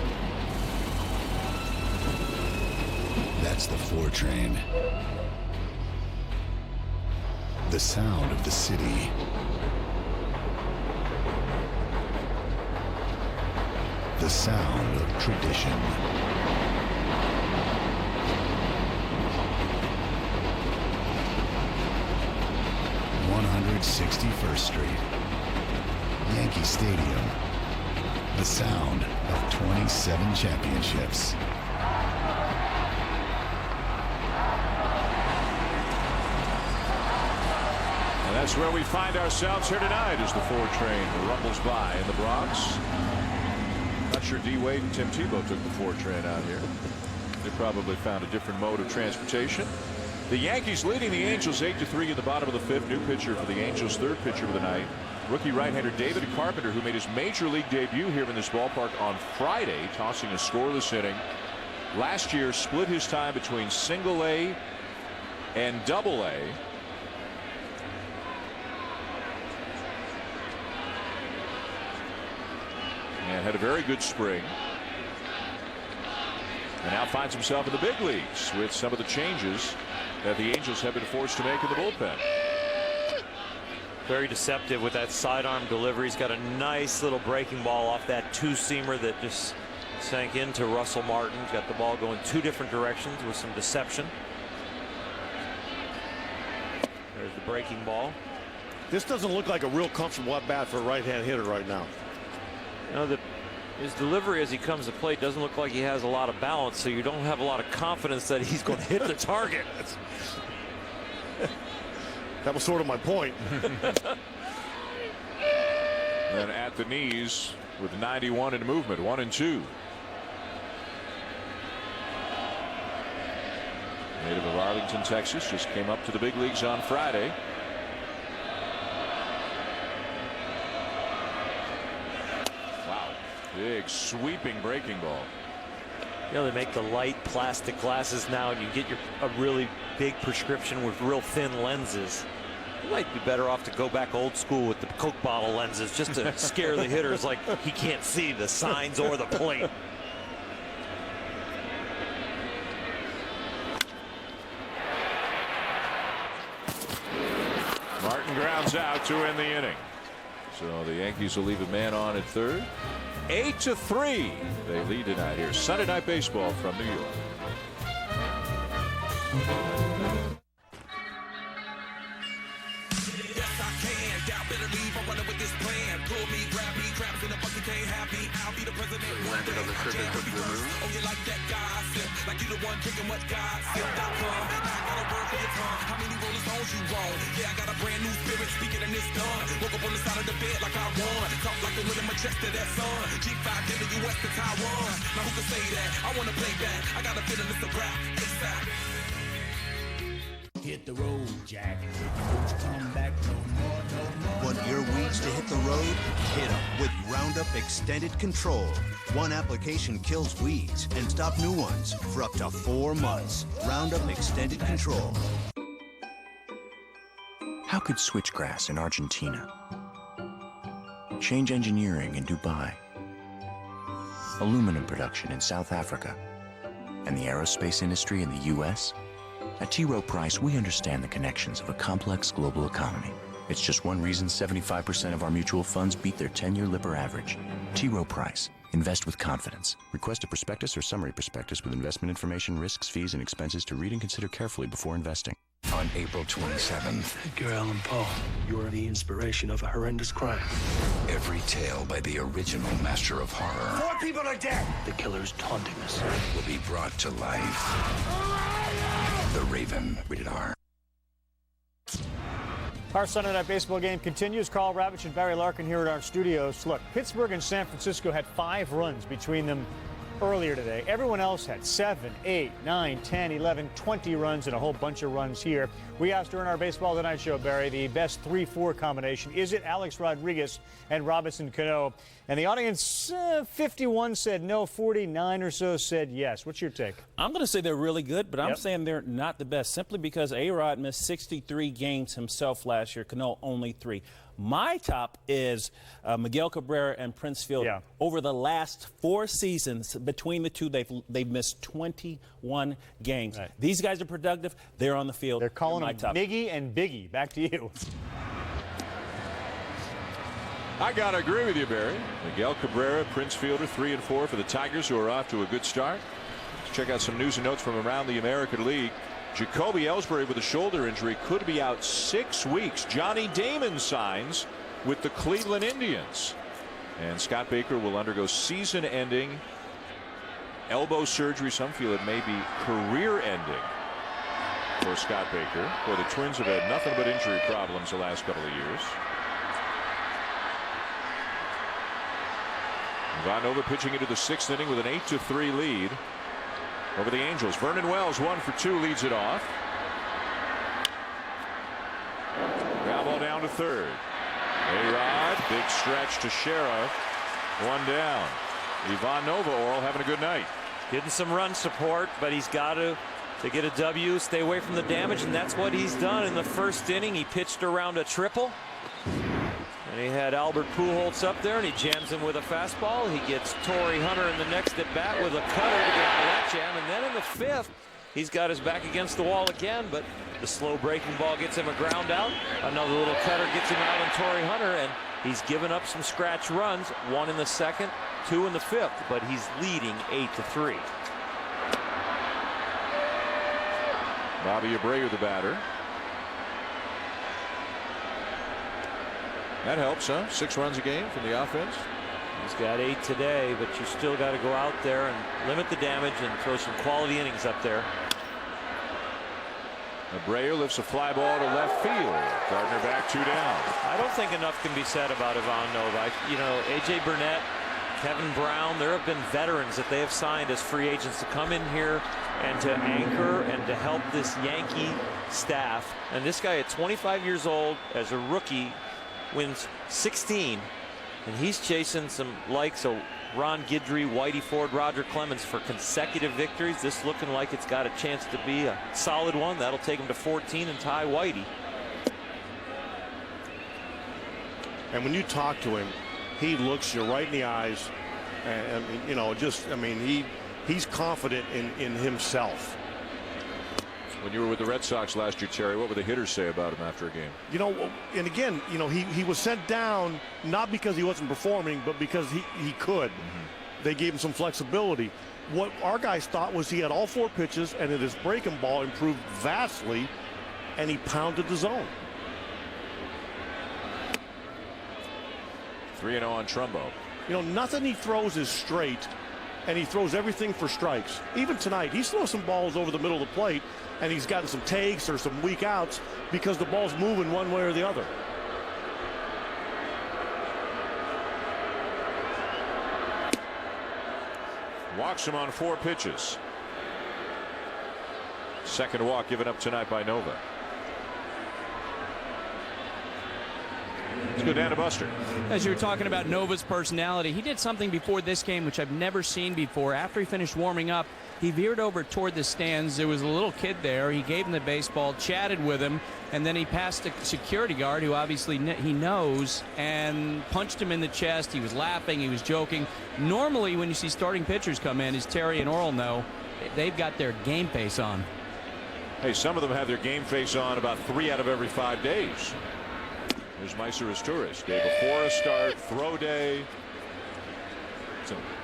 That's the 4 train. The sound of the city. The sound of tradition. (161st Street), Yankee Stadium. The sound of 27 championships.
And that's where we find ourselves here tonight as the 4 train rumbles by in the Bronx. Not sure D. Wade and Tim Tebow took the 4 train out here. They probably found a different mode of transportation. The Yankees leading the Angels 8-3 in the bottom of the 5th. New pitcher for the Angels, 3rd pitcher of the night. Rookie right-hander David Carpenter, who made his major league debut here in this ballpark on Friday, tossing a scoreless inning. Last year split his time between single A and double A. And had a very good spring. And now finds himself in the big leagues with some of the changes that the Angels have been forced to make in the bullpen.
Very deceptive with that sidearm delivery. He's got a nice little breaking ball off that 2-seamer that just sank into Russell Martin. He's got the ball going 2 different directions with some deception. There's the breaking ball.
This doesn't look like a real comfortable at bat for a right-hand hitter right now.
You know, his delivery as he comes to plate doesn't look like he has a lot of balance, so you don't have a lot of confidence that he's going to hit the target.
That was sort of my point.
Then at the knees with 91 in movement, 1-2. Native of Arlington, Texas, just came up to the big leagues on Friday. Wow, big sweeping breaking ball.
You know, they make the light plastic glasses now, and you get a really big prescription with real thin lenses. You might be better off to go back old school with the Coke bottle lenses just to scare the hitters like he can't see the signs or the plate.
Martin grounds out to end the inning. So the Yankees will leave a man on at 3rd. 8-3 they lead tonight here. Sunday Night Baseball from New York.
Yes, I can. Doubt better leave. I'm running with this plan. Pull me, grab me, traps in a bucket, can't have Landed on the surface of the moon. Oh, you like that guy? I feel like you the one kicking what God feel. I got a word for your tongue. How many rolling stones you wrong? Yeah, I got a brand new spirit speaking and it's done. Woke up on the side of the bed like I won. Talk like the wind in my chest to that sun. G5 giving you US to Taiwan. Now who can say that? I wanna play back. I got a feeling it's a rap. ASAP.
Hit the road, Jack. Don't come back no more, no more.
Want your weeds to hit the road? Hit them with Roundup Extended Control. One application kills weeds and stop new ones for up to 4 months. Roundup Extended Control.
How could switchgrass in Argentina change engineering in Dubai, aluminum production in South Africa, and the aerospace industry in the U.S.? At T. Rowe Price, we understand the connections of a complex global economy. It's just one reason 75% of our mutual funds beat their 10-year Lipper average. T. Rowe Price. Invest with confidence. Request a prospectus or summary prospectus with investment information, risks, fees, and expenses to read and consider carefully before investing.
On April 27th,
Edgar Allan Poe, you're the inspiration of a horrendous crime.
every tale by the original master of horror
4 people are dead. The killer's taunting us.
will be brought to life. The Raven, rated R.
Our Sunday Night Baseball game continues. Carl Ravitch and Barry Larkin here at our studios. Look, Pittsburgh and San Francisco had 5 runs between them earlier today. Everyone else had 7, 8, 9, 10, 11, 20 runs and a whole bunch of runs here. We asked during our Baseball Tonight show, Barry, the best 3-4 combination. Is it Alex Rodriguez and Robinson Cano? And the audience, 51 said no, 49 or so said yes. What's your take?
I'm going to say they're really good, but I'm saying they're not the best simply because A-Rod missed 63 games himself last year. Cano only 3. My top is Miguel Cabrera and Prince Fielder. Over the last 4 seasons, between the two, they've missed 21 games.
Right.
These guys are productive. They're on the field.
They're calling
my
them
top.
Miggy and Biggie. Back to you.
I got to agree with you, Barry. Miguel Cabrera, Prince Fielder, 3 and 4 for the Tigers, who are off to a good start. Let's check out some news and notes from around the American League. Jacoby Ellsbury with a shoulder injury could be out 6 weeks. Johnny Damon signs with the Cleveland Indians. And Scott Baker will undergo season-ending elbow surgery. Some feel it may be career-ending for Scott Baker. Well, the Twins have had nothing but injury problems the last couple of years. Ivan Nova pitching into the 6th inning with an 8-3 lead over the Angels. Vernon Wells 1 for 2 leads it off. Ground ball down to third. A-Rod, big stretch to Sheriff. 1 down. Ivan Nova, Oral, having a good night.
Getting some run support, but he's got to get a W, stay away from the damage, and that's what he's done in the first inning. He pitched around a triple. And he had Albert Pujols up there, and he jams him with a fastball. He gets Torrey Hunter in the next at bat with a cutter to get out of that jam. And then in the 5th, he's got his back against the wall again, but the slow breaking ball gets him a ground out. Another little cutter gets him out on Torrey Hunter, and he's given up some scratch runs. 1 in the 2nd, 2 in the 5th, but he's leading 8-3.
Bobby Abreu, the batter. That helps, huh? 6 runs a game from the offense.
He's got 8 today, but you still got to go out there and limit the damage and throw some quality innings up there.
Abreu lifts a fly ball to left field. Gardner back 2 down.
I don't think enough can be said about Ivan Nova. You know, A.J. Burnett, Kevin Brown, there have been veterans that they have signed as free agents to come in here and to anchor and to help this Yankee staff. And this guy at 25 years old as a rookie wins 16, and he's chasing some likes of Ron Guidry, Whitey Ford, Roger Clemens for consecutive victories. This looking like it's got a chance to be a solid one. That'll take him to 14 and tie Whitey.
And when you talk to him, he looks you right in the eyes, and you know, just he's confident in himself.
When you were with the Red Sox last year, Terry, what would the hitters say about him after a game?
You know, and again, you know, he was sent down not because he wasn't performing, but because he could. They gave him some flexibility. What our guys thought was he had all 4 pitches, and that his breaking ball improved vastly, and he pounded the zone.
3-0 on Trumbo.
You know, nothing he throws is straight, and he throws everything for strikes. Even tonight, he's thrown some balls over the middle of the plate, and he's gotten some takes or some weak outs because the ball's moving one way or the other.
Walks him on 4 pitches. Second walk given up tonight by Nova. Let's go down to Buster.
As you were talking about Nova's personality, he did something before this game which I've never seen before. After he finished warming up, he veered over toward the stands. There was a little kid there. He gave him the baseball, chatted with him, and then he passed a security guard who obviously he knows and punched him in the chest. He was laughing. He was joking. Normally, when you see starting pitchers come in, as Terry and Oral know, they've got their game face on.
Hey, some of them have their game face on about 3 out of every 5 days. There's Meiser Izturis. Day before a start, throw day.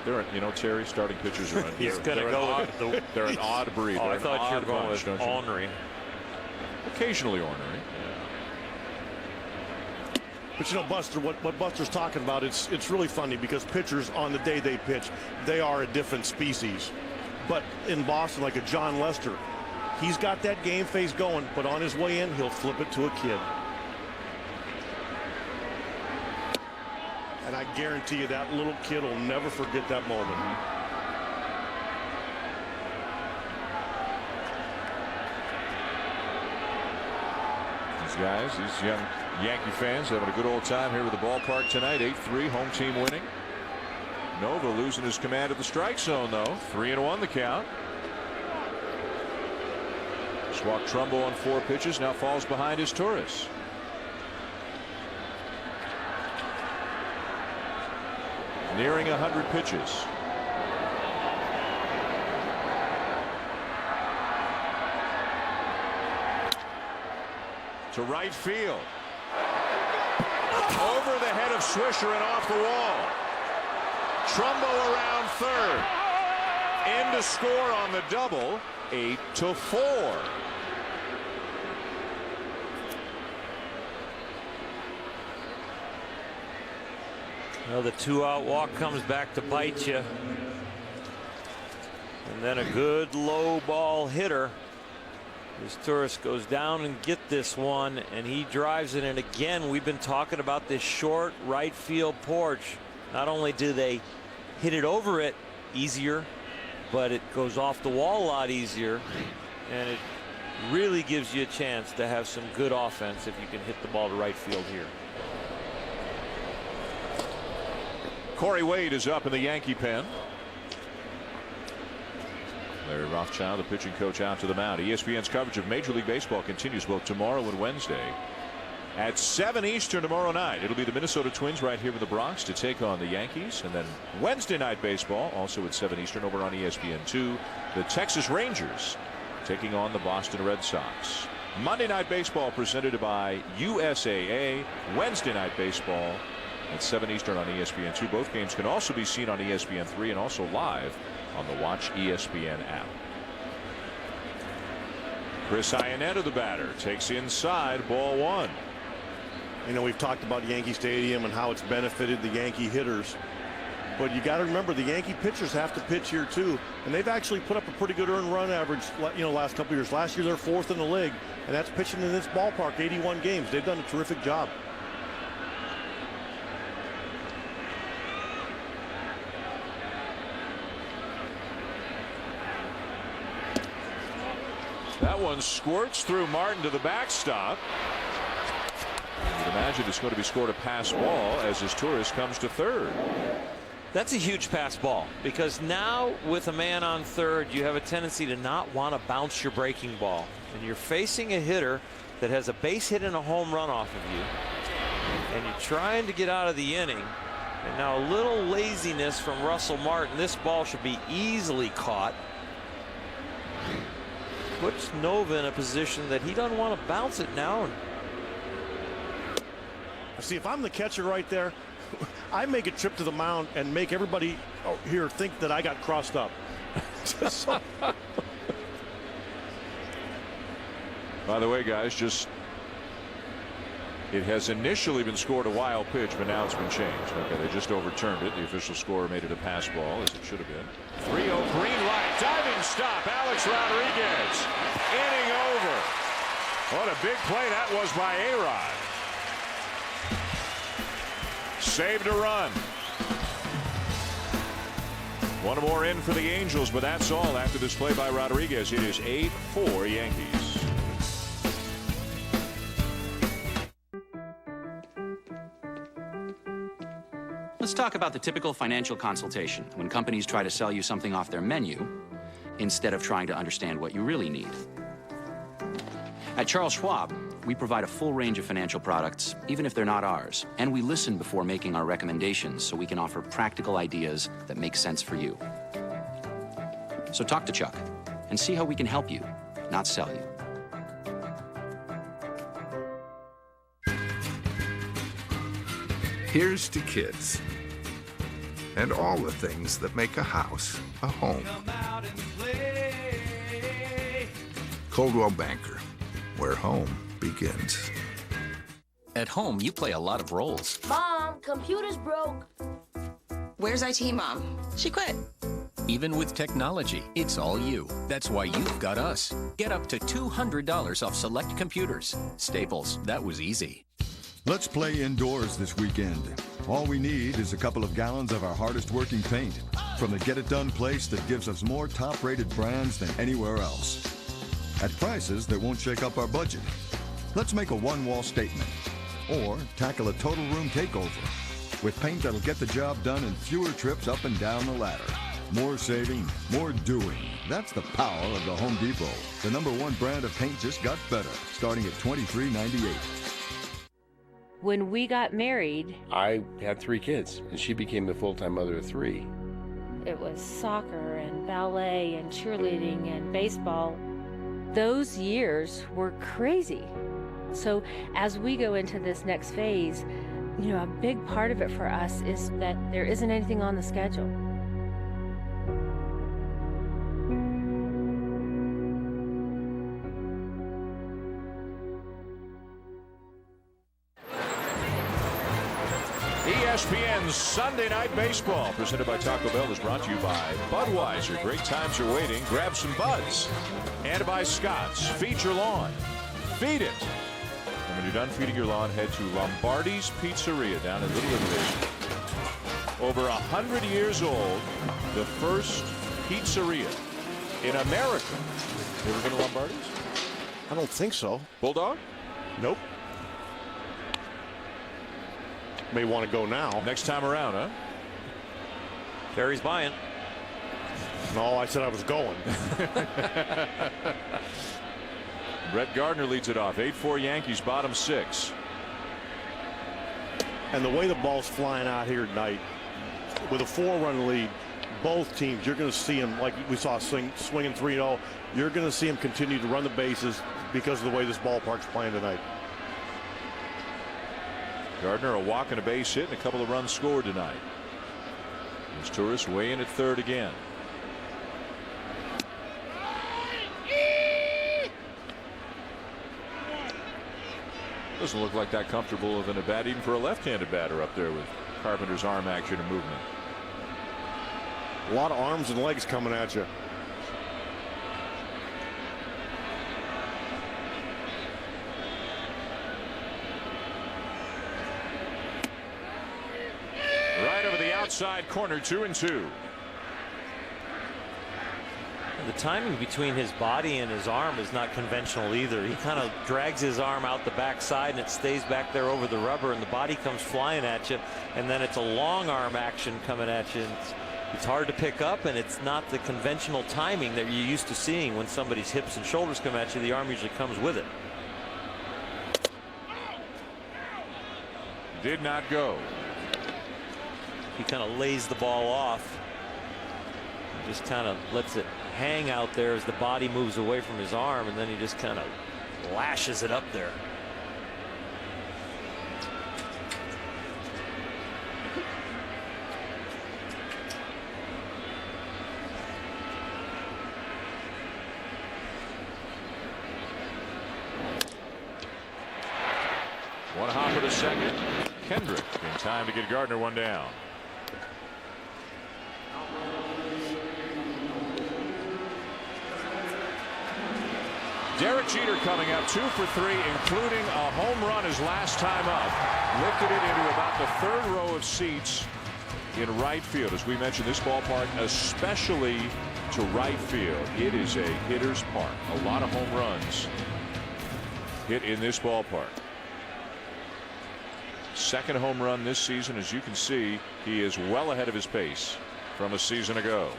They're, you know, Terry, starting pitchers are
He's going to go with the...
They're an odd breed.
Oh, I thought you were going with ornery.
Occasionally ornery.
But you know, Buster, what Buster's talking about, it's really funny because pitchers on the day they pitch, they are a different species. But in Boston, like a John Lester, he's got that game face going, but on his way in, he'll flip it to a kid. And I guarantee you that little kid will never forget that moment.
These guys, these young Yankee fans having a good old time here with the ballpark tonight. 8-3, home team winning. Nova losing his command of the strike zone, though. 3-1 the count. Just walked Trumbo on 4 pitches, now falls behind Izturis. Nearing 100 pitches. To right field. Over the head of Swisher and off the wall. Trumbo around third. In to score on the double. 8-4.
Well, the 2-out walk comes back to bite you. And then a good low ball hitter. Izturis goes down and get this one, and he drives it. And again, we've been talking about this short right field porch. Not only do they hit it over it easier, but it goes off the wall a lot easier. And it really gives you a chance to have some good offense if you can hit the ball to right field here.
Corey Wade is up in the Yankee pen. Larry Rothschild, the pitching coach, out to the mound. ESPN's coverage of Major League Baseball continues both tomorrow and Wednesday. At 7 Eastern tomorrow night, it'll be the Minnesota Twins right here in the Bronx to take on the Yankees. And then Wednesday night baseball, also at 7 Eastern over on ESPN2, the Texas Rangers taking on the Boston Red Sox. Monday night baseball presented by USAA. Wednesday night baseball at 7 Eastern on ESPN2. Both games can also be seen on ESPN3 and also live on the Watch ESPN app. Chris Iannetta, the batter, takes inside, ball 1.
You know, we've talked about Yankee Stadium and how it's benefited the Yankee hitters. But you got to remember, the Yankee pitchers have to pitch here too, and they've actually put up a pretty good earned run average, you know, last couple of years. Last year they're 4th in the league, and that's pitching in this ballpark, 81 games. They've done a terrific job.
That one squirts through Martin to the backstop. You'd imagine it's going to be scored a pass ball as Izturis comes to third.
That's a huge pass ball, because now with a man on third, you have a tendency to not want to bounce your breaking ball. And you're facing a hitter that has a base hit and a home run off of you. And you're trying to get out of the inning. And now a little laziness from Russell Martin. This ball should be easily caught. Puts Nova in a position that he doesn't want to bounce it now.
See, if I'm the catcher right there, I make a trip to the mound and make everybody here think that I got crossed up.
By the way, guys, just It has initially been scored a wild pitch, but now it's been changed. Okay, they just overturned it. The official score made it a pass ball, as it should have been. 3-0 green light. Diving stop. Alex Rodriguez. Inning over. What a big play that was by A-Rod. Saved a run. One more in for the Angels, but that's all after this play by Rodriguez. It is 8-4 Yankees.
Let's talk about the typical financial consultation when companies try to sell you something off their menu instead of trying to understand what you really need. At Charles Schwab, we provide a full range of financial products, even if they're not ours, and we listen before making our recommendations so we can offer practical ideas that make sense for you. So talk to Chuck and see how we can help you, not sell you.
Here's to kids and all the things that make a house a home. Coldwell Banker, where home begins.
At home, you play a lot of roles.
Mom, computer's broke.
Where's IT, Mom? She quit.
Even with technology, it's all you. That's why you've got us. Get up to $200 off select computers. Staples, that was easy.
Let's play indoors this weekend. All we need is a couple of gallons of our hardest working paint from the Get It Done place that gives us more top-rated brands than anywhere else. At prices that won't shake up our budget. Let's make a one-wall statement or tackle a total room takeover with paint that'll get the job done in fewer trips up and down the ladder. More saving, more doing. That's the power of the Home Depot. The #1 brand of paint just got better, starting at $23.98.
When we got married,
I had 3 kids, and she became the full-time mother of 3.
it was soccer and ballet and cheerleading and baseball. Those years were crazy. So as we go into this next phase, you know, a big part of it for us is that there isn't anything on the schedule.
ESPN's Sunday Night Baseball, presented by Taco Bell, is brought to you by Budweiser. Great times are waiting. Grab some buds. And by Scott's. Feed your lawn. Feed it. And when you're done feeding your lawn, head to Lombardi's Pizzeria down in Little Italy. Over 100 years old, the first pizzeria in America. You ever been to Lombardi's?
I don't think so.
Bulldog?
Nope. May want to go now.
Next time around, huh?
Terry's buying.
No, I said I was going.
Brett Gardner leads it off. 8-4 Yankees, bottom 6.
And the way the ball's flying out here tonight, with a 4-run lead, both teams, you're going to see them, like we saw swinging 3-0, you're going to see them continue to run the bases because of the way this ballpark's playing tonight.
Gardner, a walk and a base hit and a couple of runs scored tonight. As Torres way in at third again. Doesn't look like that comfortable of an at bat even for a left-handed batter up there with Carpenter's arm action and movement.
A lot of arms and legs coming at you.
Right over the outside corner, 2-2.
The timing between his body and his arm is not conventional either. He kind of drags his arm out the backside and it stays back there over the rubber and the body comes flying at you, and then it's a long arm action coming at you. It's hard to pick up, and it's not the conventional timing that you're used to seeing. When somebody's hips and shoulders come at you, the arm usually comes with it.
Did not go.
He kind of lays the ball off. Just kind of lets it hang out there as the body moves away from his arm, and then he just kind of lashes it up there.
One hop to second. Kendrick in time to get Gardner one down. Derek Jeter coming up 2 for 3, including a home run his last time up. Lifted it into about the third row of seats in right field. As we mentioned, this ballpark, especially to right field, it is a hitter's park. A lot of home runs hit in this ballpark. Second home run this season. As you can see, he is well ahead of his pace from a season ago.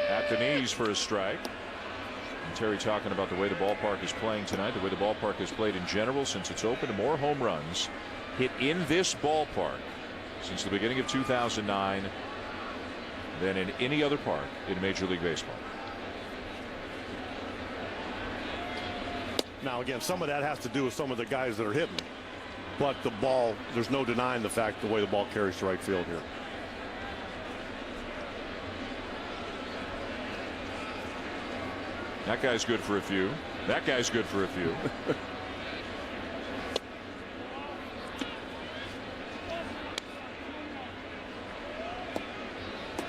At the knees for a strike. And Terry talking about the way the ballpark is playing tonight, the way the ballpark has played in general since it's opened. More home runs hit in this ballpark since the beginning of 2009 than in any other park in Major League Baseball.
Now again, some of that has to do with some of the guys that are hitting, but the ball, there's no denying the fact the way the ball carries to right field here.
That guy's good for a few. That guy's good for a few.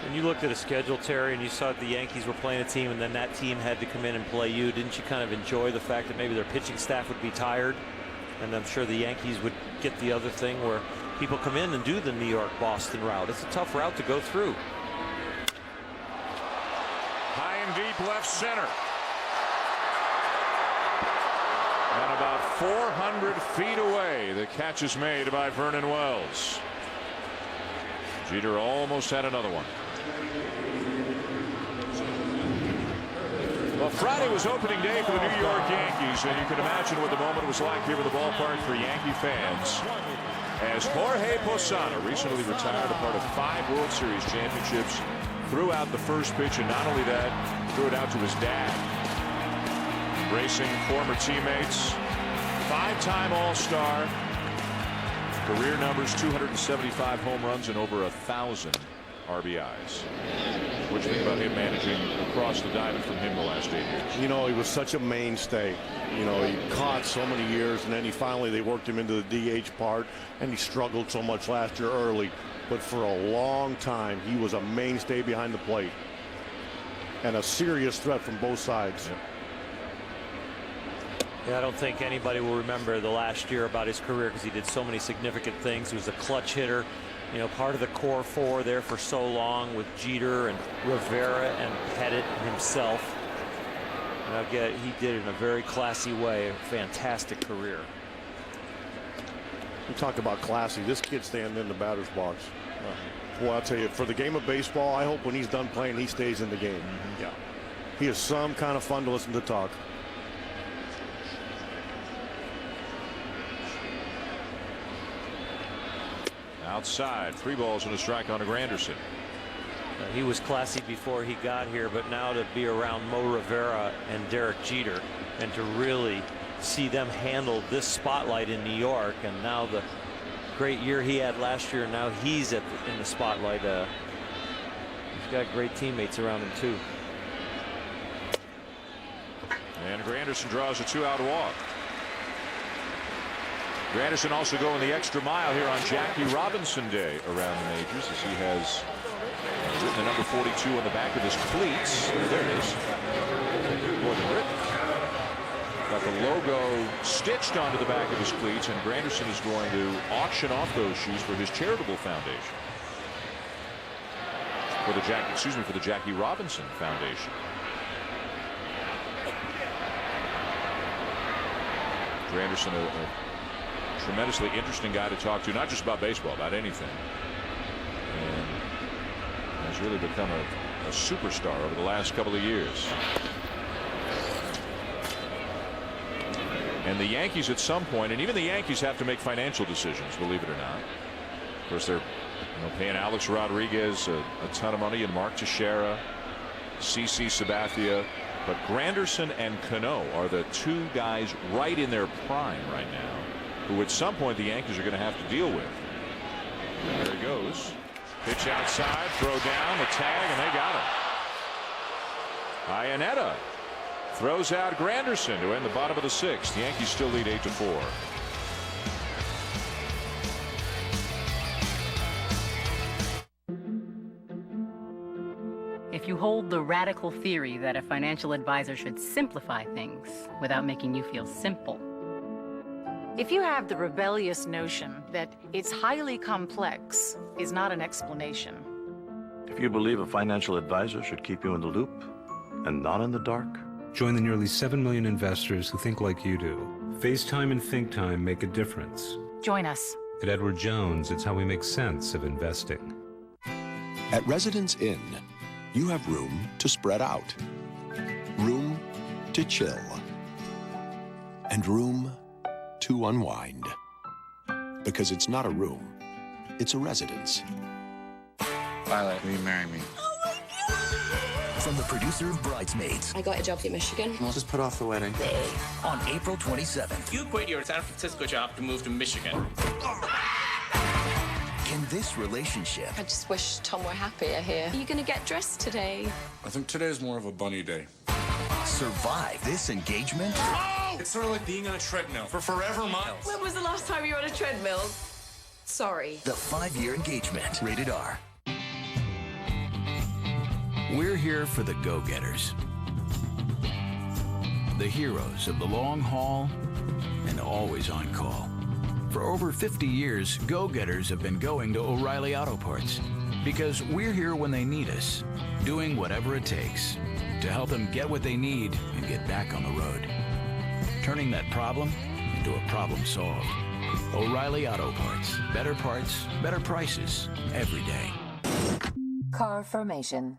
When you looked at a schedule, Terry, and you saw the Yankees were playing a team and then that team had to come in and play you, didn't you kind of enjoy the fact that maybe their pitching staff would be tired? And I'm sure the Yankees would get the other thing where people come in and do the New York-Boston route. It's a tough route to go through.
High and deep left center. And about 400 feet away, the catch is made by Vernon Wells. Jeter almost had another one. Well, Friday was opening day for the New York Yankees, and you can imagine what the moment was like here in the ballpark for Yankee fans as Jorge Posada, recently retired, a part of 5 World Series championships, threw out the first pitch, and not only that, threw it out to his dad. Racing former teammates, 5-time All-Star, career numbers 275 home runs and over 1,000 RBIs. What do you think about him managing across the diamond from him the last 8 years?
You know, he was such a mainstay. You know, he caught so many years, and then they worked him into the DH part, and he struggled so much last year early. But for a long time, he was a mainstay behind the plate and a serious threat from both sides.
Yep.
Yeah, I don't think anybody will remember the last year about his career because he did so many significant things. He was a clutch hitter, you know, part of the core 4 there for so long with Jeter and Rivera and Pettit himself. And again, he did it in a very classy way. A fantastic career.
You talk about classy. This kid standing in the batter's box. Well, I'll tell you, for the game of baseball, I hope when he's done playing, he stays in the game.
Mm-hmm.
Yeah, he is some kind of fun to listen to talk.
Outside, 3 balls and a strike on to Granderson.
He was classy before he got here, but now to be around Mo Rivera and Derek Jeter and to really see them handle this spotlight in New York, and now the great year he had last year, now he's in the spotlight. He's got great teammates around him too.
And Granderson draws a 2-out walk. Granderson also going the extra mile here on Jackie Robinson Day around the majors, as he has written the number 42 on the back of his cleats. There it is. More than written. Got the logo stitched onto the back of his cleats, and Granderson is going to auction off those shoes for his charitable foundation. For the Jackie Robinson Foundation. Granderson, a tremendously interesting guy to talk to, not just about baseball, about anything, and has really become a superstar over the last couple of years. And the Yankees at some point, and even the Yankees have to make financial decisions, believe it or not. Of course, they're paying Alex Rodriguez a ton of money, and Mark Teixeira, CC Sabathia, but Granderson and Cano are the 2 guys right in their prime right now, who at some point the Yankees are going to have to deal with. And there he goes. Pitch outside, throw down, the tag, and they got him. Iannetta throws out Granderson to end the bottom of the 6th. The Yankees still lead 8-4.
If you hold the radical theory that a financial advisor should simplify things without making you feel simple.
If you have the rebellious notion that it's highly complex is not an explanation.
If you believe a financial advisor should keep you in the loop and not in the dark.
Join the nearly 7 million investors who think like you do. FaceTime and Think Time make a difference.
Join us.
At Edward Jones, it's how we make sense of investing.
At Residence Inn, you have room to spread out, room to chill, and room to unwind. Because it's not a room, it's a residence.
Violet, will you marry me?
From the producer of Bridesmaids.
I got a job in Michigan.
We'll just put off the wedding.
On April 27th.
You quit your San Francisco job to move to Michigan.
Can this relationship...
I just wish Tom were happier here. Are you going to get dressed today?
I think today's more of a bunny day.
survive this engagement?
Oh! It's sort of like being on a treadmill for forever miles.
When was the last time you were on a treadmill? Sorry.
The 5-year engagement. Rated R. We're here for the go-getters. The heroes of the long haul and always on call. For over 50 years, go-getters have been going to O'Reilly Auto Parts because we're here when they need us, doing whatever it takes to help them get what they need and get back on the road. Turning that problem into a problem solved. O'Reilly Auto Parts. Better prices every day.
Car formation.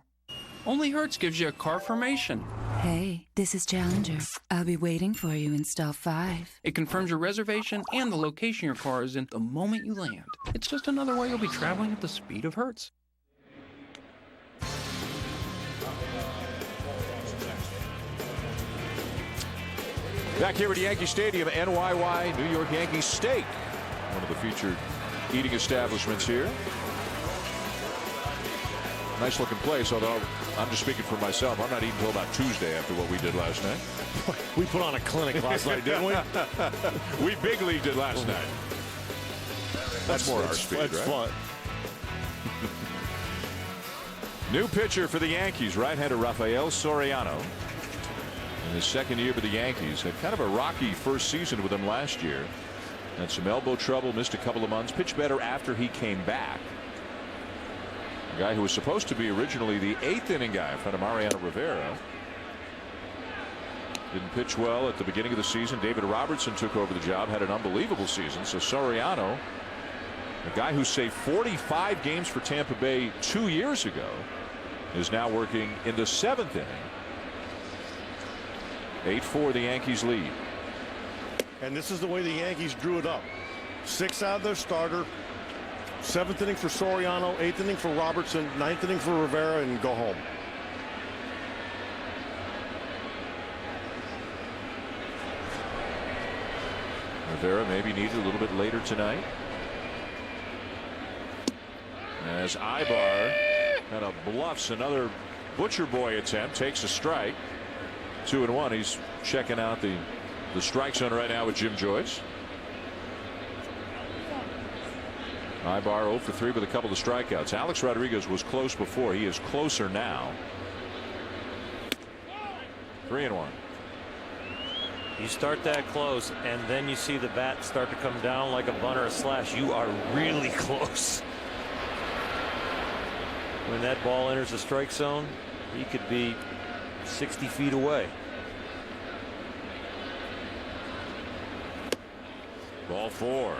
Only Hertz gives you a car formation.
Hey, this is Challenger. I'll be waiting for you in stall 5.
It confirms your reservation and the location your car is in the moment you land. It's just another way you'll be traveling at the speed of Hertz.
Back here at Yankee Stadium, NYY, New York Yankees Steak, one of the featured eating establishments here. Nice looking place, although I'm just speaking for myself. I'm not eating until about Tuesday after what we did last night.
We put on a clinic last night, didn't we?
We big leagued it last night. That's more our speed,
that's
right?
Fun.
New pitcher for the Yankees, right-hander Rafael Soriano. In his second year with the Yankees, had kind of a rocky first season with him last year. Had some elbow trouble, missed a couple of months, pitched better after he came back. A guy who was supposed to be originally the 8th inning guy in front of Mariano Rivera. Didn't pitch well at the beginning of the season. David Robertson took over the job, had an unbelievable season. So Soriano, a guy who saved 45 games for Tampa Bay 2 years ago, is now working in the 7th inning. 8-4 the Yankees lead.
And this is the way the Yankees drew it up. 6 out of their starter. 7th inning for Soriano, 8th inning for Robertson, 9th inning for Rivera, and go home.
Rivera maybe needed a little bit later tonight. As Ibar kind of bluffs another Butcher Boy attempt, takes a strike. 2-1. He's checking out the strike zone right now with Jim Joyce. Ibar 0 for 3 with a couple of strikeouts. Alex Rodriguez was close before. He is closer now. 3-1.
You start that close and then you see the bat start to come down like a bunt or a slash. You are really close. When that ball enters the strike zone, he could be 60 feet away.
Ball 4.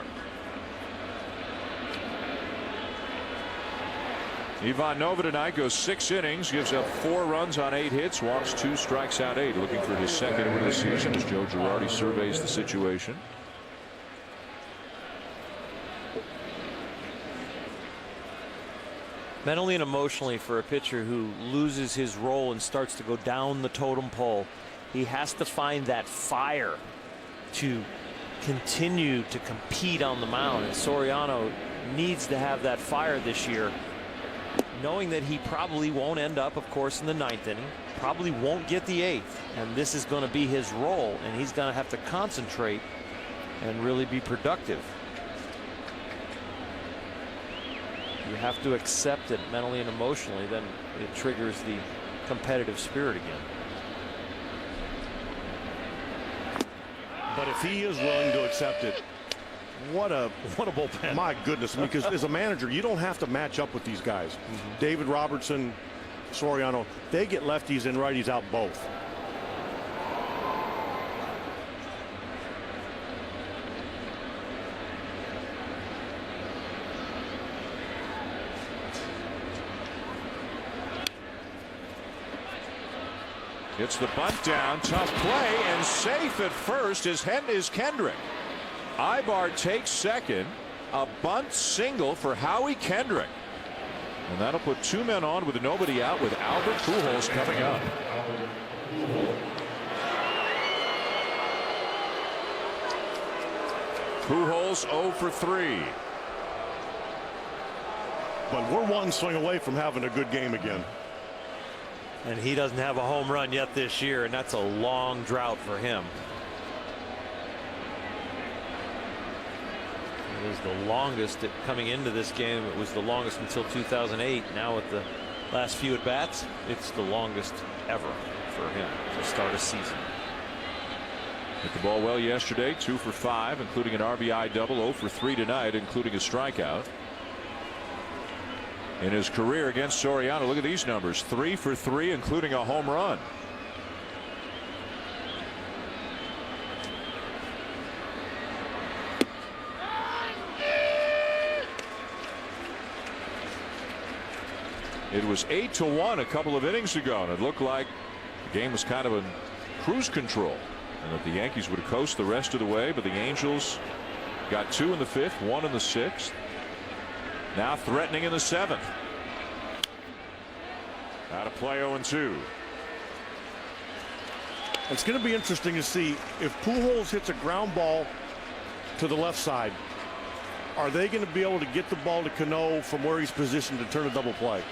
Ivan Nova tonight goes 6 innings, gives up 4 runs on 8 hits, walks 2, strikes out 8, looking for his second win of the season as Joe Girardi surveys the situation.
Mentally and emotionally, for a pitcher who loses his role and starts to go down the totem pole, he has to find that fire to continue to compete on the mound. And Soriano needs to have that fire this year. knowing that he probably won't end up, of course, in the 9th inning, probably won't get the 8th, and this is going to be his role, and he's going to have to concentrate and really be productive. You have to accept it mentally and emotionally, then it triggers the competitive spirit again.
But if he is willing to accept it, what a bullpen. My goodness, because as a manager, you don't have to match up with these guys. David Robertson, Soriano, they get lefties and righties out both.
It's the bunt down, tough play, and safe at first is Kendrick. Ibar takes second, a bunt single for Howie Kendrick. And that'll put 2 men on with nobody out, with Albert Pujols coming up. Pujols 0 for 3.
But we're one swing away from having a good game again.
And he doesn't have a home run yet this year, and that's a long drought for him. It was the longest coming into this game. It was the longest until 2008. Now with the last few at bats, it's the longest ever for him to start a season.
Hit the ball well yesterday, 2 for 5, including an RBI double, 0 for 3 tonight, including a strikeout. In his career against Soriano, look at these numbers, 3 for 3, including a home run. It was 8-1 a couple of innings ago, and it looked like the game was kind of in cruise control, and that the Yankees would coast the rest of the way, but the Angels got 2 in the 5th, 1 in the 6th. Now threatening in the 7th. Out of play 0-2.
It's going to be interesting to see if Pujols hits a ground ball to the left side. Are they going to be able to get the ball to Cano from where he's positioned to turn a double play?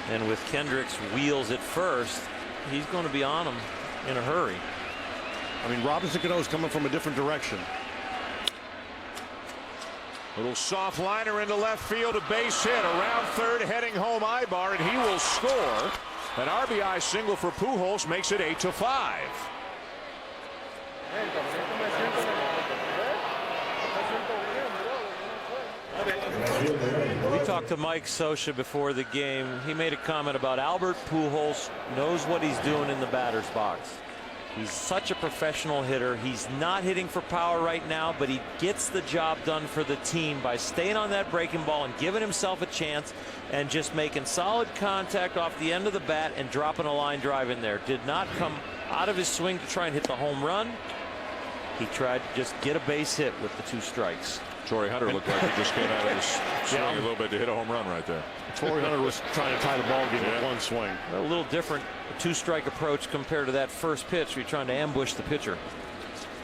And with Kendrick's wheels at first, he's going to be on him in a hurry.
I mean, Robinson Cano is coming from a different direction.
Little soft liner into left field, a base hit around third, heading home Ibar, and he will score. An RBI single for Pujols makes it 8-5.
We talked to Mike Scioscia before the game. He made a comment about Albert Pujols knows what he's doing in the batter's box. He's such a professional hitter. He's not hitting for power right now, but he gets the job done for the team by staying on that breaking ball and giving himself a chance and just making solid contact off the end of the bat and dropping a line drive in there. Did not come out of his swing to try and hit the home run. He tried to just get a base hit with the 2 strikes.
Torrey Hunter looked like he just came out of his swing a little bit to hit a home run right there.
Torrey Hunter was trying to tie the ball game with 1 swing.
A little different 2-strike approach compared to that first pitch. You're trying to ambush the pitcher.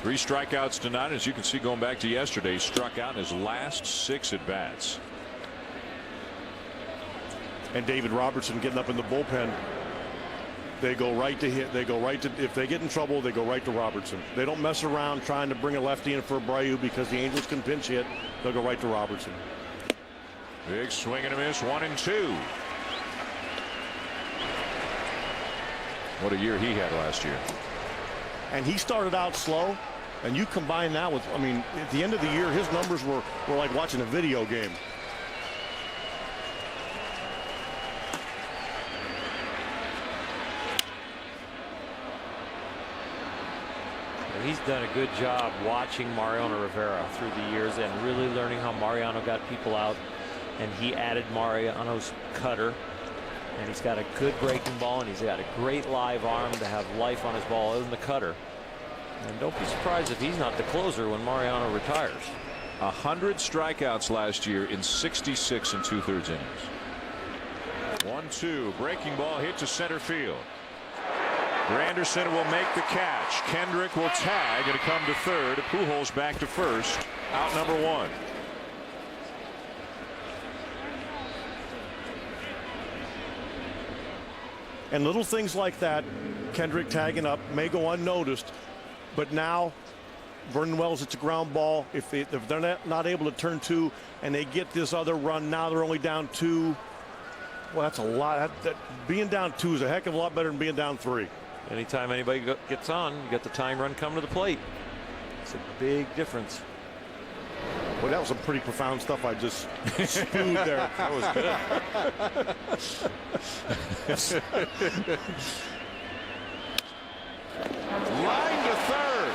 3 strikeouts tonight. As you can see, going back to yesterday, he struck out in his last 6 at bats.
And David Robertson getting up in the bullpen. They go right to hit. They go right to, if they get in trouble, they go right to Robertson. They don't mess around trying to bring a lefty in for Abreu because the Angels can pinch hit. They'll go right to Robertson.
Big swing and a miss, 1-2. What a year he had last year.
And he started out slow, and you combine that with, I mean, at the end of the year, his numbers were like watching a video game.
He's done a good job watching Mariano Rivera through the years and really learning how Mariano got people out. And he added Mariano's cutter. And he's got a good breaking ball, and he's got a great live arm to have life on his ball other than the cutter. And don't be surprised if he's not the closer when Mariano retires.
100 strikeouts last year in 66 2/3 innings. 1-2, breaking ball hit to center field. Granderson will make the catch. Kendrick will tag and come to third. Pujols back to first. Out number 1.
And little things like that, Kendrick tagging up, may go unnoticed. But now, Vernon Wells, it's a ground ball. If they're not able to turn 2 and they get this other run, now they're only down 2. Well, that's a lot. Being down 2 is a heck of a lot better than being down 3.
Anytime anybody gets on, you got the tying run coming to the plate. It's a big difference.
Well, that was some pretty profound stuff I just spewed there.
That was good. Line to third.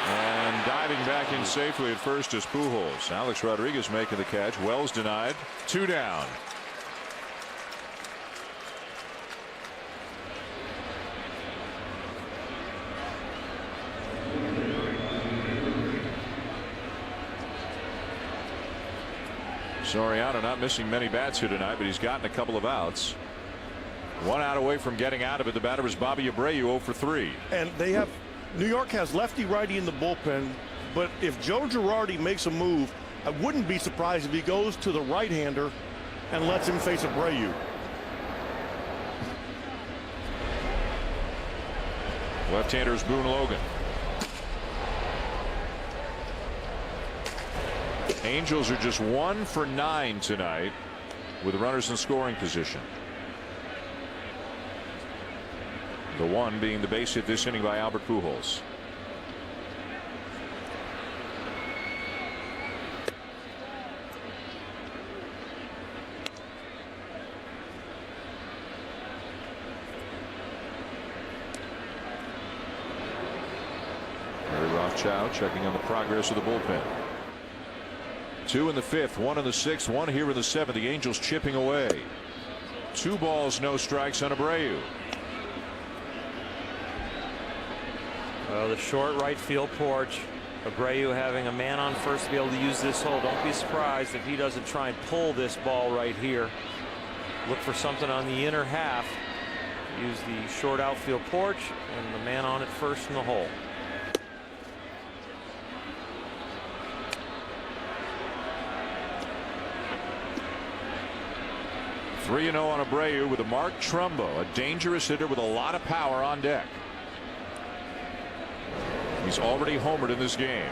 And diving back in safely at first is Pujols. Alex Rodriguez making the catch. Wells denied. 2 down. Soriano not missing many bats here tonight, but he's gotten a couple of outs. 1 out away from getting out of it. The batter is Bobby Abreu, 0 for 3.
And New York has lefty righty in the bullpen, but if Joe Girardi makes a move, I wouldn't be surprised if he goes to the right-hander and lets him face Abreu.
Left-hander is Boone Logan. Angels are just 1 for 9 tonight with runners in scoring position. The one being the base hit this inning by Albert Pujols. Mary Rothschild checking on the progress of the bullpen. 2 in the 5th, 1 in the 6th, 1 here in the 7th. The Angels chipping away. 2 balls, no strikes on Abreu.
The short right field porch. Abreu having a man on first to be able to use this hole. Don't be surprised if he doesn't try and pull this ball right here. Look for something on the inner half. Use the short outfield porch and the man on it first in the hole.
3-0 on Abreu with a Mark Trumbo, a dangerous hitter with a lot of power on deck. He's already homered in this game.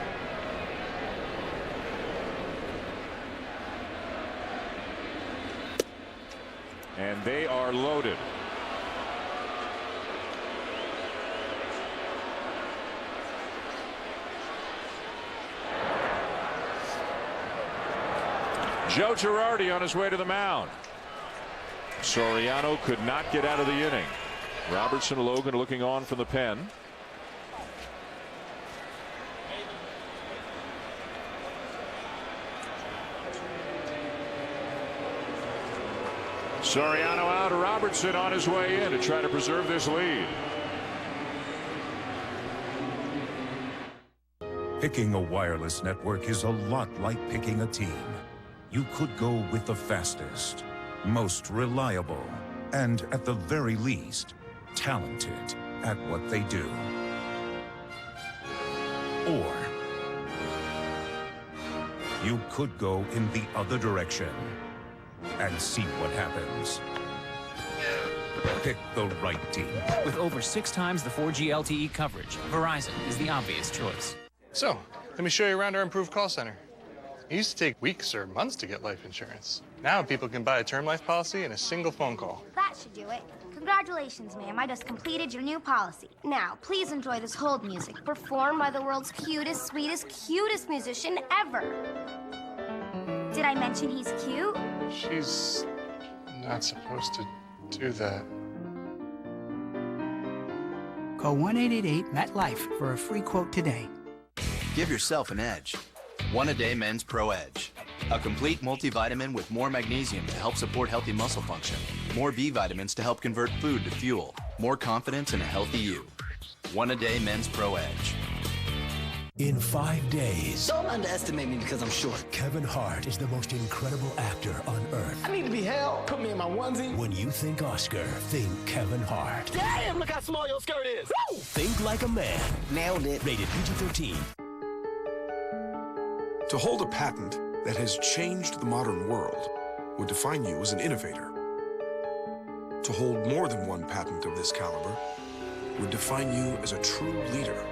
And they are loaded. Joe Girardi on his way to the mound. Soriano could not get out of the inning. Robertson and Logan looking on from the pen. Soriano out. Robertson on his way in to try to preserve this lead.
Picking a wireless network is a lot like picking a team. You could go with the fastest, most reliable, and at the very least, talented at what they do. Or you could go in the other direction and see what happens. Pick the right team.
With over 6 times the 4G LTE coverage, Verizon is the obvious choice.
So, let me show you around our improved call center. It used to take weeks or months to get life insurance. Now people can buy a term life policy in a single phone call.
That should do it. Congratulations, ma'am. I just completed your new policy. Now, please enjoy this hold music performed by the world's cutest, sweetest, cutest musician ever. Did I mention he's cute?
She's not supposed to do that.
Call 1-888-MET-LIFE for a free quote today.
Give yourself an edge. One A Day Men's Pro Edge. A complete multivitamin with more magnesium to help support healthy muscle function. More B vitamins to help convert food to fuel. More confidence in a healthy you. One A Day Men's Pro Edge.
In 5 days.
Don't underestimate me because I'm short.
Kevin Hart is the most incredible actor on earth.
I need to be held. Put me in my onesie.
When you think Oscar, think Kevin Hart.
Damn, look how small your skirt is. Woo!
Think like a man.
Nailed it.
Rated PG-13.
To hold a patent that has changed the modern world would define you as an innovator.
To hold more than one patent of this caliber would define you as a true leader.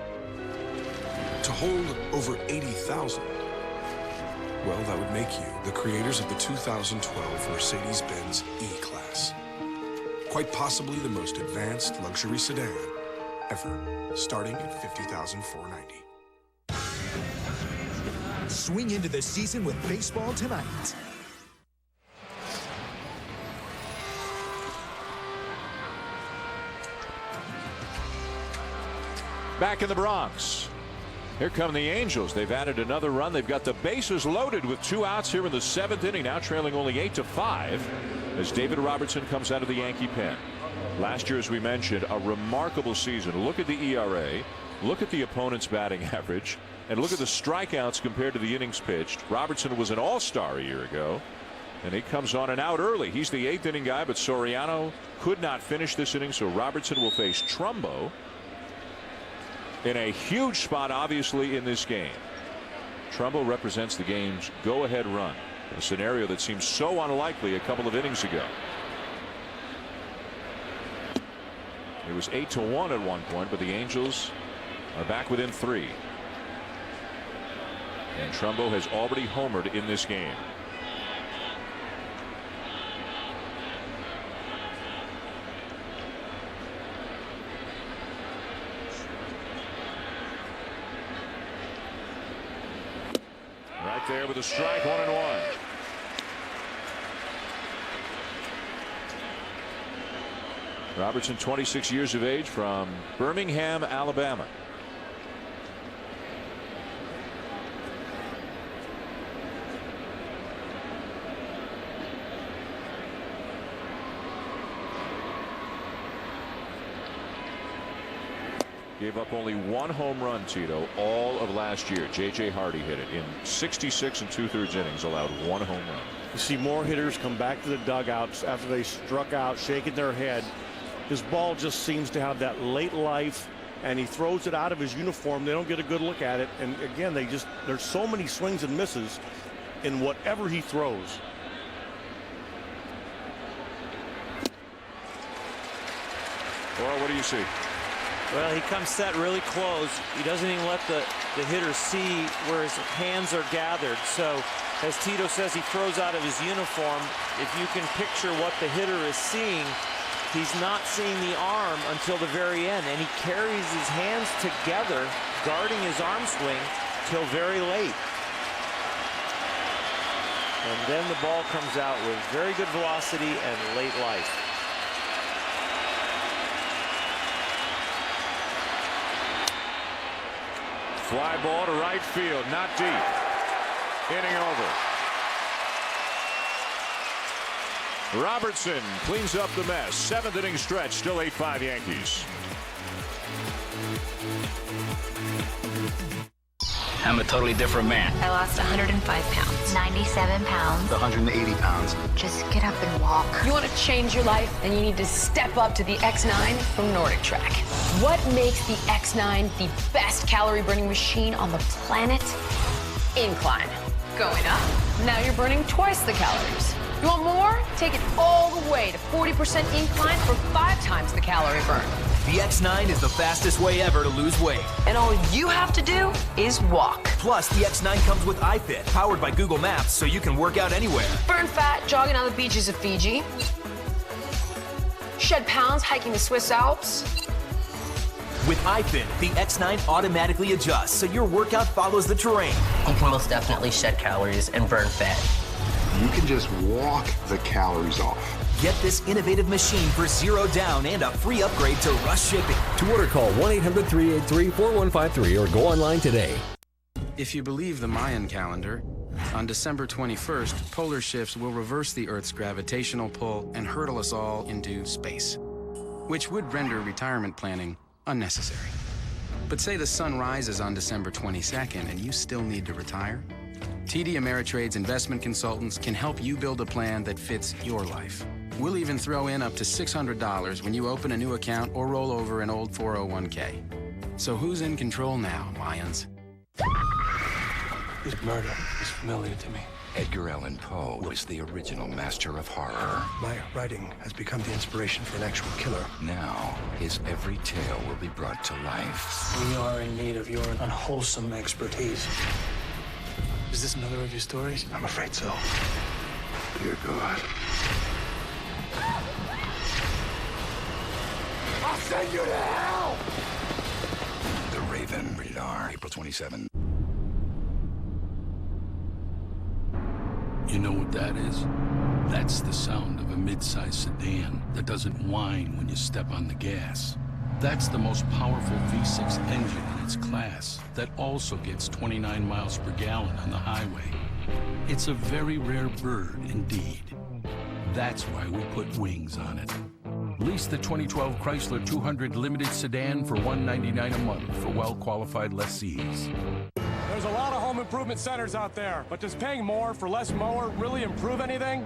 To hold over 80,000, well, that would make you the creators of the 2012 Mercedes-Benz E-Class. Quite possibly the most advanced luxury sedan ever, starting at $50,490.
Swing into the season with baseball tonight.
Back in the Bronx. Here come the Angels. They've added another run. They've got the bases loaded with 2 outs here in the 7th inning, now trailing only 8-5 as David Robertson comes out of the Yankee pen. Last year, as we mentioned, a remarkable season. Look at the ERA, look at the opponent's batting average, and look at the strikeouts compared to the innings pitched. Robertson was an all-star a year ago, and he comes on and out early. He's the 8th inning guy, but Soriano could not finish this inning, so Robertson will face Trumbo in a huge spot, obviously, in this game. Trumbo represents the game's go-ahead run, a scenario that seems so unlikely a couple of innings ago. It was 8-1 at one point, but the Angels are back within 3. And Trumbo has already homered in this game. Right there with a strike, 1-1. Robertson, 26 years of age, from Birmingham, Alabama. Gave up only 1 home run, Tito, all of last year. J.J. Hardy hit it in 66 2/3 innings, allowed 1 home run.
You see more hitters come back to the dugouts after they struck out, shaking their head. His ball just seems to have that late life, and he throws it out of his uniform. They don't get a good look at it. And again, there's so many swings and misses in whatever he throws.
Well, what do you see?
Well, he comes set really close. He doesn't even let the hitter see where his hands are gathered. So, as Tito says, he throws out of his uniform. If you can picture what the hitter is seeing, he's not seeing the arm until the very end, and he carries his hands together, guarding his arm swing till very late. And then the ball comes out with very good velocity and late life.
Fly ball to right field, not deep. Inning over. Robertson cleans up the mess. 7th inning stretch, still 8-5 Yankees.
I'm a totally different man.
I lost 105 pounds. 97 pounds.
180 pounds.
Just get up and walk.
You want to change your life? Then you need to step up to the X9 from Nordic Track. What makes the X9 the best calorie burning machine on the planet? Incline. Going up. Now you're burning twice the calories. You want more? Take it all the way to 40% incline for 5 times the calorie burn.
The X9 is the fastest way ever to lose weight.
And all you have to do is walk.
Plus, the X9 comes with iFit, powered by Google Maps, so you can work out anywhere.
Burn fat jogging on the beaches of Fiji. Shed pounds hiking the Swiss Alps.
With iFit, the X9 automatically adjusts, so your workout follows the terrain.
You can most definitely shed calories and burn fat.
You can just walk the calories off.
Get this innovative machine for $0 down and a free upgrade to Rush Shipping.
To order, call 1-800-383-4153 or go online today.
If you believe the Mayan calendar, on December 21st, polar shifts will reverse the Earth's gravitational pull and hurtle us all into space, which would render retirement planning unnecessary. But say the sun rises on December 22nd and you still need to retire? TD Ameritrade's investment consultants can help you build a plan that fits your life. We'll even throw in up to $600 when you open a new account or roll over an old 401k. So who's in control now, Mayans?
His murder is familiar to me.
Edgar Allan Poe was the original master of horror.
My writing has become the inspiration for an actual killer.
Now, his every tale will be brought to life.
We are in need of your unwholesome expertise. Is this another of your stories? I'm afraid so.
Dear God.
I'll send you to hell!
The Raven, rated R, April 27.
You know what that is? That's the sound of a mid-size sedan that doesn't whine when you step on the gas. That's the most powerful V6 engine in its class that also gets 29 miles per gallon on the highway. It's a very rare bird indeed. That's why we put wings on it. Lease the 2012 Chrysler 200 Limited Sedan for $199 a month for well-qualified lessees.
There's a lot of home improvement centers out there, but does paying more for less mower really improve anything?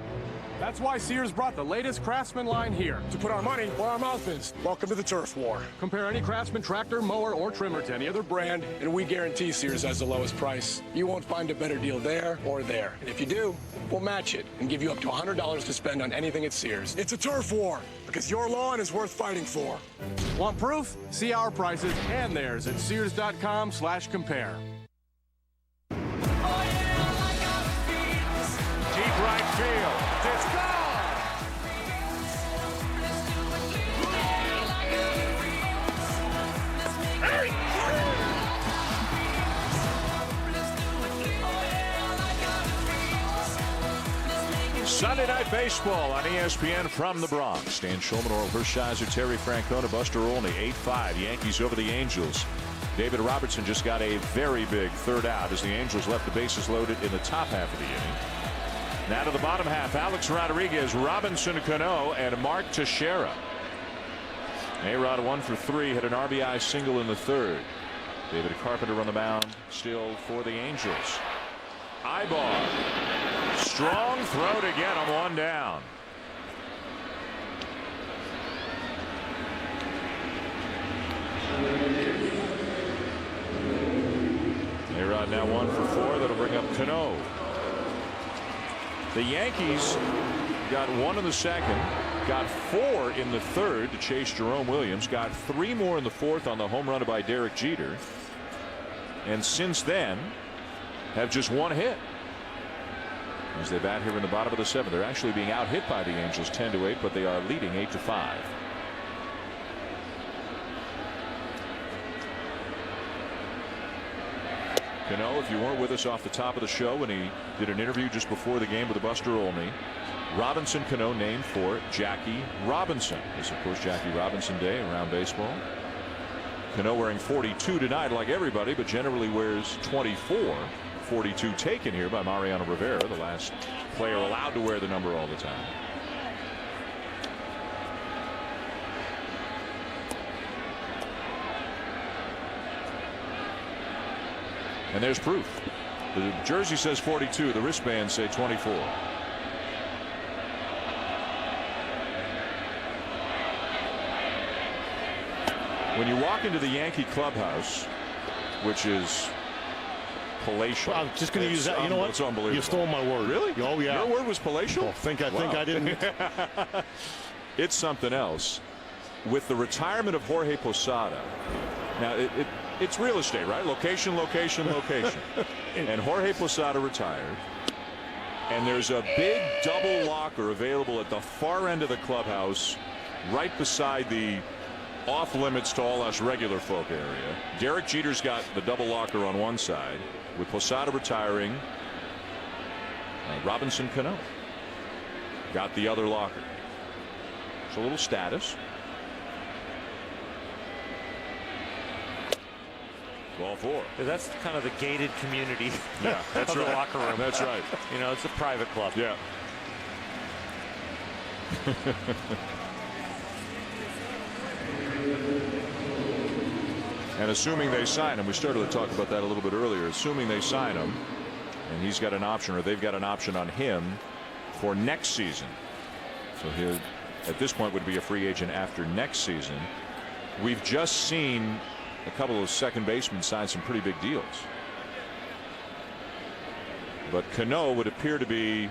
That's why Sears brought the latest Craftsman line here, to put our money where our mouth is. Welcome to the turf war. Compare any Craftsman tractor, mower, or trimmer to any other brand, and we guarantee Sears has the lowest price. You won't find a better deal there or there. And if you do, we'll match it and give you up to $100 to spend on anything at Sears. It's a turf war, because your lawn is worth fighting for. Want proof? See our prices and theirs at Sears.com/compare.
Deep right field. It's gone! Sunday Night Baseball on ESPN from the Bronx. Dan Shulman, Oral Hershiser, Terry Francona, Buster Olney. 8-5. Yankees over the Angels. David Robertson just got a very big third out as the Angels left the bases loaded in the top half of the inning. Now to the bottom half, Alex Rodriguez, Robinson Cano, and Mark Teixeira. A-Rod 1 for 3, had an RBI single in the third. David Carpenter on the mound, still for the Angels. Ibar, strong throw to get him, one down. A-Rod now 1 for 4, that'll bring up Cano. The Yankees got 1 in the second, got 4 in the third to chase Jerome Williams, got 3 more in the fourth on the home run by Derek Jeter, and since then have just 1 hit. As they bat here in the bottom of the 7th, they're actually being out hit by the Angels 10-8, but they are leading 8-5. Cano, if you weren't with us off the top of the show when he did an interview just before the game with Buster Olney, Robinson Cano named for Jackie Robinson. It's of course Jackie Robinson Day around baseball. Cano wearing 42 tonight like everybody, but generally wears 24. 42 taken here by Mariano Rivera, the last player allowed to wear the number all the time. And there's proof. The jersey says 42, the wristbands say 24. When you walk into the Yankee clubhouse, which is palatial.
I'm just going to use that. You know what?
It's unbelievable.
You stole my word.
Really?
Oh, yeah.
Your word was palatial?
I think I didn't.
It's something else. With the retirement of Jorge Posada, now it's real estate, right? Location, location, location. And Jorge Posada retired. And there's a big double locker available at the far end of the clubhouse, right beside the off limits to all us regular folk area. Derek Jeter's got the double locker on one side. With Posada retiring, Robinson Cano got the other locker. It's a little status. Ball 4.
That's kind of the gated community.
Yeah, that's
of
right.
The locker room.
That's right.
You know, it's a private club.
Yeah. And assuming they sign him, we started to talk about that a little bit earlier. Assuming they sign him, and he's got an option, or they've got an option on him for next season. So he, at this point, would be a free agent after next season. We've just seen a couple of second basemen sign some pretty big deals. But Cano would appear to be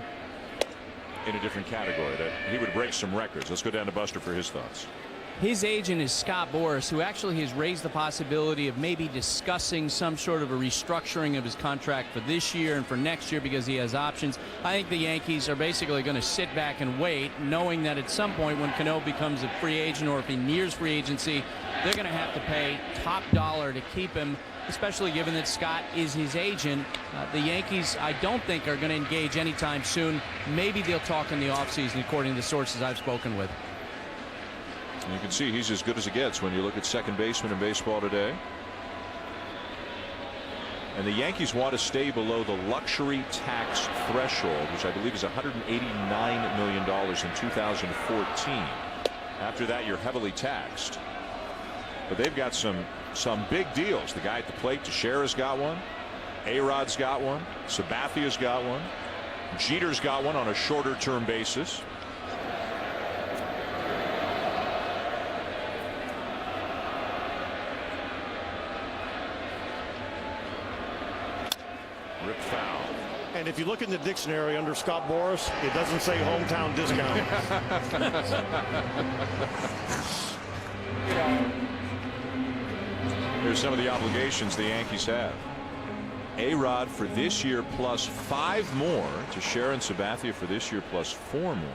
in a different category, that he would break some records. Let's go down to Buster for his thoughts.
His agent is Scott Boras, who actually has raised the possibility of maybe discussing some sort of a restructuring of his contract for this year and for next year because he has options. I think the Yankees are basically going to sit back and wait, knowing that at some point when Cano becomes a free agent or if he nears free agency, they're going to have to pay top dollar to keep him, especially given that Scott is his agent. The Yankees, I don't think, are going to engage anytime soon. Maybe they'll talk in the offseason, according to the sources I've spoken with.
And you can see he's as good as it gets when you look at second baseman in baseball today. And the Yankees want to stay below the luxury tax threshold, which I believe is $189 million in 2014. After that, you're heavily taxed. But they've got some big deals. The guy at the plate, Teixeira's got one. A-Rod's got one. Sabathia's got one. Jeter's got one on a shorter term basis. Rip foul.
And if you look in the dictionary under Scott Boras, it doesn't say hometown discount.
Here's some of the obligations the Yankees have. A-Rod for this year plus 5 more. Teixeira and Sabathia for this year plus 4 more.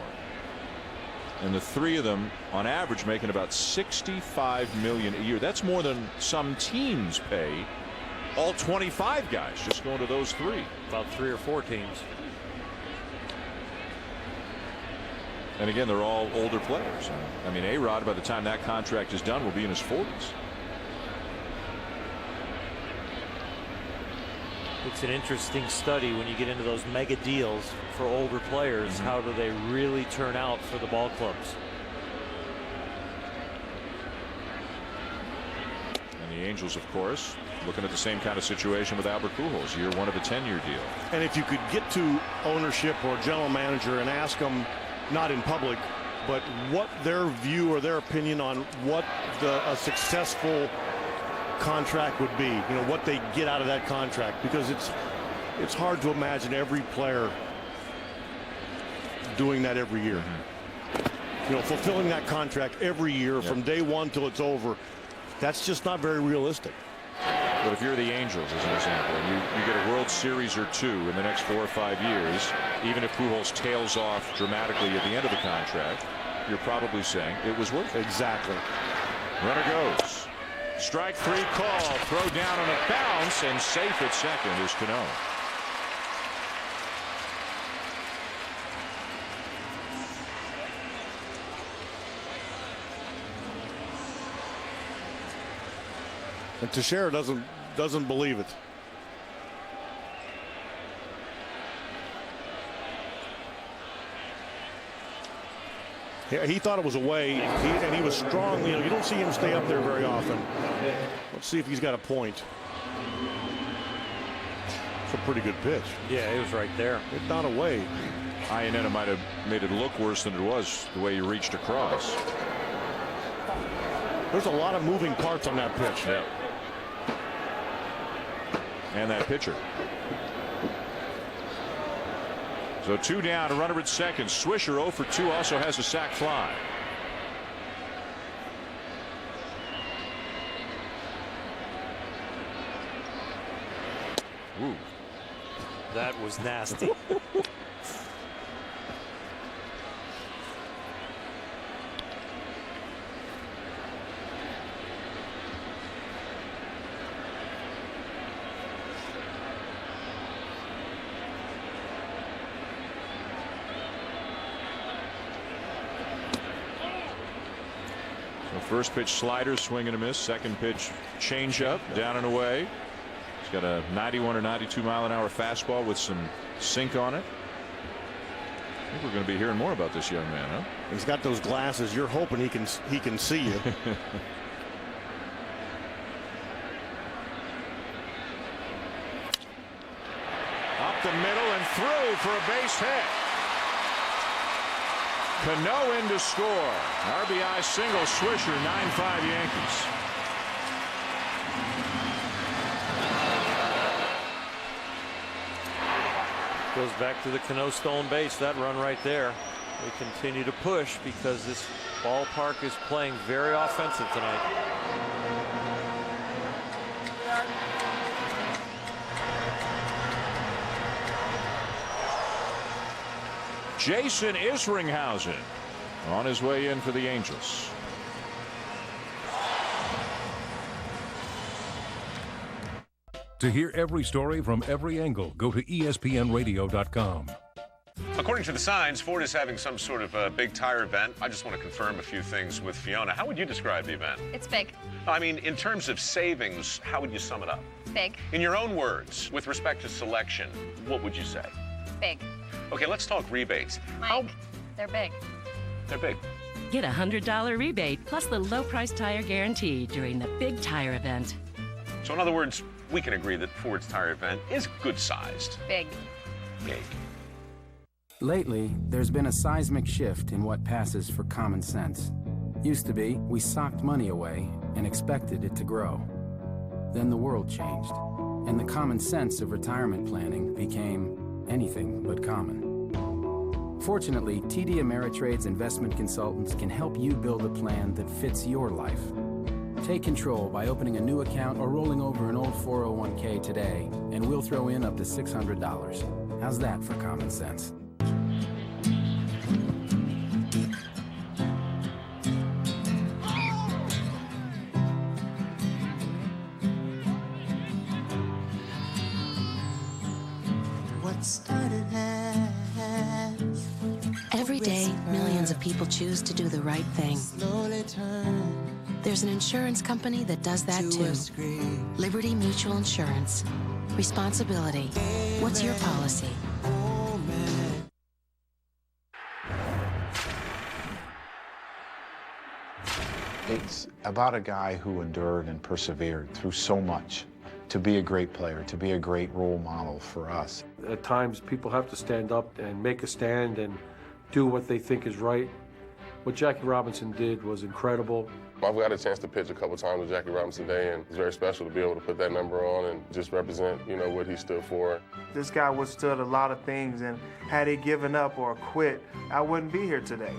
And the three of them on average making about $65 million a year. That's more than some teams pay. All 25 guys just going to those three.
About 3 or 4 teams.
And again, they're all older players. I mean, A-Rod, by the time that contract is done, will be in his 40s.
It's an interesting study when you get into those mega deals for older players.
Mm-hmm.
How do they really turn out for the ball clubs?
And the Angels, of course, looking at the same kind of situation with Albert Pujols, year 1 of a 10-year deal.
And if you could get to ownership or general manager and ask them, not in public, but what their view or their opinion on what a successful contract would be, you know, what they get out of that contract, because it's hard to imagine every player doing that every year. You know, fulfilling that contract every year from day one till it's over. That's just not very realistic.
But if you're the Angels, as an example, and you get a World Series or 2 in the next 4 or 5 years, even if Pujols tails off dramatically at the end of the contract, you're probably saying it was worth it.
Exactly.
Runner goes. Strike 3 call. Throw down on a bounce, and safe at second is Cano.
And Teixeira doesn't believe it. Yeah, he thought it was away, and he was strong. You know, you don't see him stay up there very often. Let's see if he's got a point. It's a pretty good pitch.
Yeah, it was right there.
It's not away.
Iannetta might have made it look worse than it was, the way he reached across.
There's a lot of moving parts on that pitch.
Yeah. And that pitcher. So 2 down, a runner at second. Swisher 0 for 2 also has a sac fly. Ooh.
That was nasty.
First pitch slider, swing and a miss. Second pitch changeup, down and away. He's got a 91 or 92 mile an hour fastball with some sink on it. I think we're going to be hearing more about this young man, huh?
He's got those glasses. You're hoping he can see you.
Up the middle and through for a base hit. Cano in to score. RBI single, Swisher, 9-5 Yankees.
Goes back to the Cano Stone base, that run right there. They continue to push because this ballpark is playing very offensive tonight.
Jason Isringhausen on his way in for the Angels.
To hear every story from every angle, go to ESPNradio.com.
According to the signs, Ford is having some sort of a big tire event. I just want to confirm a few things with Fiona. How would you describe the event?
It's big.
I mean, in terms of savings, how would you sum it up?
Big.
In your own words, with respect to selection, what would you say?
Big.
Okay, let's talk rebates.
Mike, they're big.
They're big.
Get a $100 rebate plus the low price tire guarantee during the big tire event.
So in other words, we can agree that Ford's tire event is good-sized.
Big.
Big.
Lately, there's been a seismic shift in what passes for common sense. Used to be, we socked money away and expected it to grow. Then the world changed, and the common sense of retirement planning became anything but common. Fortunately, TD Ameritrade's investment consultants can help you build a plan that fits your life. Take control by opening a new account or rolling over an old 401k today, and we'll throw in up to $600. How's that for common sense?
Every day, millions of people choose to do the right thing. There's an insurance company that does that too. Liberty Mutual Insurance. Responsibility. What's your policy?
It's about a guy who endured and persevered through so much to be a great player, to be a great role model for us.
At times, people have to stand up and make a stand and do what they think is right. What Jackie Robinson did was incredible.
I've got a chance to pitch a couple times with Jackie Robinson Day, and it's very special to be able to put that number on and just represent, you know, what he stood for.
This guy withstood a lot of things, and had he given up or quit, I wouldn't be here today.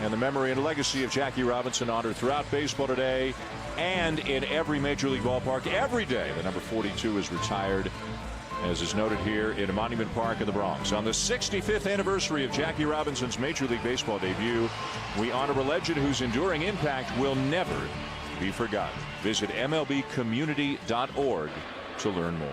And the memory and legacy of Jackie Robinson honored throughout baseball today and in every Major League ballpark every day. The number 42 is retired, as is noted here in Monument Park in the Bronx. On the 65th anniversary of Jackie Robinson's Major League Baseball debut, we honor a legend whose enduring impact will never be forgotten. Visit MLBcommunity.org to learn more.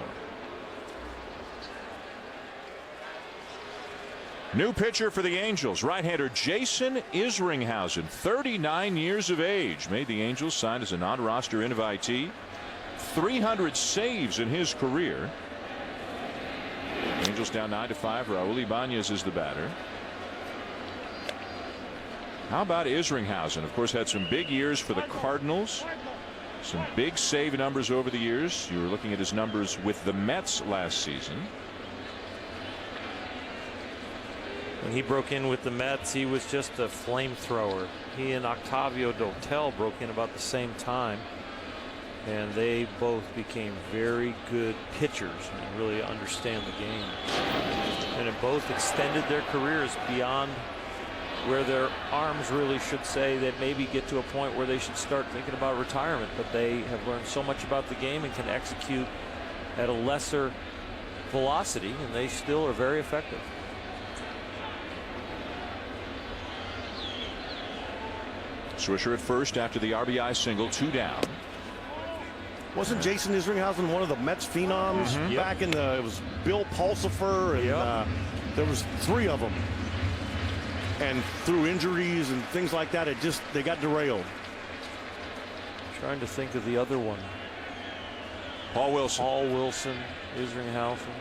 New pitcher for the Angels, right-hander Jason Isringhausen, 39 years of age. Made the Angels, signed as a non-roster invitee. 300 saves in his career. Angels down 9-5. Raul Ibanez is the batter. How about Isringhausen? Of course, had some big years for the Cardinals. Some big save numbers over the years. You were looking at his numbers with the Mets last season.
When he broke in with the Mets, he was just a flamethrower. He and Octavio Dotel broke in about the same time, and they both became very good pitchers and really understand the game. And have both extended their careers beyond where their arms really should say that maybe get to a point where they should start thinking about retirement. But they have learned so much about the game and can execute at a lesser velocity, and they still are very effective.
Swisher at first after the RBI single, 2 down.
Wasn't Jason Isringhausen one of the Mets phenoms back in the? It was Bill Pulsifer, and there was 3 of them. And through injuries and things like that, they got derailed.
Trying to think of the other one.
Paul Wilson.
Paul Wilson, Isringhausen,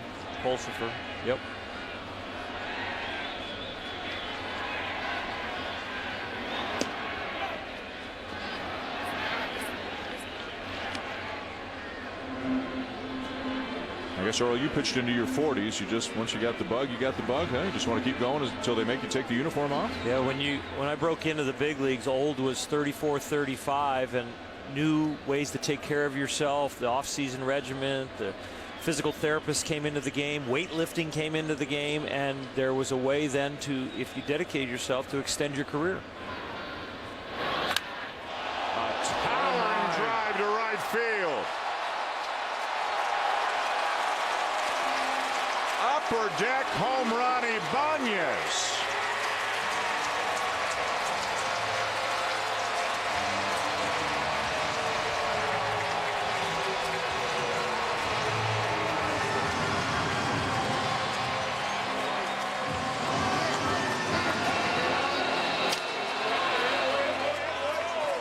Pulsifer. Yep.
I guess, Earl, you pitched into your 40s. You just, once you got the bug, you got the bug. Huh? You just want to keep going until they make you take the uniform off?
Yeah, when I broke into the big leagues, old was 34, 35, and knew ways to take care of yourself, the off-season regimen, the physical therapists came into the game, weightlifting came into the game, and there was a way then to, if you dedicated yourself, to extend your career.
A towering drive to right field. Upper deck home run, Ibanez.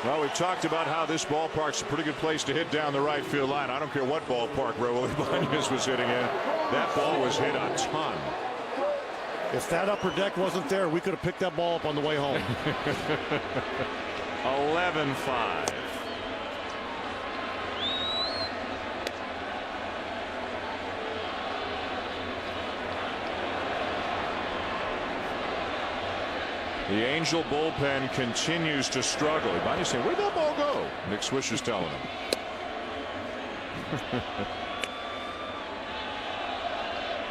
Well, we've talked about how this ballpark's a pretty good place to hit down the right field line. I don't care what ballpark Raul Ibanez was hitting in. That ball was hit a ton.
If that upper deck wasn't there, we could have picked that ball up on the way home.
11-5. The Angel bullpen continues to struggle. Ibanez saying, where'd that ball go? Nick Swisher's telling him.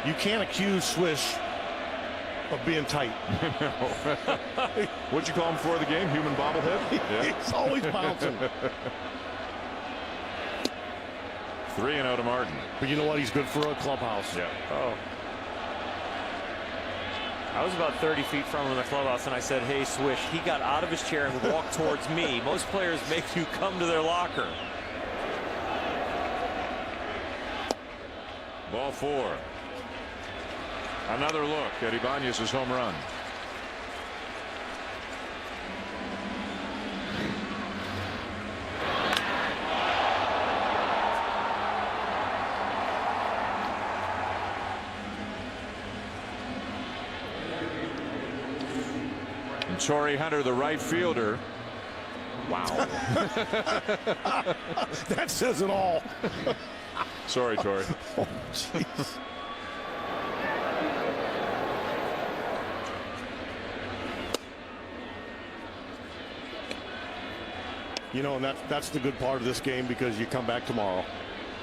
You can't accuse Swish of being tight.
What'd you call him for the game? Human bobblehead?
Yeah. He's always bouncing.
3-0 to Martin.
But you know what? He's good for a clubhouse.
Yeah.
Oh. I was about 30 feet from him in the clubhouse, and I said, hey, Swish. He got out of his chair and walked towards me. Most players make you come to their locker.
Ball 4. Another look at Ibanez's home run. And Torrey Hunter, the right fielder. Wow.
That says it all.
Sorry, Torrey.
Oh, jeez. You know, and that's the good part of this game, because you come back tomorrow.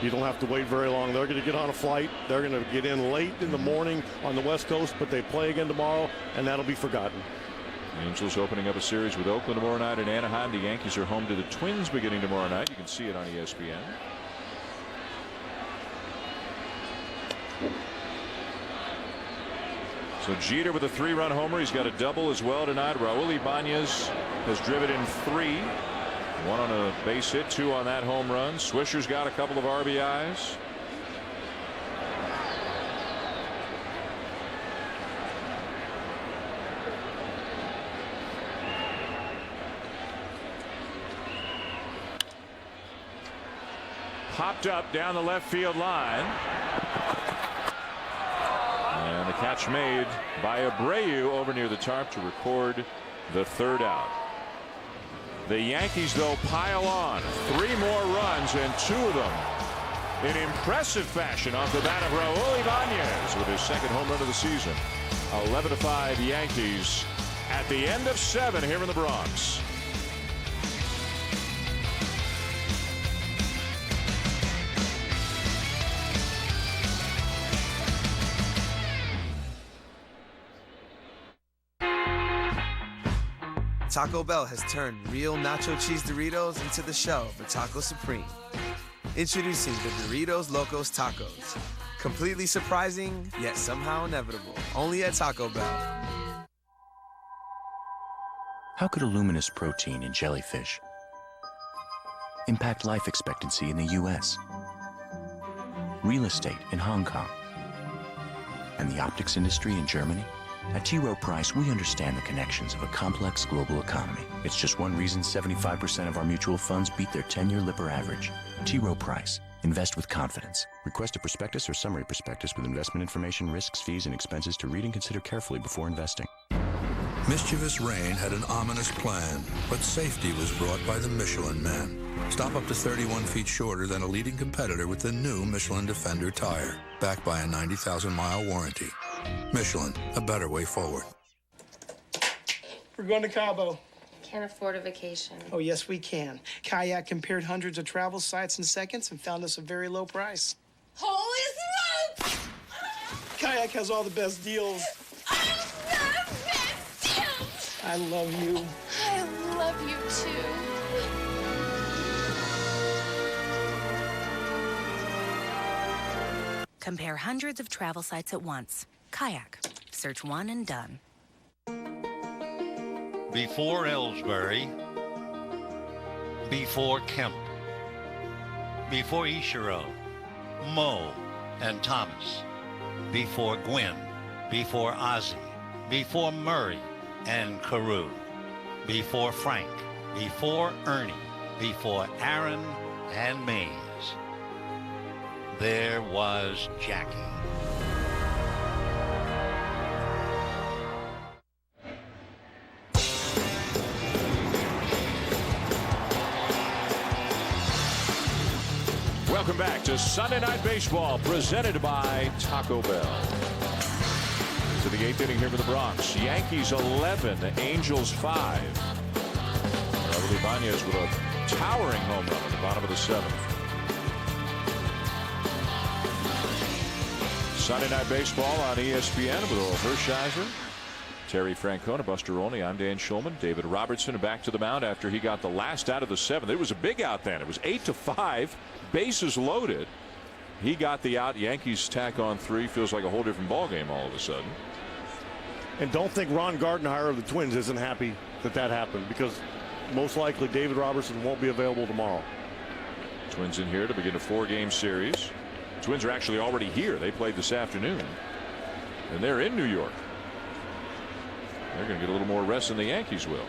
You don't have to wait very long. They're going to get on a flight. They're going to get in late in the morning on the West Coast, but they play again tomorrow, and that'll be forgotten.
Angels opening up a series with Oakland tomorrow night in Anaheim. The Yankees are home to the Twins beginning tomorrow night. You can see it on ESPN. So Jeter with a 3-run homer. He's got a double as well tonight. Raul Ibanez has driven in 3. 1 on a base hit, 2 on that home run. Swisher's got a couple of RBIs. Popped up down the left field line. And the catch made by Abreu over near the tarp to record the 3rd out. The Yankees, though, pile on. 3 more runs, and 2 of them in impressive fashion off the bat of Raul Ibanez with his 2nd home run of the season. 11-5 Yankees at the end of 7 here in the Bronx.
Taco Bell has turned real nacho cheese Doritos into the shell for Taco Supreme. Introducing the Doritos Locos Tacos. Completely surprising, yet somehow inevitable. Only at Taco Bell.
How could a luminous protein in jellyfish impact life expectancy in the U.S., real estate in Hong Kong, and the optics industry in Germany? At T. Rowe Price, we understand the connections of a complex global economy. It's just one reason 75% of our mutual funds beat their 10-year Lipper average. T. Rowe Price. Invest with confidence. Request a prospectus or summary prospectus with investment information, risks, fees, and expenses to read and consider carefully before investing.
Mischievous rain had an ominous plan, but safety was brought by the Michelin Man. Stop up to 31 feet shorter than a leading competitor with the new Michelin Defender tire, backed by a 90,000-mile warranty. Michelin, a better way forward.
We're going to Cabo.
Can't afford a vacation.
Oh, yes, we can. Kayak compared hundreds of travel sites in seconds and found us a very low price.
Holy
Kayak has all the best deals. I love you.
I love you too.
Compare hundreds of travel sites at once. Kayak. Search one and done.
Before Ellsbury, before Kemp, before Ichiro, Moe, and Thomas, before Gwynn, before Ozzie, before Murray and Carew, before Frank, before Ernie, before Aaron and Mays, there was Jackie.
Welcome back to Sunday Night Baseball, presented by Taco Bell. To the 8th inning here for the Bronx. Yankees 11, Angels 5. Raul Ibanez with a towering home run at the bottom of the 7th. Sunday Night Baseball on ESPN with Earl Hershiser, Terry Francona, Buster Olney. I'm Dan Schulman. David Robertson back to the mound after he got the last out of the 7th. It was a big out then. It was 8-5. Bases loaded. He got the out. Yankees tack on 3. Feels like a whole different ball game all of a sudden.
And don't think Ron Gardenhire of the Twins isn't happy that that happened, because most likely David Robertson won't be available tomorrow.
Twins in here to begin a 4-game series. Twins are actually already here. They played this afternoon, and they're in New York. They're going to get a little more rest than the Yankees will.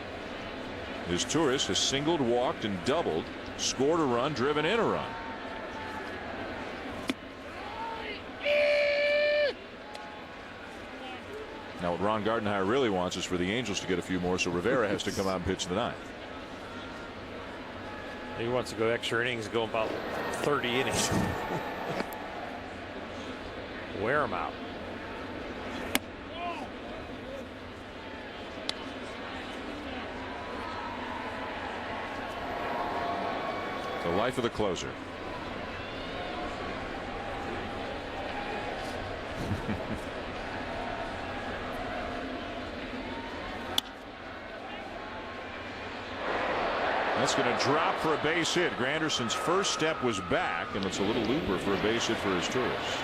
His Torres has singled, walked, and doubled, scored a run, driven in a run. Now what Ron Gardenhire really wants is for the Angels to get a few more, so Rivera has to come out and pitch the 9th.
He wants to go extra innings, go about 30 innings. Wear him out.
The life of the closer. That's going to drop for a base hit. Granderson's first step was back, and it's a little looper for a base hit for his tourists.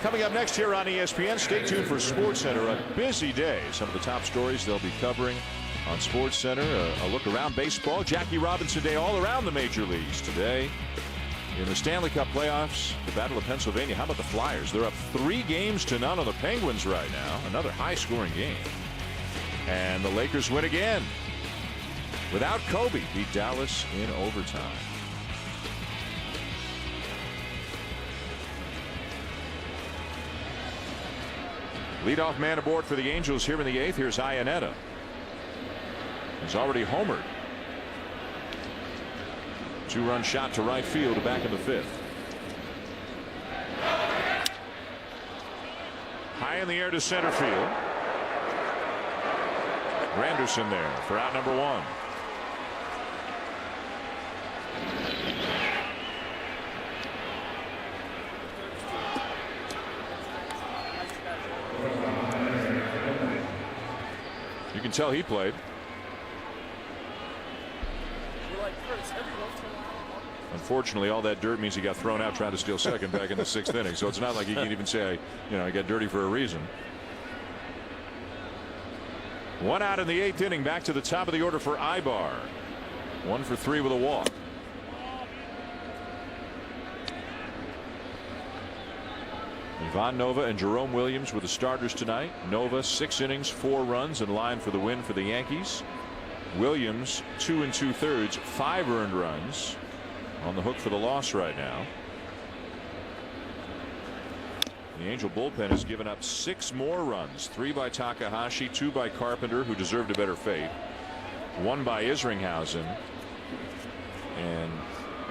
Coming up next here on ESPN, stay tuned for SportsCenter. A busy day. Some of the top stories they'll be covering on SportsCenter. A look around baseball. Jackie Robinson Day all around the major leagues today. In the Stanley Cup playoffs, the Battle of Pennsylvania. How about the Flyers? They're up 3-0 on the Penguins right now. Another high-scoring game. And the Lakers win again. Without Kobe, beat Dallas in overtime. Leadoff man aboard for the Angels here in the 8th. Here's Iannetta. He's already homered. 2-run shot to right field back in the 5th. High in the air to center field. Granderson there for out number 1. You can tell he played. Unfortunately, all that dirt means he got thrown out trying to steal second back in the 6th inning. So it's not like he can even say, I got dirty for a reason. 1 out in the 8th inning. Back to the top of the order for Ibar. 1 for 3 with a walk. Ivan Nova and Jerome Williams were the starters tonight. Nova 6 innings, 4 runs, in line for the win for the Yankees. Williams 2 2/3, 5 earned runs, on the hook for the loss right now. The Angel bullpen has given up 6 more runs. 3 by Takahashi, 2 by Carpenter, who deserved a better fate, 1 by Isringhausen. And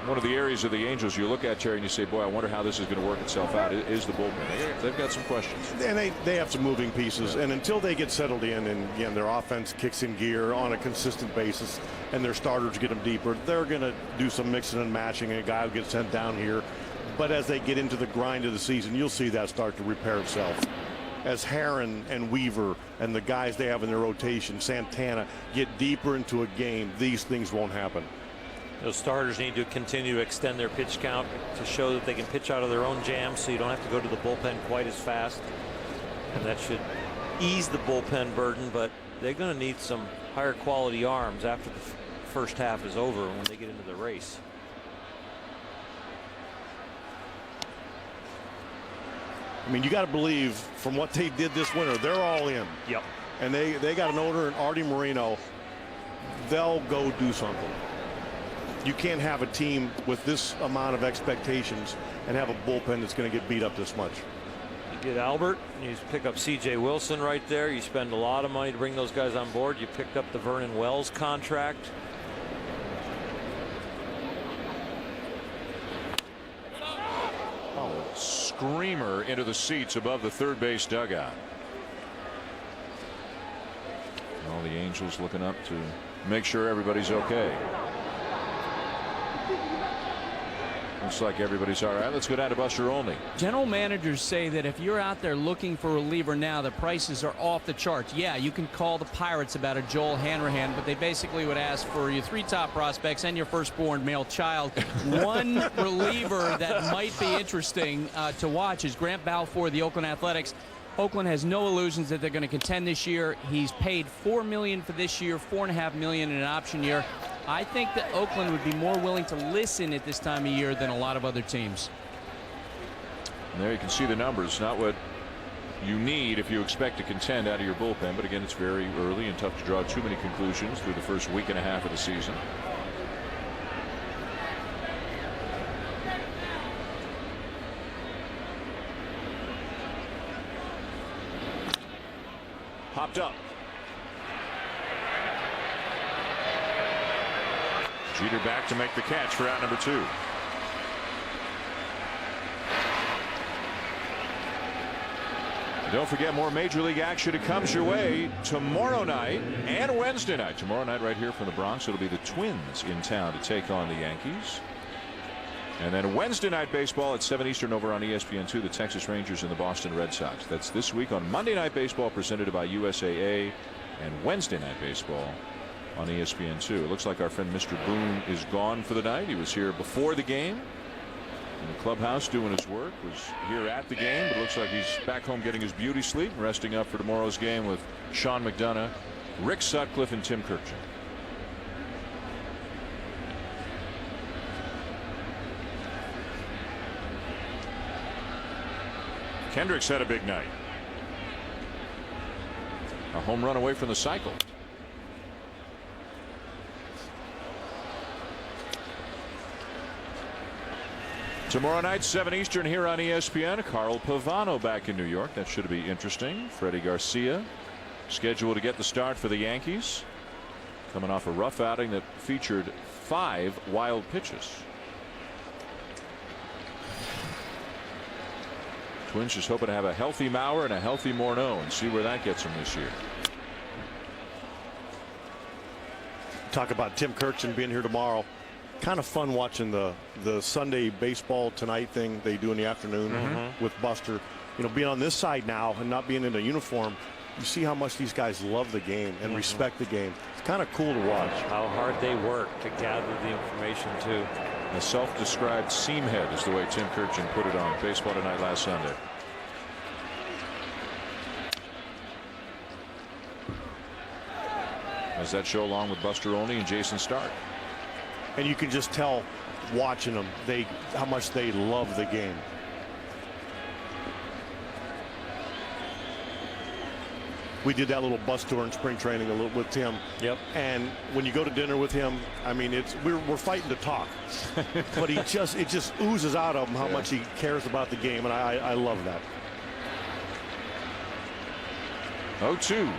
one of the areas of the Angels you look at, Terry, and you say, boy, I wonder how this is going to work itself out, is the bullpen. They've got some questions.
And they have some moving pieces. And until they get settled in, and again, their offense kicks in gear on a consistent basis, and their starters get them deeper, they're going to do some mixing and matching. And a guy who gets sent down here But as they get into the grind of the season, you'll see that start to repair itself. As Herron and Weaver and the guys they have in their rotation, Santana, get deeper into a game, these things won't happen.
Those starters need to continue to extend their pitch count to show that they can pitch out of their own jams, so you don't have to go to the bullpen quite as fast. And that should ease the bullpen burden, but they're going to need some higher quality arms after the first half is over when they get into the race.
I mean, you got to believe from what they did this winter, they're all in.
Yep.
And they got an owner in Artie Moreno. They'll go do something. You can't have a team with this amount of expectations and have a bullpen that's going to get beat up this much.
You get Albert, you pick up C.J. Wilson right there. You spend a lot of money to bring those guys on board. You picked up the Vernon Wells contract.
Oh, screamer into the seats above the third base dugout. All the Angels looking up to make sure everybody's okay. Looks like everybody's all right. Let's go down to Buster Olney.
General managers say that if you're out there looking for a reliever now, the prices are off the charts. Yeah, you can call the Pirates about a Joel Hanrahan, but they basically would ask for your 3 top prospects and your firstborn male child. One reliever that might be interesting to watch is Grant Balfour of the Oakland Athletics. Oakland has no illusions that they're going to contend this year. He's paid $4 million for this year, $4.5 million in an option year. I think that Oakland would be more willing to listen at this time of year than a lot of other teams.
And there you can see the numbers, not what you need if you expect to contend out of your bullpen. But again, it's very early and tough to draw too many conclusions through the first week and a half of the season. Popped up. Jeter back to make the catch for out number 2. Don't forget, more Major League action. It comes your way tomorrow night and Wednesday night. Tomorrow night right here from the Bronx, it'll be the Twins in town to take on the Yankees. And then Wednesday night baseball at 7 Eastern over on ESPN2, the Texas Rangers and the Boston Red Sox. That's this week on Monday Night Baseball presented by USAA, and Wednesday night baseball on ESPN2. It looks like our friend Mr. Boone is gone for the night. He was here before the game in the clubhouse doing his work, was here at the game, but it looks like he's back home getting his beauty sleep and resting up for tomorrow's game with Sean McDonough, Rick Sutcliffe, and Tim Kirkjian. Kendricks had a big night. A home run away from the cycle. Tomorrow night, 7 Eastern here on ESPN. Carl Pavano back in New York. That should be interesting. Freddie Garcia scheduled to get the start for the Yankees. Coming off a rough outing that featured 5 wild pitches. Twins just hoping to have a healthy Mauer and a healthy Morneau and see where that gets them this year.
Talk about Tim Kirkjian being here tomorrow. Kind of fun watching the Sunday baseball tonight thing they do in the afternoon with Buster. You know, being on this side now and not being in a uniform, you see how much these guys love the game and respect the game. It's kind of cool to watch.
How hard they work to gather the information too.
A self-described seamhead is the way Tim Kirkjian put it on Baseball Tonight last Sunday. As that show along with Buster Olney and Jason Stark.
And you can just tell watching them how much they love the game. We did that little bus tour in spring training a little with Tim.
Yep.
And when you go to dinner with him, I mean, we're fighting to talk, but it just oozes out of him how much he cares about the game, and I love that.
0-2.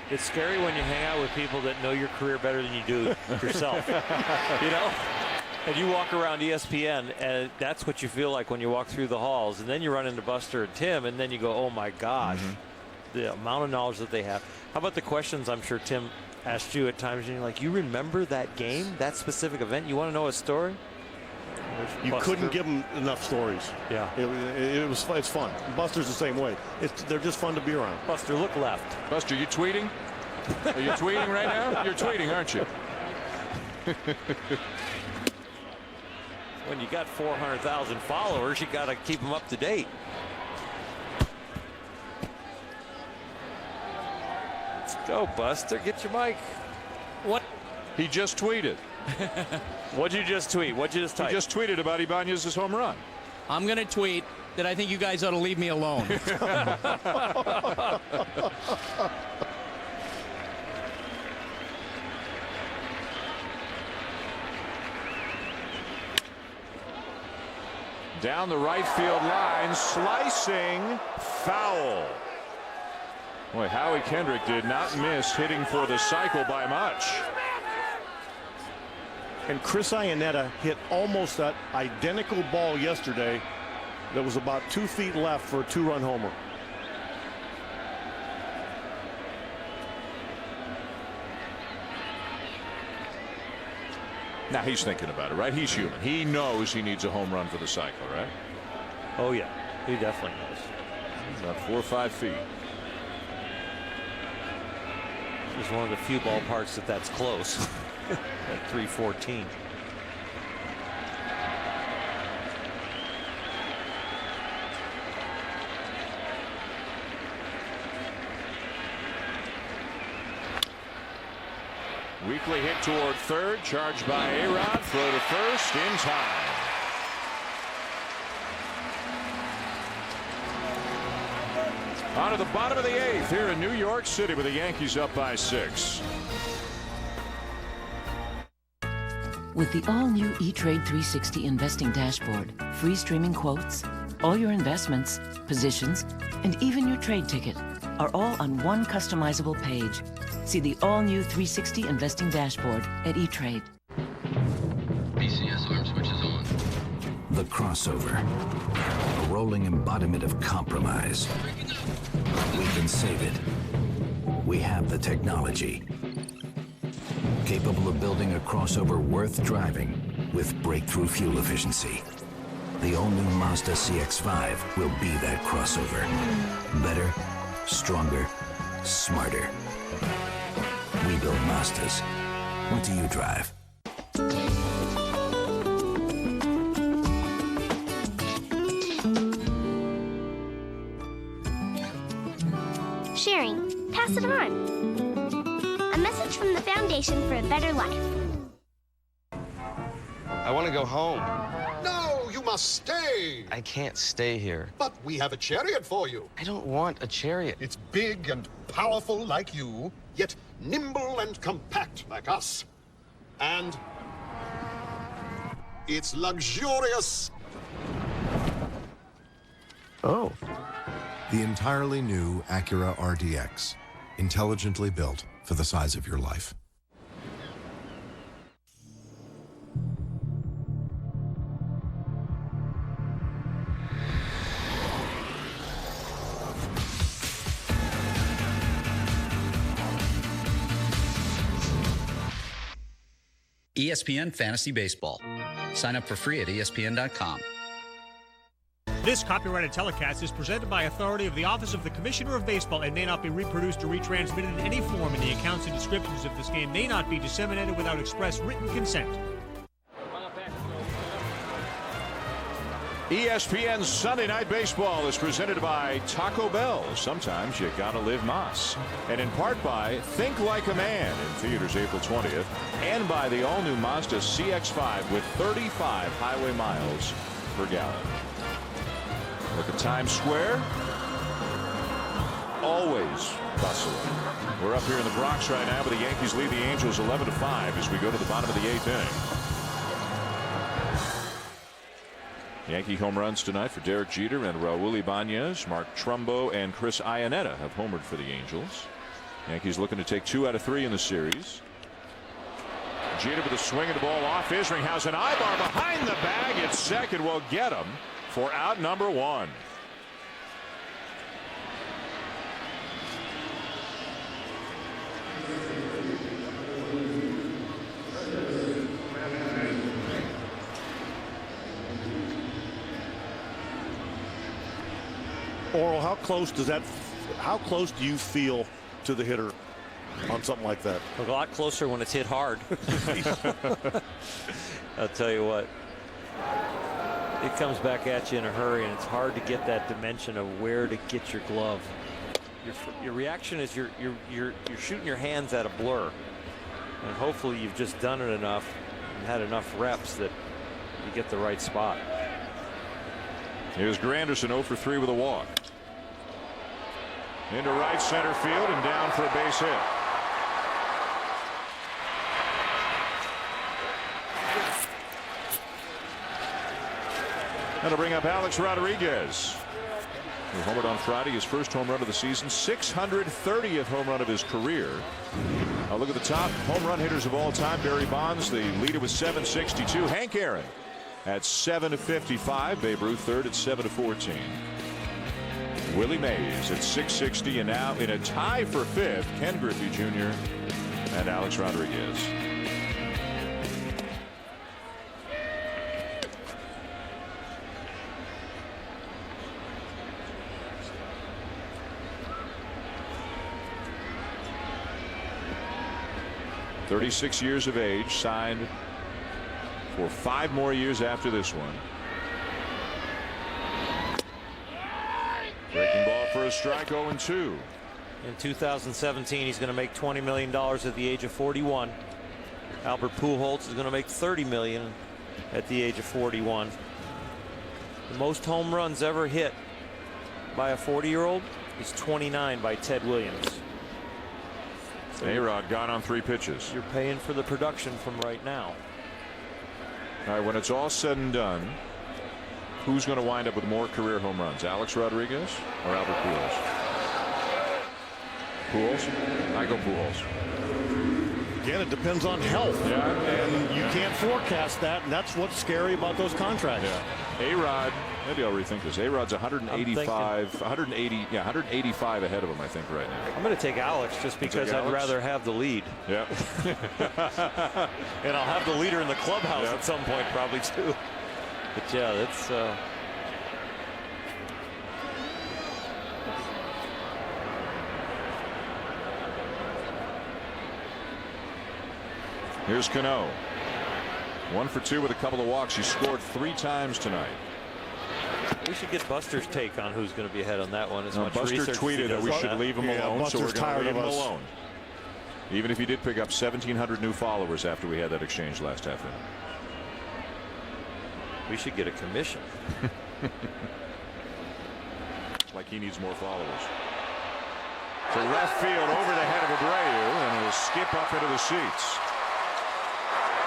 It's scary when you hang out with people that know your career better than you do yourself. You know? And you walk around ESPN, and that's what you feel like when you walk through the halls. And then you run into Buster and Tim, and then you go, oh, my gosh, the amount of knowledge that they have. How about the questions I'm sure Tim asked you at times? And you're like, you remember that game, that specific event? You want to know a story?
You
Buster.
couldn't give them enough stories.
Yeah.
It's fun. Buster's the same way. They're just fun to be around.
Buster, look left.
Buster, you tweeting? Are you tweeting right now? You're tweeting, aren't you?
When you got 400,000 followers, you got to keep them up to date. Let's go, Buster. Get your mic.
What? He just tweeted.
What'd you just tweet? What'd you just type?
He just tweeted about Ibanez's home run.
I'm going to tweet that I think you guys ought to leave me alone.
Down the right field line, slicing, foul. Boy, Howie Kendrick did not miss hitting for the cycle by much.
And Chris Iannetta hit almost that identical ball yesterday that was about 2 feet left for a 2-run homer.
Now he's thinking about it, right? He's human. He knows he needs a home run for the cycle, right?
Oh, yeah. He definitely knows.
About 4 or 5 feet.
It's one of the few ballparks that's close. At 314.
Weekly hit toward third, charged by A-Rod, throw to first in time. On to the bottom of the 8th here in New York City with the Yankees up by 6.
With the all-new E-Trade 360 investing dashboard, free streaming quotes, all your investments, positions, and even your trade ticket are all on one customizable page. See the all-new 360 investing dashboard at E-Trade.
BCS arm switches on. The crossover. A rolling embodiment of compromise. We can save it. We have the technology. Capable of building a crossover worth driving with breakthrough fuel efficiency. The all-new Mazda CX-5 will be that crossover. Better, stronger, smarter. We build Mazdas. What do you drive?
Sharing. Pass it on. A message from the Foundation for a Better Life.
I want to go home.
No, you must stay.
I can't stay here.
But we have a chariot for you.
I don't want a chariot.
It's big and powerful like you, yet nimble and compact like us. And it's luxurious.
Oh.
The entirely new Acura RDX. Intelligently built for the size of your life.
ESPN Fantasy Baseball. Sign up for free at ESPN.com.
This copyrighted telecast is presented by authority of the Office of the Commissioner of Baseball and may not be reproduced or retransmitted in any form, and the accounts and descriptions of this game may not be disseminated without express written consent.
ESPN's Sunday Night Baseball is presented by Taco Bell. Sometimes you gotta live Moss. And in part by Think Like a Man in theaters April 20th. And by the all-new Mazda CX-5 with 35 highway miles per gallon. Look at Times Square. Always bustling. We're up here in the Bronx right now, but the Yankees lead the Angels 11-5 as we go to the bottom of the 8th inning. Yankee home runs tonight for Derek Jeter and Raul Ibanez. Mark Trumbo and Chris Iannetta have homered for the Angels. Yankees looking to take 2 out of 3 in the series. Jeter with a swing of the ball off Isringhausen. Ibar behind the bag at second will get him for out number 1.
Oral, how close do you feel to the hitter on something like that?
A lot closer when it's hit hard. I'll tell you what. It comes back at you in a hurry, and it's hard to get that dimension of where to get your glove. Your reaction is you're shooting your hands at a blur, and hopefully you've just done it enough and had enough reps that you get the right spot.
Here's Granderson 0 for 3 with a walk. Into right center field and down for a base hit. That'll bring up Alex Rodriguez, who homered on Friday, his first home run of the season, 630th home run of his career. Now look at the top home run hitters of all time. Barry Bonds, the leader, with 762. Hank Aaron at 755. Babe Ruth third at 714. Willie Mays at 660, and now in a tie for fifth, Ken Griffey Jr. and Alex Rodriguez. "36 years of age, signed for 5 more years after this one." Breaking ball for a strike, 0-2.
In 2017, he's going to make $20 million at the age of 41. Albert Pujols is going to make $30 million at the age of 41. The most home runs ever hit by a 40-year-old is 29 by Ted Williams.
A-Rod gone on 3 pitches.
You're paying for the production from right now.
All right, when it's all said and done, who's going to wind up with more career home runs, Alex Rodriguez or Albert Pujols? Pujols? I go Pujols.
Again, it depends on health.
Yeah.
And you can't forecast that, and that's what's scary about those contracts.
Yeah. A-Rod, maybe I'll rethink this. A-Rod's 185 ahead of him, I think, right now.
I'm going to take Alex just because I'd rather have the lead.
Yeah.
And I'll have the leader in the clubhouse at some point, probably, too. But yeah, that's
Here's Cano. 1 for 2 with a couple of walks. He scored 3 times tonight.
We should get Buster's take on who's going to be ahead on that one.
Buster tweeted that we should leave him alone, so we're going to leave him alone. Even if he did pick up 1,700 new followers after we had that exchange last half inning.
We should get a commission.
Like he needs more followers. To left field over the head of Abreu, and it'll skip up into the seats.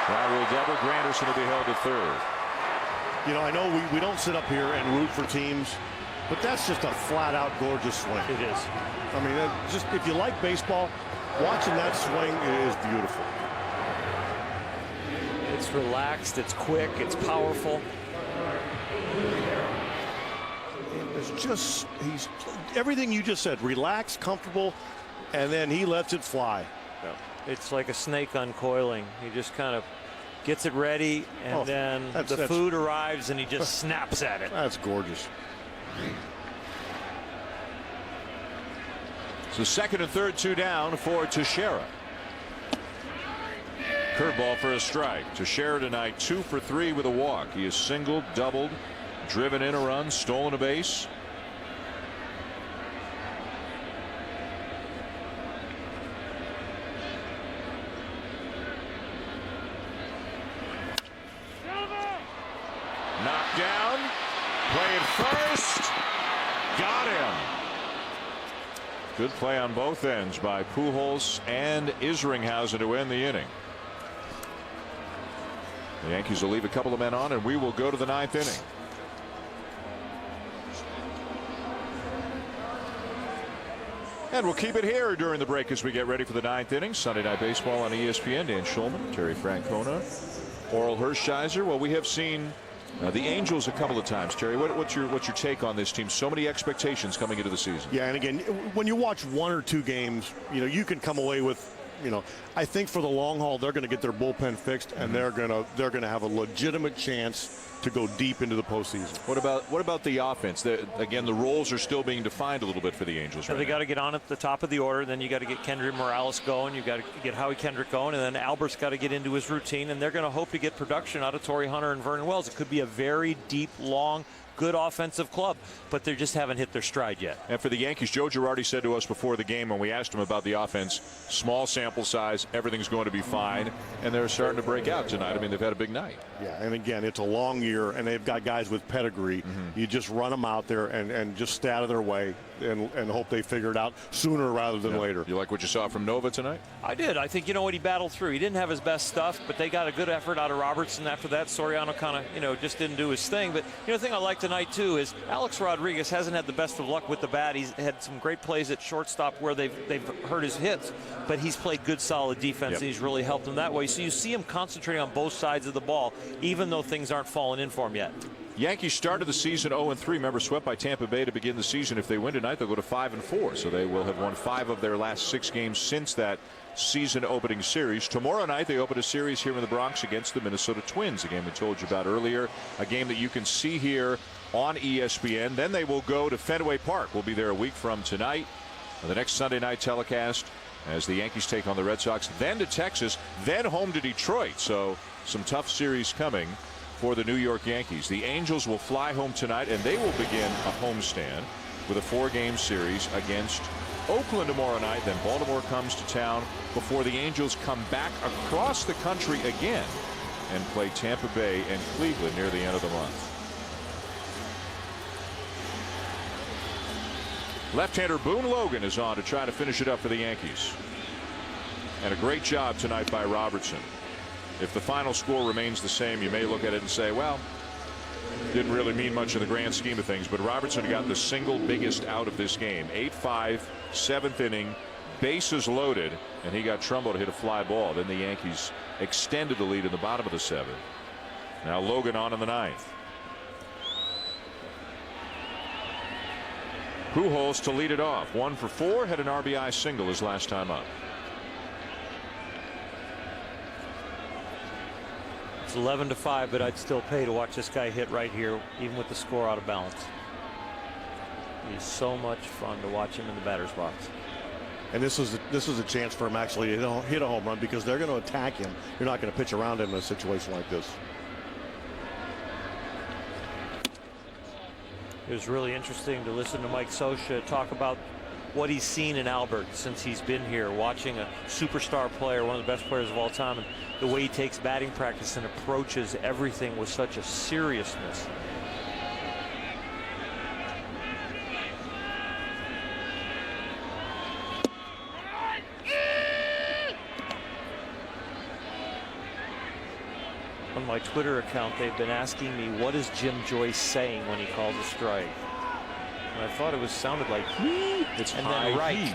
Raul double. Granderson will be held at third.
You know, I know we don't sit up here and root for teams, but that's just a flat-out gorgeous swing.
It is.
I mean, just if you like baseball, watching that swing is beautiful.
It's relaxed, it's quick, it's powerful.
It's just, he's everything you just said, relaxed, comfortable, and then he lets it fly.
Yeah. It's like a snake uncoiling. He just kind of gets it ready, and then the food arrives and he just snaps at it.
That's gorgeous.
So second and third, 2 down for Teixeira. Curveball for a strike. Teixeira tonight 2 for 3 with a walk. He has singled, doubled, driven in a run, stolen a base. Knocked down, playing first, got him. Good play on both ends by Pujols and Isringhausen to end the inning. The Yankees will leave a couple of men on, and we will go to the 9th inning. And we'll keep it here during the break as we get ready for the 9th inning. Sunday Night Baseball on ESPN. Dan Schulman, Terry Francona, Oral Hershiser. Well, we have seen the Angels a couple of times. Terry, what's your take on this team? So many expectations coming into the season.
Yeah, and again, when you watch 1 or 2 games, you know, you can come away with, you know, I think for the long haul they're going to get their bullpen fixed, and they're going to have a legitimate chance to go deep into the postseason.
What about the offense? Again, the roles are still being defined a little bit for the Angels.
So
right
they
now.
got to get on at the top of the order. Then you got to get Kendry Morales going. You got to get Howie Kendrick going, and then Albert's got to get into his routine. And they're going to hope to get production out of Torrey Hunter and Vernon Wells. It could be a very deep, long, good offensive club, but they just haven't hit their stride yet.
And for the Yankees, Joe Girardi said to us before the game when we asked him about the offense, small sample size, everything's going to be fine, and they're starting to break out tonight. I mean, they've had a big night.
Yeah, and again, it's a long year, and they've got guys with pedigree. You just run them out there and just stay out of their way and hope they figure it out sooner rather than later.
You like what you saw from Nova tonight?
I did. I think, you know what, he battled through. He didn't have his best stuff, but they got a good effort out of Robertson. After that, Soriano kind of, just didn't do his thing. But, the thing I like tonight, too, is Alex Rodriguez hasn't had the best of luck with the bat. He's had some great plays at shortstop where they've hurt his hits, but he's played good, solid defense, and he's really helped them that way. So you see him concentrating on both sides of the ball, even though things aren't falling in for him yet.
Yankees started the season 0-3. Remember, swept by Tampa Bay to begin the season. If they win tonight, they'll go to 5-4. So they will have won 5 of their last 6 games since that season opening series. Tomorrow night, they open a series here in the Bronx against the Minnesota Twins, a game we told you about earlier, a game that you can see here on ESPN. Then they will go to Fenway Park. We'll be there a week from tonight. The next Sunday night telecast as the Yankees take on the Red Sox, then to Texas, then home to Detroit. So some tough series coming for the New York Yankees. The Angels will fly home tonight, and they will begin a homestand with a 4-game series against Oakland tomorrow night. Then Baltimore comes to town before the Angels come back across the country again and play Tampa Bay and Cleveland near the end of the month. Left-hander Boone Logan is on to try to finish it up for the Yankees. And a great job tonight by Robertson. If the final score remains the same, you may look at it and say, well, didn't really mean much in the grand scheme of things. But Robertson got the single biggest out of this game. 8-5, 7th inning, bases loaded, and he got Trumbo to hit a fly ball. Then the Yankees extended the lead in the bottom of the 7th. Now Logan on in the 9th. Pujols to lead it off. 1 for 4, had an RBI single his last time up.
It's 11-5, but I'd still pay to watch this guy hit right here, even with the score out of balance. He's so much fun to watch him in the batter's box.
And this is a chance for him actually to hit a home run because they're going to attack him. You're not going to pitch around him in a situation like this.
It was really interesting to listen to Mike Scioscia talk about what he's seen in Albert since he's been here, watching a superstar player, one of the best players of all time, and the way he takes batting practice and approaches everything with such a seriousness. On my Twitter account, they've been asking me, what is Jim Joyce saying when he calls a strike? And I thought it sounded like he,
it's
and
high
then right.
he.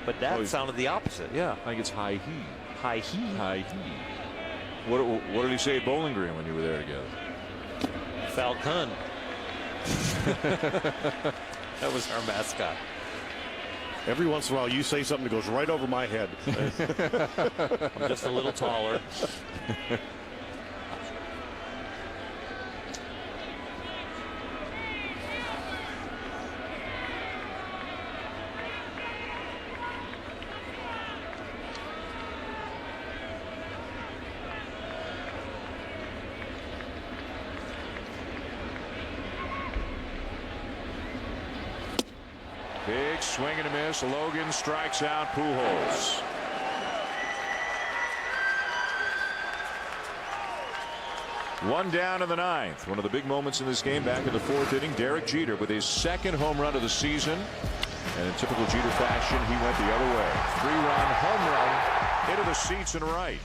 But that sounded the opposite. Yeah,
I think it's high he.
High he.
High he. What did he say at Bowling Green when you were there together?
Falcon. That was our mascot.
Every once in a while you say something that goes right over my head.
I'm just a little taller.
Big swing and a miss. Logan strikes out Pujols. One down in the 9th. One of the big moments in this game back in the 4th inning. Derek Jeter with his 2nd home run of the season. And in typical Jeter fashion, he went the other way. 3-run home run into the seats and right.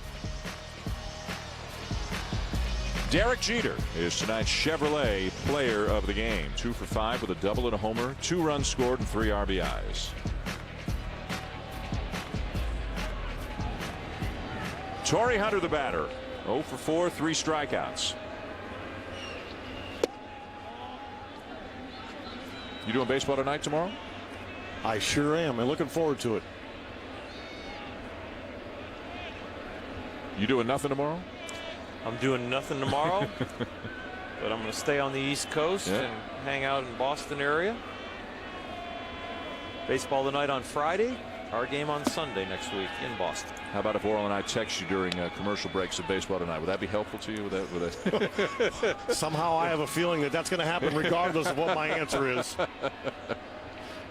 Derek Jeter is tonight's Chevrolet player of the game. 2 for 5 with a double and a homer, 2 runs scored and 3 RBIs. Torrey Hunter the batter. 0 for 4, 3 strikeouts. You doing baseball tonight tomorrow?
I sure am. I'm looking forward to it.
You doing nothing tomorrow?
I'm doing nothing tomorrow. But I'm going to stay on the East Coast and hang out in Boston area. Baseball tonight on Friday. Our game on Sunday next week in Boston.
How about if Orel and I text you during commercial breaks of baseball tonight? Would that be helpful to you?
Somehow I have a feeling that that's going to happen regardless of what my answer is.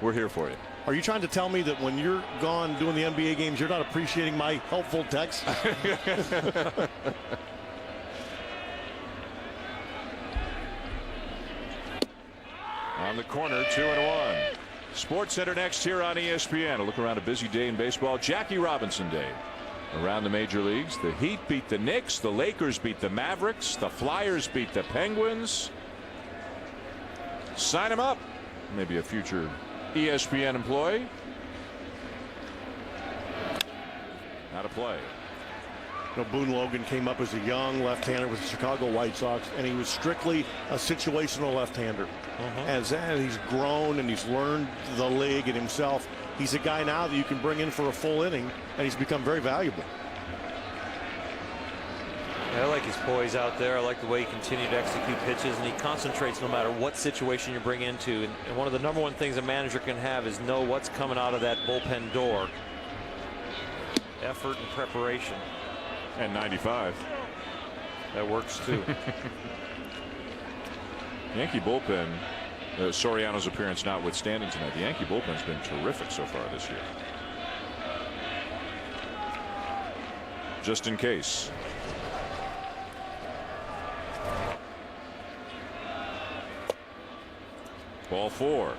We're here for you.
Are you trying to tell me that when you're gone doing the NBA games, you're not appreciating my helpful text?
On the corner, 2-1. Sports Center next here on ESPN. A look around a busy day in baseball. Jackie Robinson Day. Around the major leagues, the Heat beat the Knicks, the Lakers beat the Mavericks, the Flyers beat the Penguins. Sign him up. Maybe a future ESPN employee. Out of play.
You know, Boone Logan came up as a young left-hander with the Chicago White Sox, and he was strictly a situational left-hander. As he's grown and he's learned the league and himself, he's a guy now that you can bring in for a full inning, and he's become very valuable.
I like his poise out there. I like the way he continued to execute pitches, and he concentrates no matter what situation you bring into. And one of the number one things a manager can have is know what's coming out of that bullpen door. Effort and preparation.
And 95.
That works too.
Yankee bullpen, Soriano's appearance notwithstanding tonight, the Yankee bullpen's been terrific so far this year. Just in case. Ball 4.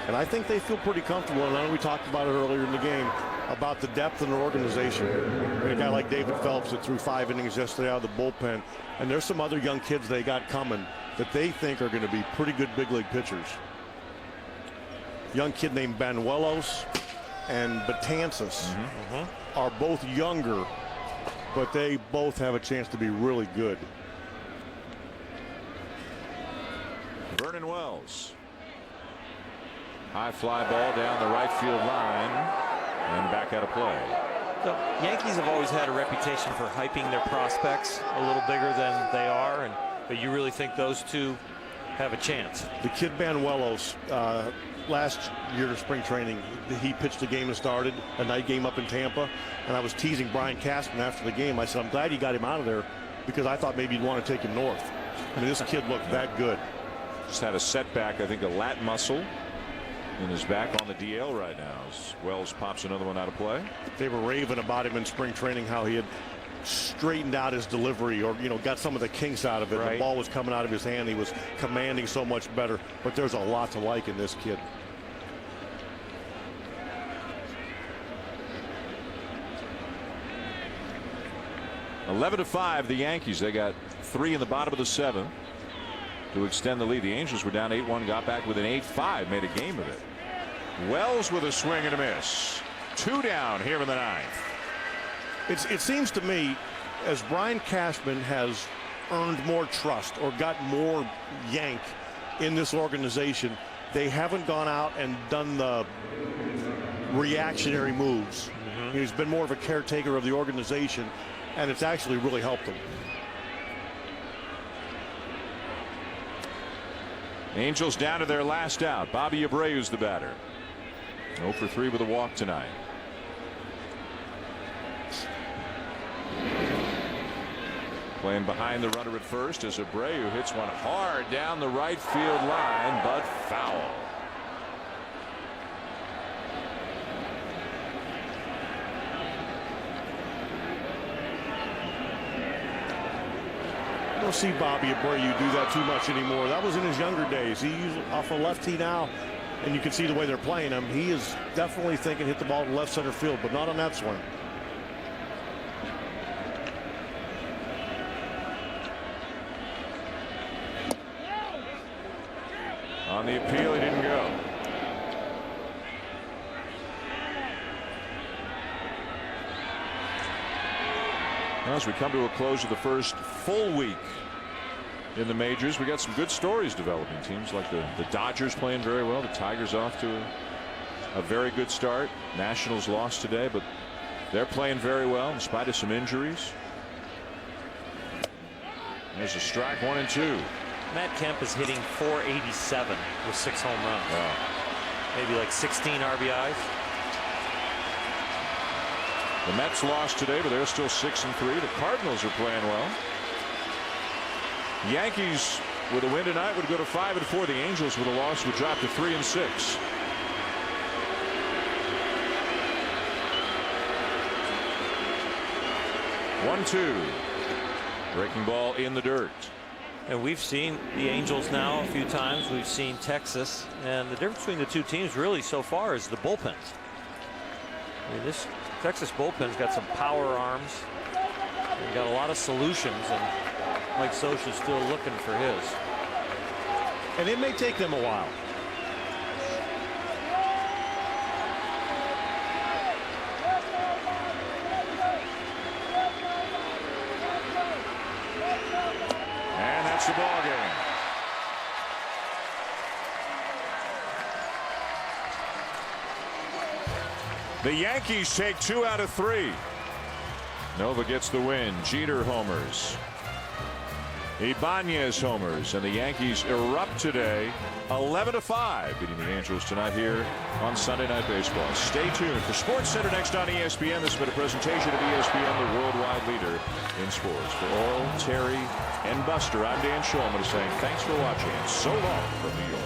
And I think they feel pretty comfortable, and I know we talked about it earlier in the game, about the depth in their organization. A guy like David Phelps that threw 5 innings yesterday out of the bullpen, and there's some other young kids they got coming that they think are going to be pretty good big league pitchers. Young kid named Banuelos and Betances are both younger, but they both have a chance to be really good.
Vernon Wells. High fly ball down the right field line and back out of play.
The Yankees have always had a reputation for hyping their prospects a little bigger than they are, but you really think those two have a chance?
The kid Banuelos, last year of spring training, he pitched a game and started a night game up in Tampa, and I was teasing Brian Cashman after the game. I said, I'm glad you got him out of there because I thought maybe you'd want to take him north. I mean, this kid looked that good.
Just had a setback, I think, a lat muscle in his back on the DL right now as Wells pops another one out of play.
They were raving about him in spring training, how he had straightened out his delivery, or got some of the kinks out of it. The ball was coming out of his hand. He was commanding so much better. But there's a lot to like in this kid.
(11-5) the Yankees. They got 3 in the bottom of the 7th to extend the lead. The Angels were down 8-1, got back with an 8-5, made a game of it. Wells with a swing and a miss. 2 down here in the 9th.
It seems to me, as Brian Cashman has earned more trust or got more yank in this organization, they haven't gone out and done the reactionary moves. He's been more of a caretaker of the organization, and it's actually really helped him.
Angels down to their last out. Bobby Abreu's the batter. 0 for 3 with a walk tonight. Playing behind the runner at first as Abreu hits one hard down the right field line, but foul.
I don't see Bobby Abreu do that too much anymore. That was in his younger days. He's off a lefty now, and you can see the way they're playing him. He is definitely thinking hit the ball to left center field, but not on that swing.
On the appeal, he didn't go. As we come to a close of the first full week in the majors, we got some good stories developing. Teams like the Dodgers playing very well. The Tigers off to a very good start. Nationals lost today, but They're playing very well in spite of some injuries. There's a strike, 1-2.
Matt Kemp is hitting .487 with 6 home runs.
Wow.
Maybe like 16 RBIs.
The Mets lost today, but they're still 6-3. The Cardinals are playing well. Yankees with a win tonight would go to 5-4. The Angels with a loss would drop to 3-6. One-two. Breaking ball in the dirt.
And we've seen the Angels now a few times. We've seen Texas. And the difference between the two teams really so far is the bullpens. I mean, this Texas bullpen's got some power arms. They've got a lot of solutions. And Mike Scioscia's still looking for his.
And it may take them a while.
And that's the ball game. The Yankees take 2 out of 3. Nova gets the win. Jeter homers. Ibanez homers, and the Yankees erupt today 11-5, beating the Angels tonight here on Sunday Night Baseball. Stay tuned for Sports Center next on ESPN. This has been a presentation of ESPN, the worldwide leader in sports. For Oral, Terry, and Buster, I'm Dan Shulman saying thanks for watching and so long from New York.